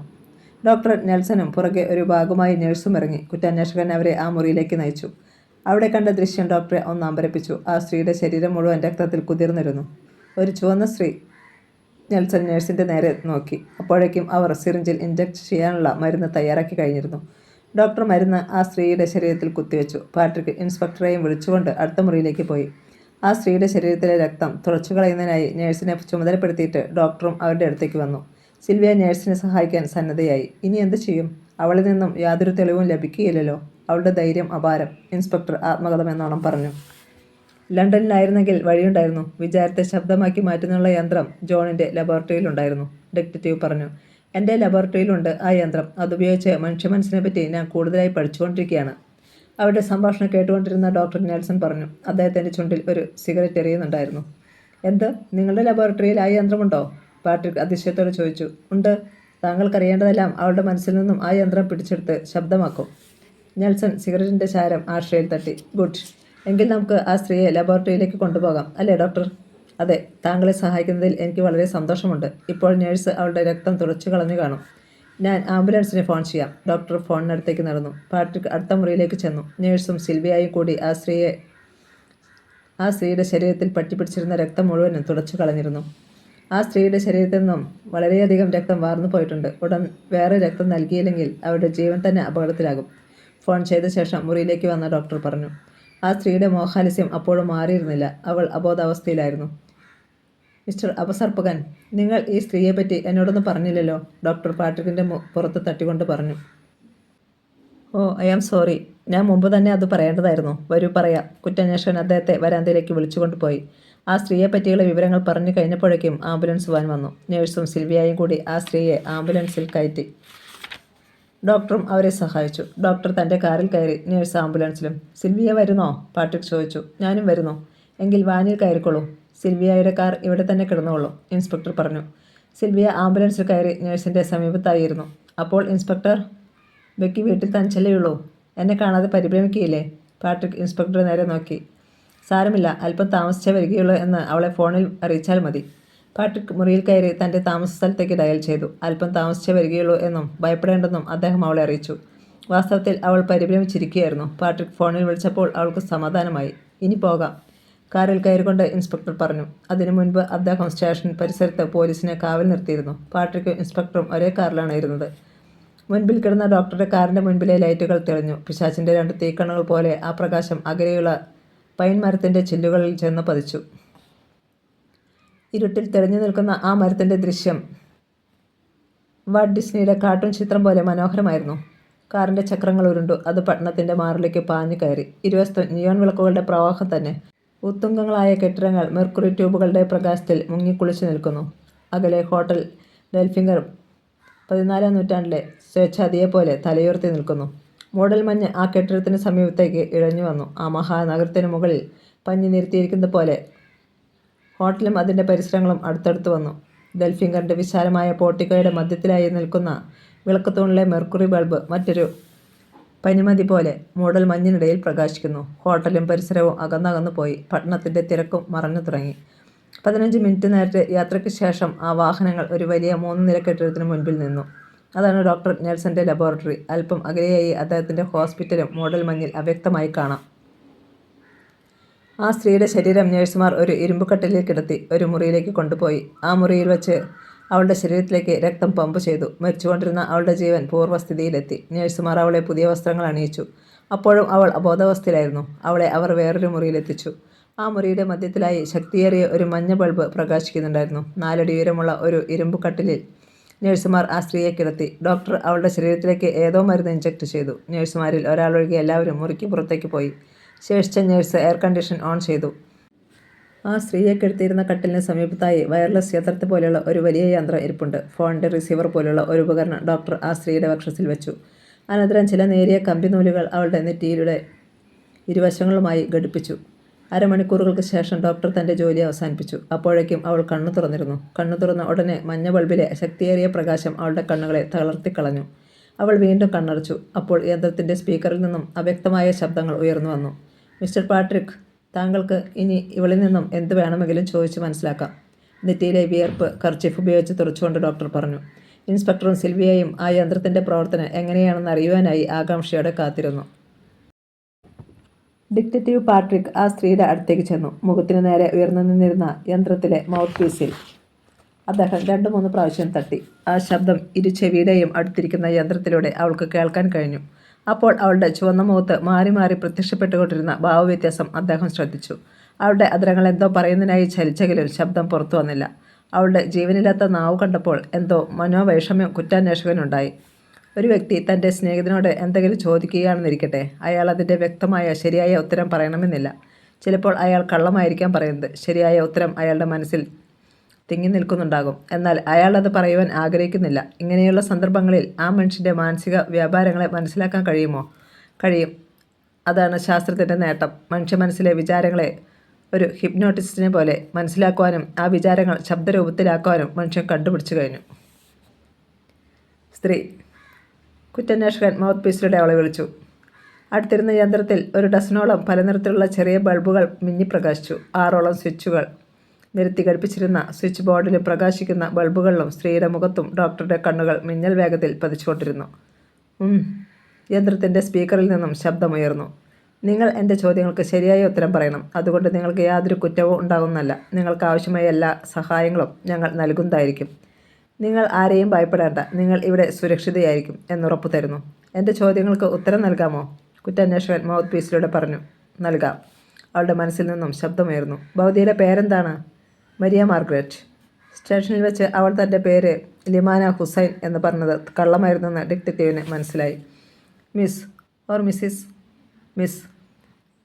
ഡോക്ടർ നെൽസനും പുറകെ ഒരു ഭാഗമായി നഴ്സും ഇറങ്ങി. കുറ്റാന്വേഷകൻ അവരെ ആ മുറിയിലേക്ക് നയിച്ചു. അവിടെ കണ്ട ദൃശ്യം ഡോക്ടറെ ഒന്ന് അമ്പരപ്പിച്ചു. ആ സ്ത്രീയുടെ ശരീരം മുഴുവൻ രക്തത്തിൽ കുതിർന്നിരുന്നു. ഒരു ചുവന്ന സ്ത്രീ. നെൽസൺ നഴ്സിൻ്റെ നേരെ നോക്കി. അപ്പോഴേക്കും അവർ സിറിഞ്ചിൽ ഇഞ്ചക്ട് ചെയ്യാനുള്ള മരുന്ന് തയ്യാറാക്കി കഴിഞ്ഞിരുന്നു. ഡോക്ടർ മരുന്ന് ആ സ്ത്രീയുടെ ശരീരത്തിൽ കുത്തിവെച്ചു. പാട്രിക് ഇൻസ്പെക്ടറെയും വിളിച്ചുകൊണ്ട് അടുത്ത മുറിയിലേക്ക് പോയി. ആ സ്ത്രീയുടെ ശരീരത്തിലെ രക്തം തുടച്ചു കളയുന്നതിനായി നഴ്സിനെ ചുമതലപ്പെടുത്തിയിട്ട് ഡോക്ടറും അവരുടെ അടുത്തേക്ക് വന്നു. സിൽവിയ നഴ്സിനെ സഹായിക്കാൻ സന്നദ്ധയായി. ഇനി എന്ത് ചെയ്യും? അവളിൽ നിന്നും യാതൊരു തെളിവും ലഭിക്കുകയില്ലല്ലോ. അവളുടെ ധൈര്യം അപാരം, ഇൻസ്പെക്ടർ ആത്മകഥമെന്നോണം പറഞ്ഞു. ലണ്ടനിലായിരുന്നെങ്കിൽ വഴിയുണ്ടായിരുന്നു. വിചാരത്തെ ശബ്ദമാക്കി മാറ്റുന്നുള്ള യന്ത്രം ജോണിൻ്റെ ലബോറട്ടറിയിലുണ്ടായിരുന്നു, ഡിറ്റക്റ്റീവ് പറഞ്ഞു. എൻ്റെ ലബോറട്ടറിയിലുണ്ട് ആ യന്ത്രം. അതുപയോഗിച്ച് മനുഷ്യ മനസ്സിനെ പറ്റി ഞാൻ കൂടുതലായി പഠിച്ചുകൊണ്ടിരിക്കുകയാണ്. അവരുടെ സംഭാഷണം കേട്ടുകൊണ്ടിരുന്ന ഡോക്ടർ നെൽസൺ പറഞ്ഞു. അദ്ദേഹത്തിൻ്റെ ചുണ്ടിൽ ഒരു സിഗരറ്റ് എറിയുന്നുണ്ടായിരുന്നു. എന്ത്? നിങ്ങളുടെ ലബോറട്ടറിയിൽ ആ യന്ത്രമുണ്ടോ? പാട്രിക് അതിശയത്തോടെ ചോദിച്ചു. ഉണ്ട്. താങ്കൾക്കറിയേണ്ടതെല്ലാം അവളുടെ മനസ്സിൽ നിന്നും ആ യന്ത്രം പിടിച്ചെടുത്ത് ശബ്ദമാക്കും. നെൽസൺ സിഗരറ്റിൻ്റെ ചാരം ആ ട്രേയിൽ തട്ടി. ഗുഡ്. എങ്കിൽ നമുക്ക് ആ സ്ത്രീയെ ലബോറട്ടറിയിലേക്ക് കൊണ്ടുപോകാം, അല്ലേ ഡോക്ടർ? അതെ. താങ്കളെ സഹായിക്കുന്നതിൽ എനിക്ക് വളരെ സന്തോഷമുണ്ട്. ഇപ്പോൾ നേഴ്സ് അവളുടെ രക്തം തുടച്ചു കളഞ്ഞു കാണും. ഞാൻ ആംബുലൻസിന് ഫോൺ ചെയ്യാം. ഡോക്ടർ ഫോണിനടുത്തേക്ക് നടന്നു. പാട്രിക് അടുത്ത മുറിയിലേക്ക് ചെന്നു. നേഴ്സും സിൽവിയയും കൂടി ആ സ്ത്രീയുടെ ശരീരത്തിൽ പറ്റിപ്പിടിച്ചിരുന്ന രക്തം മുഴുവനും തുടച്ചു കളഞ്ഞിരുന്നു. ആ സ്ത്രീയുടെ ശരീരത്തിൽ നിന്നും വളരെയധികം രക്തം വാർന്നു പോയിട്ടുണ്ട്. ഉടൻ വേറെ രക്തം നൽകിയില്ലെങ്കിൽ അവരുടെ ജീവൻ തന്നെ അപകടത്തിലാകും. ഫോൺ ചെയ്ത ശേഷം മുറിയിലേക്ക് വന്ന ഡോക്ടർ പറഞ്ഞു. ആ സ്ത്രീയുടെ മോഹാലസ്യം അപ്പോഴും മാറിയിരുന്നില്ല. അവൾ അബോധാവസ്ഥയിലായിരുന്നു. മിസ്റ്റർ അപസർപ്പകൻ, നിങ്ങൾ ഈ സ്ത്രീയെപ്പറ്റി എന്നോടൊന്നും പറഞ്ഞില്ലല്ലോ, ഡോക്ടർ പാട്രിക്കിൻ്റെ പുറത്ത് തട്ടിക്കൊണ്ട് പറഞ്ഞു. ഓ, ഐ ആം സോറി. ഞാൻ മുമ്പ് തന്നെ അത് പറയേണ്ടതായിരുന്നു. വരൂ പറയാം. കുറ്റാന്വേഷകൻ അദ്ദേഹത്തെ വരാന്തയിലേക്ക് വിളിച്ചുകൊണ്ട് പോയി. ആ സ്ത്രീയെപ്പറ്റിയുള്ള വിവരങ്ങൾ പറഞ്ഞു കഴിഞ്ഞപ്പോഴേക്കും ആംബുലൻസ് വാൻ വന്നു. നേഴ്സും സിൽവിയയും കൂടി ആ സ്ത്രീയെ ആംബുലൻസിൽ കയറ്റി. ഡോക്ടറും അവരെ സഹായിച്ചു. ഡോക്ടർ തൻ്റെ കാറിൽ കയറി, നേഴ്സ് ആംബുലൻസിലും. സിൽവിയ വരുന്നോ? പാട്രിക് ചോദിച്ചു. ഞാനും വരുന്നു. എങ്കിൽ വാനിൽ കയറിക്കോളൂ. സിൽവിയയുടെ കാർ ഇവിടെ തന്നെ കിടന്നുകൊള്ളും, ഇൻസ്പെക്ടർ പറഞ്ഞു. സിൽവിയ ആംബുലൻസിൽ കയറി നേഴ്സിൻ്റെ സമീപത്തായിരുന്നു. അപ്പോൾ ഇൻസ്പെക്ടർ, ബെക്കി വീട്ടിൽ തനിച്ചല്ലേയുള്ളൂ. എന്നെ കാണാതെ പരിഭ്രമിക്കുകയില്ലേ? പാട്രിക് ഇൻസ്പെക്ടറെ നേരെ നോക്കി. സാരമില്ല, അല്പം താമസിച്ചേ വരികയുള്ളൂ എന്ന് അവളെ ഫോണിൽ അറിയിച്ചാൽ മതി. പാട്രിക് മുറിയിൽ കയറി തൻ്റെ താമസ സ്ഥലത്തേക്ക് ഡയൽ ചെയ്തു. അല്പം താമസിച്ചേ വരികയുള്ളൂ എന്നും ഭയപ്പെടേണ്ടെന്നും അദ്ദേഹം അവളെ അറിയിച്ചു. വാസ്തവത്തിൽ അവൾ പരിഭ്രമിച്ചിരിക്കുകയായിരുന്നു. പാട്രിക് ഫോണിൽ വിളിച്ചപ്പോൾ അവൾക്ക് സമാധാനമായി. ഇനി പോകാം, കാറിൽ കയറിക്കൊണ്ട് ഇൻസ്പെക്ടർ പറഞ്ഞു. അതിനു മുൻപ് അദ്ദേഹം സ്റ്റേഷൻ പരിസരത്ത് പോലീസിനെ കാവൽ നിർത്തിയിരുന്നു. പാട്രിക്കും ഇൻസ്പെക്ടറും ഒരേ കാറിലാണ് ഇരുന്നത്. മുൻപിൽ കിടന്ന ഡോക്ടറുടെ കാറിൻ്റെ മുൻപിലെ ലൈറ്റുകൾ തെളിഞ്ഞു. പിശാചിൻ്റെ 2 തീക്കണ്ണുകൾ പോലെ ആ പ്രകാശം അകലെയുള്ള പൈൻ മരത്തിൻ്റെ ചില്ലുകളിൽ ചെന്ന് പതിച്ചു. ഇരുട്ടിൽ തെളിഞ്ഞു നിൽക്കുന്ന ആ മരത്തിൻ്റെ ദൃശ്യം വാൾട്ട് ഡിസ്നിയുടെ കാർട്ടൂൺ ചിത്രം പോലെ മനോഹരമായിരുന്നു. കാറിൻ്റെ ചക്രങ്ങൾ ഉരുണ്ടു. അത് പട്ടണത്തിൻ്റെ മാറിലേക്ക് പാഞ്ഞു കയറി. ഇരുവശത്തും നിയോൺ വിളക്കുകളുടെ പ്രവാഹം തന്നെ. ഉത്തുംഗങ്ങളായ കെട്ടിടങ്ങൾ മെർക്കുറി ട്യൂബുകളുടെ പ്രകാശത്തിൽ മുങ്ങിക്കുളിച്ചു നിൽക്കുന്നു. അകലെ ഹോട്ടൽ ഡെൽഫിംഗർ 14-ാം നൂറ്റാണ്ടിലെ സ്വേച്ഛാധിയെപ്പോലെ തലയുയർത്തി നിൽക്കുന്നു. മൂടൽ മഞ്ഞ് ആ കെട്ടിടത്തിന് സമീപത്തേക്ക് ഇഴഞ്ഞു വന്നു. ആ മഹാനഗരത്തിന് മുകളിൽ പഞ്ഞി നിരത്തിയിരിക്കുന്നത് പോലെ ഹോട്ടലും അതിൻ്റെ പരിസരങ്ങളും അടുത്തടുത്ത് വന്നു. ഡെൽഫിംഗറിൻ്റെ വിശാലമായ പോർട്ടിക്കോയുടെ മധ്യത്തിലായി നിൽക്കുന്ന വിളക്കത്തൂണിലെ മെർക്കുറി ബൾബ് മറ്റൊരു പനിമതി പോലെ മൂടൽ മഞ്ഞിനിടയിൽ പ്രകാശിക്കുന്നു. ഹോട്ടലും പരിസരവും അകന്നകന്നു പോയി. പട്ടണത്തിൻ്റെ തിരക്കും മറഞ്ഞു തുടങ്ങി. 15 മിനിറ്റ് നേരത്തെ യാത്രയ്ക്ക് ശേഷം ആ വാഹനങ്ങൾ ഒരു വലിയ 3 നില കെട്ടിടത്തിന് മുൻപിൽ നിന്നു. അതാണ് ഡോക്ടർ നെൽസന്റെ ലബോറട്ടറി. അല്പം അകലെയായി അദ്ദേഹത്തിൻ്റെ ഹോസ്പിറ്റലും മൂടൽ മഞ്ഞിൽ അവ്യക്തമായി കാണാം. ആ സ്ത്രീയുടെ ശരീരം നേഴ്സുമാർ ഒരു ഇരുമ്പുകട്ടിലിൽ കിടത്തി ഒരു മുറിയിലേക്ക് കൊണ്ടുപോയി. ആ മുറിയിൽ വെച്ച് അവളുടെ ശരീരത്തിലേക്ക് രക്തം പമ്പ് ചെയ്തു. മരിച്ചുകൊണ്ടിരുന്ന അവളുടെ ജീവൻ പൂർവ്വസ്ഥിതിയിലെത്തി. നേഴ്സുമാർ അവളെ പുതിയ വസ്ത്രങ്ങൾ അണിയിച്ചു. അപ്പോഴും അവൾ അബോധാവസ്ഥയിലായിരുന്നു. അവളെ അവർ വേറൊരു മുറിയിലെത്തിച്ചു. ആ മുറിയുടെ മധ്യത്തിലായി ശക്തിയേറിയ ഒരു മഞ്ഞ ബൾബ് പ്രകാശിക്കുന്നുണ്ടായിരുന്നു. 4 അടി ഉയരമുള്ള ഒരു ഇരുമ്പുകട്ടിലിൽ നേഴ്സുമാർ ആ സ്ത്രീയെ കിടത്തി. ഡോക്ടർ അവളുടെ ശരീരത്തിലേക്ക് ഏതോ മരുന്ന് ഇഞ്ചക്ട് ചെയ്തു. നേഴ്സുമാരിൽ ഒരാളൊഴികെ എല്ലാവരും മുറിക്ക് പുറത്തേക്ക് പോയി. ശേഷിച്ച നേഴ്സ് എയർ കണ്ടീഷൻ ഓൺ ചെയ്തു. ആ സ്ത്രീയെ കിടത്തിയിരുന്ന കട്ടിലിന് സമീപത്തായി വയർലെസ് യന്ത്രത്തെ പോലെയുള്ള ഒരു വലിയ യന്ത്രം ഇരിപ്പുണ്ട്. ഫോണിൻ്റെ റിസീവർ പോലുള്ള ഒരു ഉപകരണം ഡോക്ടർ ആ സ്ത്രീയുടെ വക്ഷത്തിൽ വെച്ചു. അനന്തരം ചില നേരിയ കമ്പിനൂലുകൾ അവളുടെ നെറ്റിയിലൂടെ ഇരുവശങ്ങളുമായി ഘടിപ്പിച്ചു. അരമണിക്കൂറുകൾക്ക് ശേഷം ഡോക്ടർ തൻ്റെ ജോലി അവസാനിപ്പിച്ചു. അപ്പോഴേക്കും അവൾ കണ്ണു തുറന്നിരുന്നു. കണ്ണു തുറന്ന ഉടനെ മഞ്ഞ ബൾബിലെ ശക്തിയേറിയ പ്രകാശം അവളുടെ കണ്ണുകളെ തളർത്തിക്കളഞ്ഞു. അവൾ വീണ്ടും കണ്ണടച്ചു. അപ്പോൾ യന്ത്രത്തിൻ്റെ സ്പീക്കറിൽ നിന്നും അവ്യക്തമായ ശബ്ദങ്ങൾ ഉയർന്നു വന്നു. മിസ്റ്റർ പാട്രിക്, താങ്കൾക്ക് ഇനി ഇവളിൽ നിന്നും എന്ത് വേണമെങ്കിലും ചോദിച്ച് മനസ്സിലാക്കാം. നെറ്റിയിലെ വിയർപ്പ് കർച്ചീഫ് ഉപയോഗിച്ച് തുറച്ചുകൊണ്ട് ഡോക്ടർ പറഞ്ഞു. ഇൻസ്പെക്ടറും സിൽവിയയും ആ യന്ത്രത്തിൻ്റെ പ്രവർത്തനം എങ്ങനെയാണെന്ന് അറിയുവാനായി ആകാംക്ഷയോടെ കാത്തിരുന്നു. ഡിറ്റക്റ്റീവ് പാട്രിക് ആ സ്ത്രീയുടെ അടുത്തേക്ക് ചെന്നു. മുഖത്തിന് നേരെ ഉയർന്നു നിന്നിരുന്ന യന്ത്രത്തിലെ മൗത്ത് പീസിൽ അദ്ദേഹം 2-3 പ്രാവശ്യം തട്ടി. ആ ശബ്ദം ഇരുചെവിയുടെയും അടുത്തിരിക്കുന്ന യന്ത്രത്തിലൂടെ അവൾക്ക് കേൾക്കാൻ കഴിഞ്ഞു. അപ്പോൾ അവളുടെ ചുവന്ന മുഖത്ത് മാറി മാറി പ്രത്യക്ഷപ്പെട്ടുകൊണ്ടിരുന്ന ഭാവവ്യത്യാസം അദ്ദേഹം ശ്രദ്ധിച്ചു. അവളുടെ അധരങ്ങൾ എന്തോ പറയുന്നതിനായി ചലിച്ചെങ്കിലും ശബ്ദം പുറത്തു വന്നില്ല. അവളുടെ ജീവനില്ലാത്ത നാവ് കണ്ടപ്പോൾ എന്തോ മനോവൈഷമ്യം കുറ്റാന്വേഷകനുണ്ടായി. ഒരു വ്യക്തി തൻ്റെ സ്നേഹിതനോട് എന്തെങ്കിലും ചോദിക്കുകയാണെന്നിരിക്കട്ടെ, അയാൾ അതിൻ്റെ വ്യക്തമായ ശരിയായ ഉത്തരം പറയണമെന്നില്ല. ചിലപ്പോൾ അയാൾ കള്ളമായിരിക്കാം പറയുന്നത്. ശരിയായ ഉത്തരം അയാളുടെ മനസ്സിൽ തിങ്ങി നിൽക്കുന്നുണ്ടാകും. എന്നാൽ അയാൾ അത് പറയുവാൻ ആഗ്രഹിക്കുന്നില്ല. ഇങ്ങനെയുള്ള സന്ദർഭങ്ങളിൽ ആ മനുഷ്യൻ്റെ മാനസിക വ്യാപാരങ്ങളെ മനസ്സിലാക്കാൻ കഴിയുമോ? കഴിയും. അതാണ് ശാസ്ത്രത്തിൻ്റെ നേട്ടം. മനുഷ്യ മനസ്സിലെ വിചാരങ്ങളെ ഒരു ഹിപ്നോട്ടിസ്റ്റിനെ പോലെ മനസ്സിലാക്കുവാനും ആ വിചാരങ്ങൾ ശബ്ദരൂപത്തിലാക്കുവാനും മനുഷ്യൻ കണ്ടുപിടിച്ചു കഴിഞ്ഞു. സ്ത്രീ. കുറ്റാന്വേഷകൻ മൗത്ത് പീസിലൂടെ അവളെ വിളിച്ചു. അടുത്തിരുന്ന യന്ത്രത്തിൽ ഒരു ഡസനോളം പല നിറത്തിലുള്ള ചെറിയ ബൾബുകൾ മിന്നിപ്രകാശിച്ചു. 6ഓളം സ്വിച്ചുകൾ നിരത്തി ഘടിപ്പിച്ചിരുന്ന സ്വിച്ച് ബോർഡിലും പ്രകാശിക്കുന്ന ബൾബുകളിലും സ്ത്രീയുടെ മുഖത്തും ഡോക്ടറുടെ കണ്ണുകൾ മിന്നൽ വേഗത്തിൽ പതിച്ചുകൊണ്ടിരുന്നു. യന്ത്രത്തിൻ്റെ സ്പീക്കറിൽ നിന്നും ശബ്ദമുയർന്നു. നിങ്ങൾ എൻ്റെ ചോദ്യങ്ങൾക്ക് ശരിയായ ഉത്തരം പറയണം. അതുകൊണ്ട് നിങ്ങൾക്ക് യാതൊരു കുറ്റവും ഉണ്ടാകുന്നതല്ല. നിങ്ങൾക്ക് ആവശ്യമായ എല്ലാ സഹായങ്ങളും ഞങ്ങൾ നൽകുന്നതായിരിക്കും. നിങ്ങൾ ആരെയും ഭയപ്പെടേണ്ട. നിങ്ങൾ ഇവിടെ സുരക്ഷിതയായിരിക്കും എന്നുറപ്പു തരുന്നു. എൻ്റെ ചോദ്യങ്ങൾക്ക് ഉത്തരം നൽകാമോ? കുറ്റാന്വേഷകൻ മൗത്ത് പീസിലൂടെ പറഞ്ഞു. നൽകാം. അവളുടെ മനസ്സിൽ നിന്നും ശബ്ദമുയർന്നു. ഭവതിയുടെ പേരെന്താണ്? Maria Margaret. സ്റ്റേഷനിൽ വെച്ച് അവൾ തൻ്റെ പേര് ലിമാന ഹുസൈൻ എന്ന് പറഞ്ഞത് കള്ളമായിരുന്നെന്ന് ഡിറ്റക്റ്റീവിന് മനസ്സിലായി. Miss or Mrs?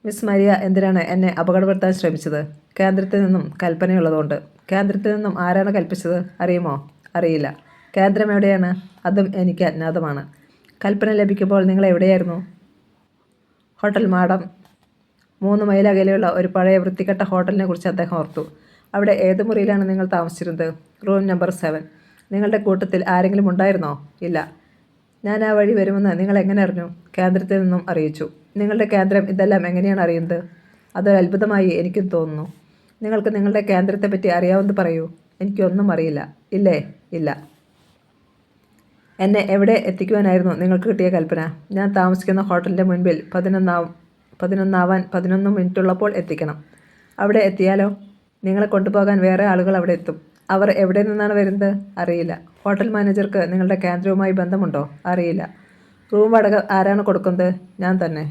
Miss Maria എന്തിനാണ് എന്നെ അപകടപ്പെടുത്താൻ ശ്രമിച്ചത്? കേന്ദ്രത്തിൽ നിന്നും കൽപ്പനയുള്ളതുകൊണ്ട്. കേന്ദ്രത്തിൽ നിന്നും ആരാണ് കൽപ്പിച്ചത്? അറിയുമോ? അറിയില്ല. കേന്ദ്രം എവിടെയാണ്? അതും എനിക്ക് അജ്ഞാതമാണ്. കൽപ്പന ലഭിക്കുമ്പോൾ നിങ്ങൾ എവിടെയായിരുന്നു? Hotel madam. 3 മൈൽ അകലെയുള്ള ഒരു പഴയ വൃത്തികെട്ട ഹോട്ടലിനെ കുറിച്ച് അദ്ദേഹം ഓർത്തു. അവിടെ ഏത് മുറിയിലാണ് നിങ്ങൾ താമസിച്ചിരുന്നത്? Room number 7. നിങ്ങളുടെ കൂട്ടത്തിൽ ആരെങ്കിലും ഉണ്ടായിരുന്നോ? ഇല്ല. ഞാൻ ആ വഴി വരുമെന്ന് നിങ്ങൾ എങ്ങനെ അറിഞ്ഞു? കേന്ദ്രത്തിൽ നിന്നും അറിയിച്ചു. നിങ്ങളുടെ കേന്ദ്രം ഇതെല്ലാം എങ്ങനെയാണ് അറിയുന്നത്? അതൊരു അത്ഭുതമായി എനിക്കും തോന്നുന്നു. നിങ്ങൾക്ക് നിങ്ങളുടെ കേന്ദ്രത്തെപ്പറ്റി അറിയാവുന്നത് പറയൂ. എനിക്കൊന്നും അറിയില്ല. ഇല്ലേ? ഇല്ല. എന്നെ എവിടെ എത്തിക്കുവാനായിരുന്നു നിങ്ങൾക്ക് കിട്ടിയ കൽപ്പന? ഞാൻ താമസിക്കുന്ന ഹോട്ടലിൻ്റെ മുൻപിൽ 11 മിനിറ്റുള്ളപ്പോൾ എത്തിക്കണം. അവിടെ എത്തിയാലോ? നിങ്ങളെ കൊണ്ടുപോകാൻ വേറെ ആളുകൾ അവിടെ എത്തും. അവർ എവിടെ നിന്നാണ് വരുന്നത്? അറിയില്ല. ഹോട്ടൽ മാനേജർക്ക് നിങ്ങളുടെ കേന്ദ്രവുമായി ബന്ധമുണ്ടോ? അറിയില്ല. റൂം വാടക ആരാണ് കൊടുക്കുന്നത്? ഞാൻ തന്നെ.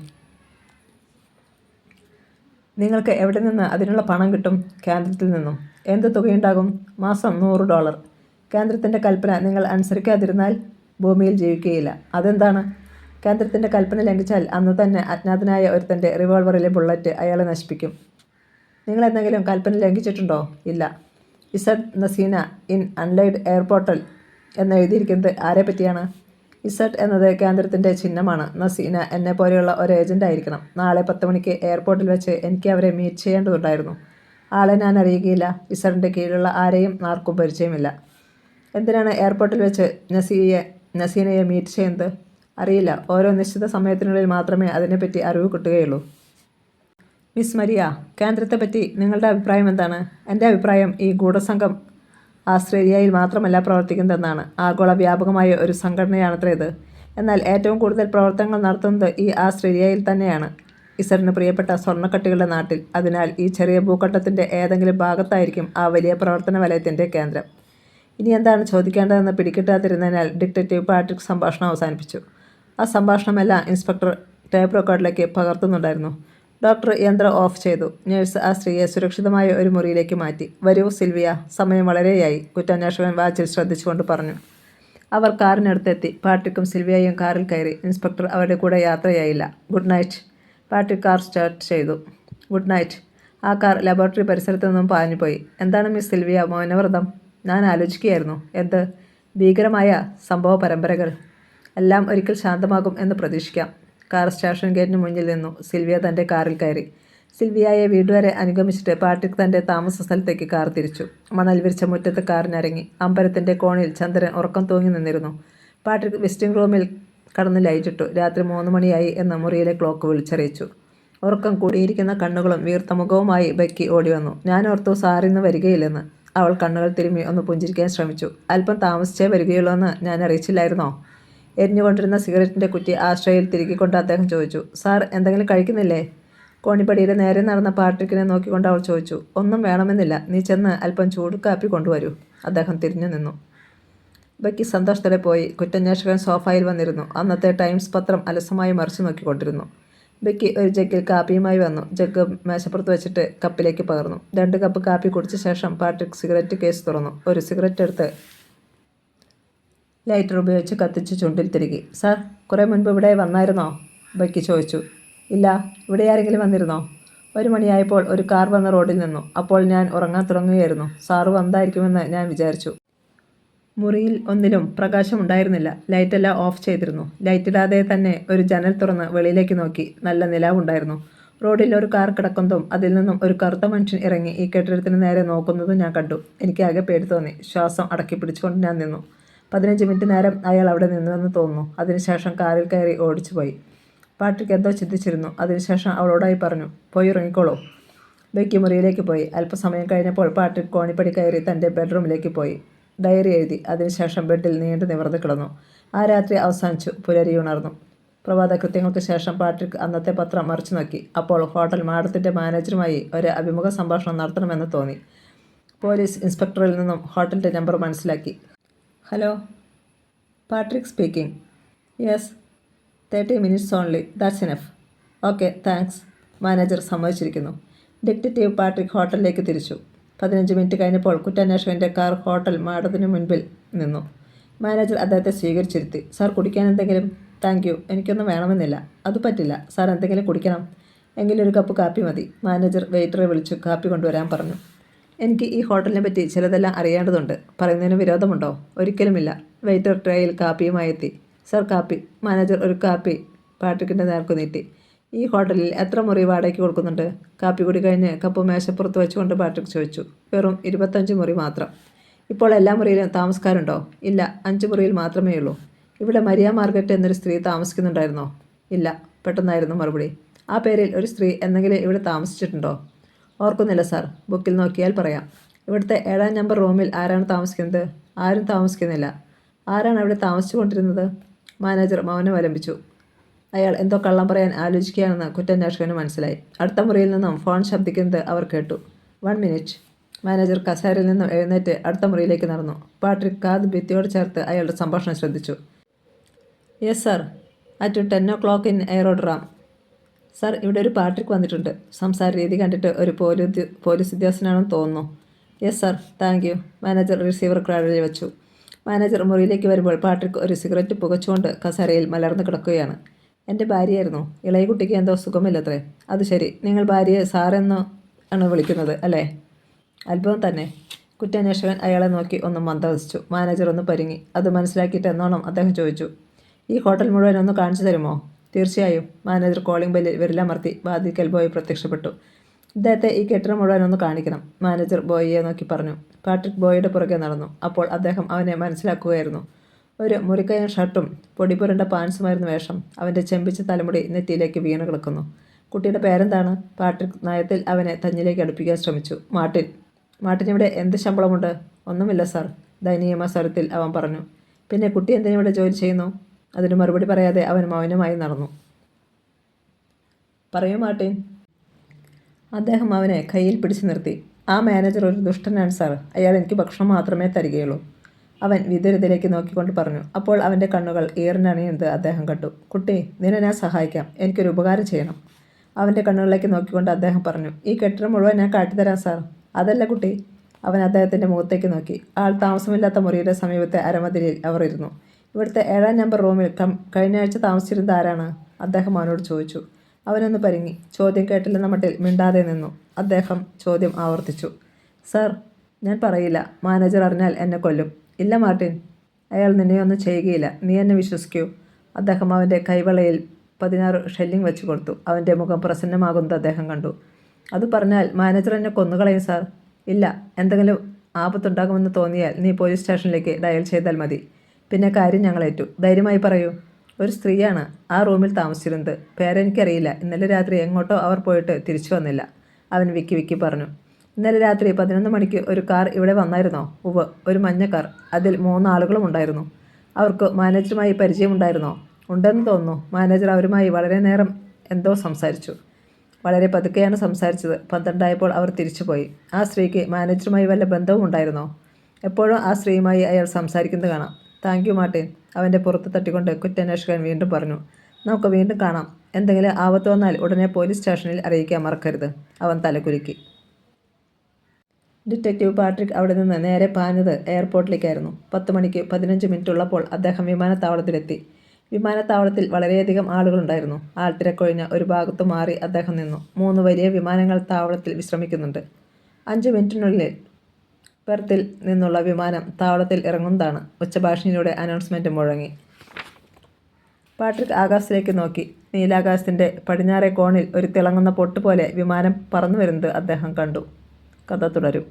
നിങ്ങൾക്ക് എവിടെ നിന്ന് അതിനുള്ള പണം കിട്ടും? കേന്ദ്രത്തിൽ നിന്നും. എന്ത് തുകയുണ്ടാകും? മാസം $100. കേന്ദ്രത്തിൻ്റെ കൽപ്പന നിങ്ങൾ അനുസരിക്കാതിരുന്നാൽ ഭൂമിയിൽ ജീവിക്കുകയില്ല. അതെന്താണ്? കേന്ദ്രത്തിൻ്റെ കൽപ്പന ലംഘിച്ചാൽ അന്ന് തന്നെ അജ്ഞാതനായ ഒരുത്തൻ്റെ റിവോൾവറിലെ ബുള്ളറ്റ് അയാളെ നശിപ്പിക്കും. നിങ്ങൾ എന്തെങ്കിലും കൽപ്പന ലംഘിച്ചിട്ടുണ്ടോ? ഇല്ല. ഇസഡ് നസീന ഇൻ അൺലൈഡ് എയർപോർട്ടൽ എന്ന് എഴുതിയിരിക്കുന്നത് ആരെ പറ്റിയാണ്? ഇസഡ് എന്നത് കേന്ദ്രത്തിൻ്റെ ചിഹ്നമാണ്. നസീന എന്നെ പോലെയുള്ള ഒരു ഏജൻ്റ് ആയിരിക്കണം. നാളെ 10 മണിക്ക് എയർപോർട്ടിൽ വെച്ച് എനിക്ക് അവരെ മീറ്റ് ചെയ്യേണ്ടതുണ്ടായിരുന്നു. ആളെ ഞാൻ അറിയുകയില്ല. ഇസഡിൻ്റെ കീഴിലുള്ള ആരെയും ആർക്കും പരിചയമില്ല. എന്തിനാണ് എയർപോർട്ടിൽ വെച്ച് നസീനയെ മീറ്റ് ചെയ്യുന്നത്? അറിയില്ല. ഓരോ നിശ്ചിത സമയത്തിനുള്ളിൽ മാത്രമേ അതിനെപ്പറ്റി അറിവ് കിട്ടുകയുള്ളൂ. മിസ് മരിയ, കേന്ദ്രത്തെപ്പറ്റി നിങ്ങളുടെ അഭിപ്രായം എന്താണ്? എൻ്റെ അഭിപ്രായം ഈ ഗൂഢസംഘം ആസ്ട്രേലിയയിൽ മാത്രമല്ല പ്രവർത്തിക്കുന്നതെന്നാണ്. ആഗോള വ്യാപകമായ ഒരു സംഘടനയാണത്രേ ഇത്. എന്നാൽ ഏറ്റവും കൂടുതൽ പ്രവർത്തനങ്ങൾ നടത്തുന്നത് ഈ ആസ്ട്രേലിയയിൽ തന്നെയാണ്. ഇസറിന് പ്രിയപ്പെട്ട സ്വർണ്ണക്കട്ടികളുടെ നാട്ടിൽ. അതിനാൽ ഈ ചെറിയ ഭൂഖണ്ഡത്തിൻ്റെ ഏതെങ്കിലും ഭാഗത്തായിരിക്കും ആ വലിയ പ്രവർത്തന വലയത്തിൻ്റെ കേന്ദ്രം. ഇനി എന്താണ് ചോദിക്കേണ്ടതെന്ന് പിടികിട്ടാതിരുന്നതിനാൽ ഡിറ്റക്റ്റീവ് പാട്രിക് സംഭാഷണം അവസാനിപ്പിച്ചു. ആ സംഭാഷണമെല്ലാം ഇൻസ്പെക്ടർ ടേപ്പ് റെക്കോർഡിലേക്ക് പകർത്തുന്നുണ്ടായിരുന്നു. ഡോക്ടർ യന്ത്രം ഓഫ് ചെയ്തു. നഴ്സ് ആ സ്ത്രീയെ സുരക്ഷിതമായ ഒരു മുറിയിലേക്ക് മാറ്റി. വരൂ സിൽവിയ, സമയം വളരെയായി, കുറ്റാന്വേഷകൻ വാച്ചിൽ ശ്രദ്ധിച്ചുകൊണ്ട് പറഞ്ഞു. അവർ കാറിനടുത്തെത്തി. പാട്രിക്കും സിൽവിയയും കാറിൽ കയറി. ഇൻസ്പെക്ടർ അവരുടെ കൂടെ യാത്രയായില്ല. ഗുഡ് നൈറ്റ്. പാട്രിക് കാർ സ്റ്റാർട്ട് ചെയ്തു. Good night. ആ കാർ ലബോറട്ടറി പരിസരത്തു നിന്നും പാഞ്ഞുപോയി. എന്താണ് മിസ് സിൽവിയ മൗനവ്രതം? ഞാൻ ആലോചിക്കുകയായിരുന്നു. എന്ത്? ഭീകരമായ സംഭവ പരമ്പരകൾ. എല്ലാം ഒരിക്കൽ ശാന്തമാകും എന്ന് പ്രതീക്ഷിക്കാം. കാർ സ്റ്റേഷൻ ഗേറ്റിന് മുന്നിൽ നിന്നു. സിൽവിയ തൻ്റെ കാറിൽ കയറി. സിൽവിയയെ വീടുവരെ അനുഗമിച്ചിട്ട് പാട്രിക് തൻ്റെ താമസ സ്ഥലത്തേക്ക് കാർ തിരിച്ചു. മണൽ വിരിച്ച മുറ്റത്ത് കാറിനിറങ്ങി. അമ്പലത്തിൻ്റെ കോണിൽ ചന്ദ്രൻ ഉറക്കം തൂങ്ങി നിന്നിരുന്നു. പാട്രിക് വിസിറ്റിംഗ് റൂമിൽ കടന്ന് ലൈറ്റിട്ടു. രാത്രി 3 മണിയായി എന്ന് മുറിയിലെ ക്ലോക്ക് വിളിച്ചറിയിച്ചു. ഉറക്കം കൂടിയിരിക്കുന്ന കണ്ണുകളും വീർത്ത മുഖവുമായി ബെക്കി ഓടി വന്നു. ഞാൻ ഓർത്തു സാറിന്ന് വരികയില്ലെന്ന്. അവൾ കണ്ണുകൾ തിരുമ്മി ഒന്ന് പുഞ്ചിരിക്കാൻ ശ്രമിച്ചു. അല്പം താമസിച്ചേ വരികയുള്ളൂ എന്ന് ഞാൻ അറിയിച്ചില്ലായിരുന്നോ? എരിഞ്ഞുകൊണ്ടിരുന്ന സിഗരറ്റിൻ്റെ കുറ്റി ആശ്രയിൽ തിരികിക്കൊണ്ട് അദ്ദേഹം ചോദിച്ചു. സാർ എന്തെങ്കിലും കഴിക്കുന്നില്ലേ? കോണിപ്പടിയുടെ നേരെ നടന്ന പാട്രിക്കിനെ നോക്കിക്കൊണ്ട് അവൾ ചോദിച്ചു. ഒന്നും വേണമെന്നില്ല. നീ ചെന്ന് അല്പം ചൂട് കാപ്പി കൊണ്ടുവരൂ. അദ്ദേഹം തിരിഞ്ഞു നിന്നു. ബെക്കി സന്തോഷത്തോടെ പോയി. കുറ്റാന്വേഷകൻ സോഫയിൽ വന്നിരുന്നു. അന്നത്തെ ടൈംസ് പത്രം അലസമായി മറിച്ചു നോക്കിക്കൊണ്ടിരുന്നു. ബെക്കി ഒരു ജഗ്ഗിൽ കാപ്പിയുമായി വന്നു. ജഗ്ഗ് മേശപ്പുറത്ത് വെച്ചിട്ട് കപ്പിലേക്ക് പകർന്നു. 2 കപ്പ് കാപ്പി കുടിച്ച ശേഷം പാട്രിക് സിഗരറ്റ് കേസ് തുറന്നു. ഒരു സിഗരറ്റ് എടുത്ത് ലൈറ്റർ ഉപയോഗിച്ച് കത്തിച്ച് ചുണ്ടിൽ തിരുകി. സാർ, കുറേ മുൻപ് ഇവിടെ വന്നായിരുന്നോ? ബെക്കി ചോദിച്ചു. ഇല്ല. ഇവിടെ ആരെങ്കിലും വന്നിരുന്നോ? 1 മണിയായപ്പോൾ ഒരു കാർ വന്ന റോഡിൽ നിന്നു. അപ്പോൾ ഞാൻ ഉറങ്ങാൻ തുടങ്ങുകയായിരുന്നു. സാറ് വന്നായിരിക്കുമെന്ന് ഞാൻ വിചാരിച്ചു. മുറിയിൽ ഒന്നിലും പ്രകാശമുണ്ടായിരുന്നില്ല. ലൈറ്റെല്ലാം ഓഫ് ചെയ്തിരുന്നു. ലൈറ്റിടാതെ തന്നെ ഒരു ജനൽ തുറന്ന് വെളിയിലേക്ക് നോക്കി. നല്ല നിലാവുണ്ടായിരുന്നു. റോഡിൽ ഒരു കാർ കിടക്കുന്നതും അതിൽ നിന്നും ഒരു കറുത്ത മനുഷ്യൻ ഇറങ്ങി ഈ കെട്ടിടത്തിന് നേരെ നോക്കുന്നതും ഞാൻ കണ്ടു. എനിക്ക് ആകെ പേടി തോന്നി. ശ്വാസം അടക്കി പിടിച്ചുകൊണ്ട് ഞാൻ നിന്നു. 15 മിനിറ്റ് നേരം അയാൾ അവിടെ നിന്നുവെന്ന് തോന്നുന്നു. അതിനുശേഷം കാറിൽ കയറി ഓടിച്ചു പോയി. പാട്രിക് എന്തോ ചിന്തിച്ചിരുന്നു. അതിനുശേഷം അവളോടായി പറഞ്ഞു, പോയി ഇറങ്ങിക്കോളൂ. ബെക്കി മുറിയിലേക്ക് പോയി. അല്പസമയം കഴിഞ്ഞപ്പോൾ പാട്രിക് കോണിപ്പടി കയറി തൻ്റെ ബെഡ്റൂമിലേക്ക് പോയി. ഡയറി എഴുതി. അതിനുശേഷം ബെഡിൽ നീണ്ടു നിവർന്ന് കിടന്നു. ആ രാത്രി അവസാനിച്ചു. പുലരിയുണർന്നു. പ്രഭാത കൃത്യങ്ങൾക്ക് ശേഷം പാട്രിക് അന്നത്തെ പത്രം മറിച്ചു നോക്കി. അപ്പോൾ ഹോട്ടൽ മാഡത്തിൻ്റെ മാനേജറുമായി ഒരു അഭിമുഖ സംഭാഷണം നടത്തണമെന്ന് തോന്നി. പോലീസ് ഇൻസ്പെക്ടറിൽ നിന്നും ഹോട്ടലിൻ്റെ നമ്പർ മനസ്സിലാക്കി. Hello, Patrick speaking. Yes, 30 minutes only, that's enough. Okay, thanks. Manager സമ്മതിച്ചിരിക്കുന്നു. ഡിറ്റക്റ്റീവ് പാട്രിക് ഹോട്ടലിലേക്ക് തിരിച്ചു. 15 മിനിറ്റ് കഴിഞ്ഞപ്പോൾ കുറ്റാന്വേഷകൻ്റെ കാർ ഹോട്ടൽ മാഡത്തിനു മുൻപിൽ നിന്നു. മാനേജർ അദ്ദേഹത്തെ സ്വീകരിച്ചിരുത്തി. സാർ, കുടിക്കാൻ എന്തെങ്കിലും? താങ്ക് യു, എനിക്കൊന്നും വേണമെന്നില്ല. അത് പറ്റില്ല സാർ, എന്തെങ്കിലും കുടിക്കണം. എങ്കിലും ഒരു കപ്പ് കാപ്പി മതി. മാനേജർ വെയിറ്ററെ വിളിച്ചു കാപ്പി കൊണ്ടുവരാൻ പറഞ്ഞു. എനിക്ക് ഈ ഹോട്ടലിനെ പറ്റി ചിലതെല്ലാം അറിയേണ്ടതുണ്ട്. പറയുന്നതിന് വിരോധമുണ്ടോ? ഒരിക്കലുമില്ല. വെയിറ്റർ ട്രേയിൽ കാപ്പിയുമായി എത്തി. സാർ, കാപ്പി. മാനേജർ ഒരു കാപ്പി പാട്രിക്കിൻ്റെ നേർക്ക് നീട്ടി. ഈ ഹോട്ടലിൽ എത്ര മുറി വാടകയ്ക്ക് കൊടുക്കുന്നുണ്ട്? കാപ്പി കുടി കഴിഞ്ഞ് കപ്പ് മേശപ്പുറത്ത് വെച്ചുകൊണ്ട് പാട്രിക് ചോദിച്ചു. വെറും 25 മുറി മാത്രം. ഇപ്പോൾ എല്ലാ മുറിയിലും താമസക്കാരുണ്ടോ? ഇല്ല, 5 മുറിയിൽ മാത്രമേ ഉള്ളൂ. ഇവിടെ മരിയ മാർഗരറ്റ് എന്നൊരു സ്ത്രീ താമസിക്കുന്നുണ്ടായിരുന്നോ? ഇല്ല, പെട്ടെന്നായിരുന്നു മറുപടി. ആ പേരിൽ ഒരു സ്ത്രീ എന്തെങ്കിലും ഇവിടെ താമസിച്ചിട്ടുണ്ടോ? ഓർക്കുന്നില്ല സാർ, ബുക്കിൽ നോക്കിയാൽ പറയാം. ഇവിടുത്തെ 7-ാം നമ്പർ റൂമിൽ ആരാണ് താമസിക്കുന്നത്? ആരും താമസിക്കുന്നില്ല. ആരാണ് അവിടെ താമസിച്ചു കൊണ്ടിരുന്നത്? മാനേജർ മൗനം അവലംബിച്ചു. അയാൾ എന്തോ കള്ളം പറയാൻ ആലോചിക്കുകയാണെന്ന് കുറ്റാന്വേഷകന് മനസ്സിലായി. അടുത്ത മുറിയിൽ നിന്നും ഫോൺ ശബ്ദിക്കുന്നത് അവർ കേട്ടു. 1 minute. മാനേജർ കസേരയിൽ നിന്നും എഴുന്നേറ്റ് അടുത്ത മുറിയിലേക്ക് നടന്നു. പാട്രിക് കാത് ഭിത്തിയോട് ചേർത്ത് അയാളുടെ സംഭാഷണം ശ്രദ്ധിച്ചു. Yes sir, at 10 o'clock in aerodrome. Sir, ഇവിടെ ഒരു പാട്രിക് വന്നിട്ടുണ്ട്. സംസാര രീതി കണ്ടിട്ട് ഒരു പോലീസ് ഉദ്യോഗസ്ഥനാണെന്ന് തോന്നുന്നു. Yes sir, thank you. Manager receiver cradle വെച്ചു. മാനേജർ മുറിയിലേക്ക് വരുമ്പോൾ പാട്രിക് ഒരു സിഗരറ്റ് പുകച്ചുകൊണ്ട് കസേരയിൽ മലർന്നു കിടക്കുകയാണ്. എൻ്റെ ഭാര്യയായിരുന്നു. ഇളയ കുട്ടിക്ക് എന്തോ സുഖമില്ലത്രേ. അത് ശരി, നിങ്ങൾ ഭാര്യയെ സാറെന്ന് ആണ് വിളിക്കുന്നത് അല്ലേ? അത്ഭുതം തന്നെ. കുറ്റാന്വേഷകൻ അയാളെ നോക്കി ഒന്ന് മന്ദഹസിച്ചു. മാനേജർ ഒന്ന് പരുങ്ങി. അത് മനസ്സിലാക്കിയിട്ട് എന്നോണം അദ്ദേഹം ചോദിച്ചു. ഈ ഹോട്ടൽ മുഴുവൻ ഒന്ന് കാണിച്ചു തരുമോ? തീർച്ചയായും. മാനേജർ കോളിംഗ് ബെല്ലിൽ വിരലമർത്തി വാതിൽക്കൽ ബോയ് പ്രത്യക്ഷപ്പെട്ടു. ഇദ്ദേഹത്തെ ഈ കെട്ടിടം മുഴുവൻ ഒന്ന് കാണിക്കണം, മാനേജർ ബോയിയെ നോക്കി പറഞ്ഞു. പാട്രിക് ബോയിയുടെ പുറകെ നടന്നു. അപ്പോൾ അദ്ദേഹം അവനെ മനസ്സിലാക്കുകയായിരുന്നു. ഒരു മുറിക്കയൻ ഷർട്ടും പൊടിപുരണ്ട പാൻസുമായിരുന്നു വേഷം. അവൻ്റെ ചെമ്പിച്ച തലമുടി നെറ്റിയിലേക്ക് വീണ് കിടക്കുന്നു. കുട്ടിയുടെ പേരെന്താണ്? പാട്രിക് നയത്തിൽ അവനെ തന്നിലേക്ക് അടുപ്പിക്കാൻ ശ്രമിച്ചു. മാർട്ടിൻ. മാർട്ടിനിവിടെ എന്ത് ശമ്പളമുണ്ട്? ഒന്നുമില്ല സാർ, ദയനീയമായ സ്വരത്തിൽ അവൻ പറഞ്ഞു. പിന്നെ കുട്ടി എന്തിനിവിടെ ജോലി ചെയ്യുന്നു? അതിന് മറുപടി പറയാതെ അവൻ മൗനമായി നടന്നു. പറയൂ മാർട്ടിൻ. അദ്ദേഹം അവനെ കയ്യിൽ പിടിച്ചു നിർത്തി. ആ മാനേജർ ഒരു ദുഷ്ടനാണ് സാർ. അയാൾ എനിക്ക് ഭക്ഷണം മാത്രമേ തരികയുള്ളൂ. അവൻ വിദുരത്തിലേക്ക് നോക്കിക്കൊണ്ട് പറഞ്ഞു. അപ്പോൾ അവൻ്റെ കണ്ണുകൾ ഈറിനണിയുന്നത് അദ്ദേഹം കണ്ടു. കുട്ടി, നിന്നെ ഞാൻ സഹായിക്കാം. എനിക്കൊരു ഉപകാരം ചെയ്യണം. അവൻ്റെ കണ്ണുകളിലേക്ക് നോക്കിക്കൊണ്ട് അദ്ദേഹം പറഞ്ഞു. ഈ കെട്ടിടം മുഴുവൻ ഞാൻ കാട്ടിത്തരാം സാർ. അതല്ല കുട്ടി. അവൻ അദ്ദേഹത്തിൻ്റെ മുഖത്തേക്ക് നോക്കി. ആൾ താമസമില്ലാത്ത മുറിയുടെ സമീപത്തെ അരമതിലിൽ അവർ ഇരുന്നു. ഇവിടുത്തെ 7-ാം നമ്പർ റൂമിൽ കഴിഞ്ഞ ആഴ്ച താമസിച്ചിരുന്നത് ആരാണ്? അദ്ദേഹം അവനോട് ചോദിച്ചു. അവനൊന്ന് പരുങ്ങി. ചോദ്യം കേട്ടില്ലെന്ന മട്ടിൽ മിണ്ടാതെ നിന്നു. അദ്ദേഹം ചോദ്യം ആവർത്തിച്ചു. സാർ, ഞാൻ പറയില്ല. മാനേജർ അറിഞ്ഞാൽ എന്നെ കൊല്ലും. ഇല്ല മാർട്ടിൻ, അയാൾ നിന്നെയൊന്നും ചെയ്യുകയില്ല. നീ എന്നെ വിശ്വസിക്കൂ. അദ്ദേഹം അവൻ്റെ കൈവളയിൽ 16 ഷെല്ലിംഗ് വെച്ച് കൊടുത്തു. അവൻ്റെ മുഖം പ്രസന്നമാകുന്നത് അദ്ദേഹം കണ്ടു. അത് പറഞ്ഞാൽ മാനേജർ എന്നെ കൊന്നുകളയും സാർ. ഇല്ല, എന്തെങ്കിലും ആപത്തുണ്ടാകുമെന്ന് തോന്നിയാൽ നീ പോലീസ് സ്റ്റേഷനിലേക്ക് ഡയൽ ചെയ്താൽ മതി. പിന്നെ കാര്യം ഞങ്ങളേറ്റു. ധൈര്യമായി പറയൂ. ഒരു സ്ത്രീയാണ് ആ റൂമിൽ താമസിച്ചിരുന്നത്. പേരെനിക്കറിയില്ല. ഇന്നലെ രാത്രി എങ്ങോട്ടോ അവർ പോയിട്ട് തിരിച്ചു വന്നില്ല. അവൻ വിക്കി പറഞ്ഞു. ഇന്നലെ രാത്രി 11 മണിക്ക് ഒരു കാർ ഇവിടെ വന്നായിരുന്നോ? ഉവ്വ്, ഒരു മഞ്ഞ കാർ. അതിൽ 3 ആളുകളും ഉണ്ടായിരുന്നു. അവർക്ക് മാനേജറുമായി പരിചയമുണ്ടായിരുന്നോ? ഉണ്ടെന്ന് തോന്നുന്നു. മാനേജർ അവരുമായി വളരെ നേരം എന്തോ സംസാരിച്ചു. വളരെ പതുക്കെയാണ് സംസാരിച്ചത്. 12 ആയപ്പോൾ അവർ തിരിച്ചുപോയി. ആ സ്ത്രീക്ക് മാനേജറുമായി വല്ല ബന്ധവും ഉണ്ടായിരുന്നോ? എപ്പോഴും ആ സ്ത്രീയുമായി അയാൾ സംസാരിക്കുന്നത് കാണാം. Thank you Martin. അവൻ്റെ പുറത്ത് തട്ടിക്കൊണ്ട് കുറ്റാന്വേഷകൻ വീണ്ടും പറഞ്ഞു. നമുക്ക് വീണ്ടും കാണാം. എന്തെങ്കിലും ആപത്ത് വന്നാൽ ഉടനെ പോലീസ് സ്റ്റേഷനിൽ അറിയിക്കാൻ മറക്കരുത്. അവൻ തലകുലുക്കി. ഡിറ്റക്റ്റീവ് പാട്രിക് അവിടെ നിന്ന് നേരെ പാഞ്ഞത് എയർപോർട്ടിലേക്കായിരുന്നു. 10 മണിക്ക് 15 മിനിറ്റ് ഉള്ളപ്പോൾ അദ്ദേഹം വിമാനത്താവളത്തിലെത്തി. വിമാനത്താവളത്തിൽ വളരെയധികം ആളുകളുണ്ടായിരുന്നു. ആൾത്തിരക്കൊഴിഞ്ഞ ഒരു ഭാഗത്തു മാറി അദ്ദേഹം നിന്നു. 3 വലിയ വിമാനങ്ങൾ താവളത്തിൽ വിശ്രമിക്കുന്നുണ്ട്. 5 മിനിറ്റിനുള്ളിൽ പെർത്തിൽ നിന്നുള്ള വിമാനം താവളത്തിൽ ഇറങ്ങുന്നതാണ്. ഉച്ചഭാഷിണിയിലൂടെ അനൗൺസ്മെൻറ്റ് മുഴങ്ങി. പാട്രിക് ആകാശത്തിലേക്ക് നോക്കി. നീലാകാശത്തിൻ്റെ പടിഞ്ഞാറേ കോണിൽ ഒരു തിളങ്ങുന്ന പൊട്ട് പോലെ വിമാനം പറന്നു വരുന്നത് അദ്ദേഹം കണ്ടു. കഥ തുടരും.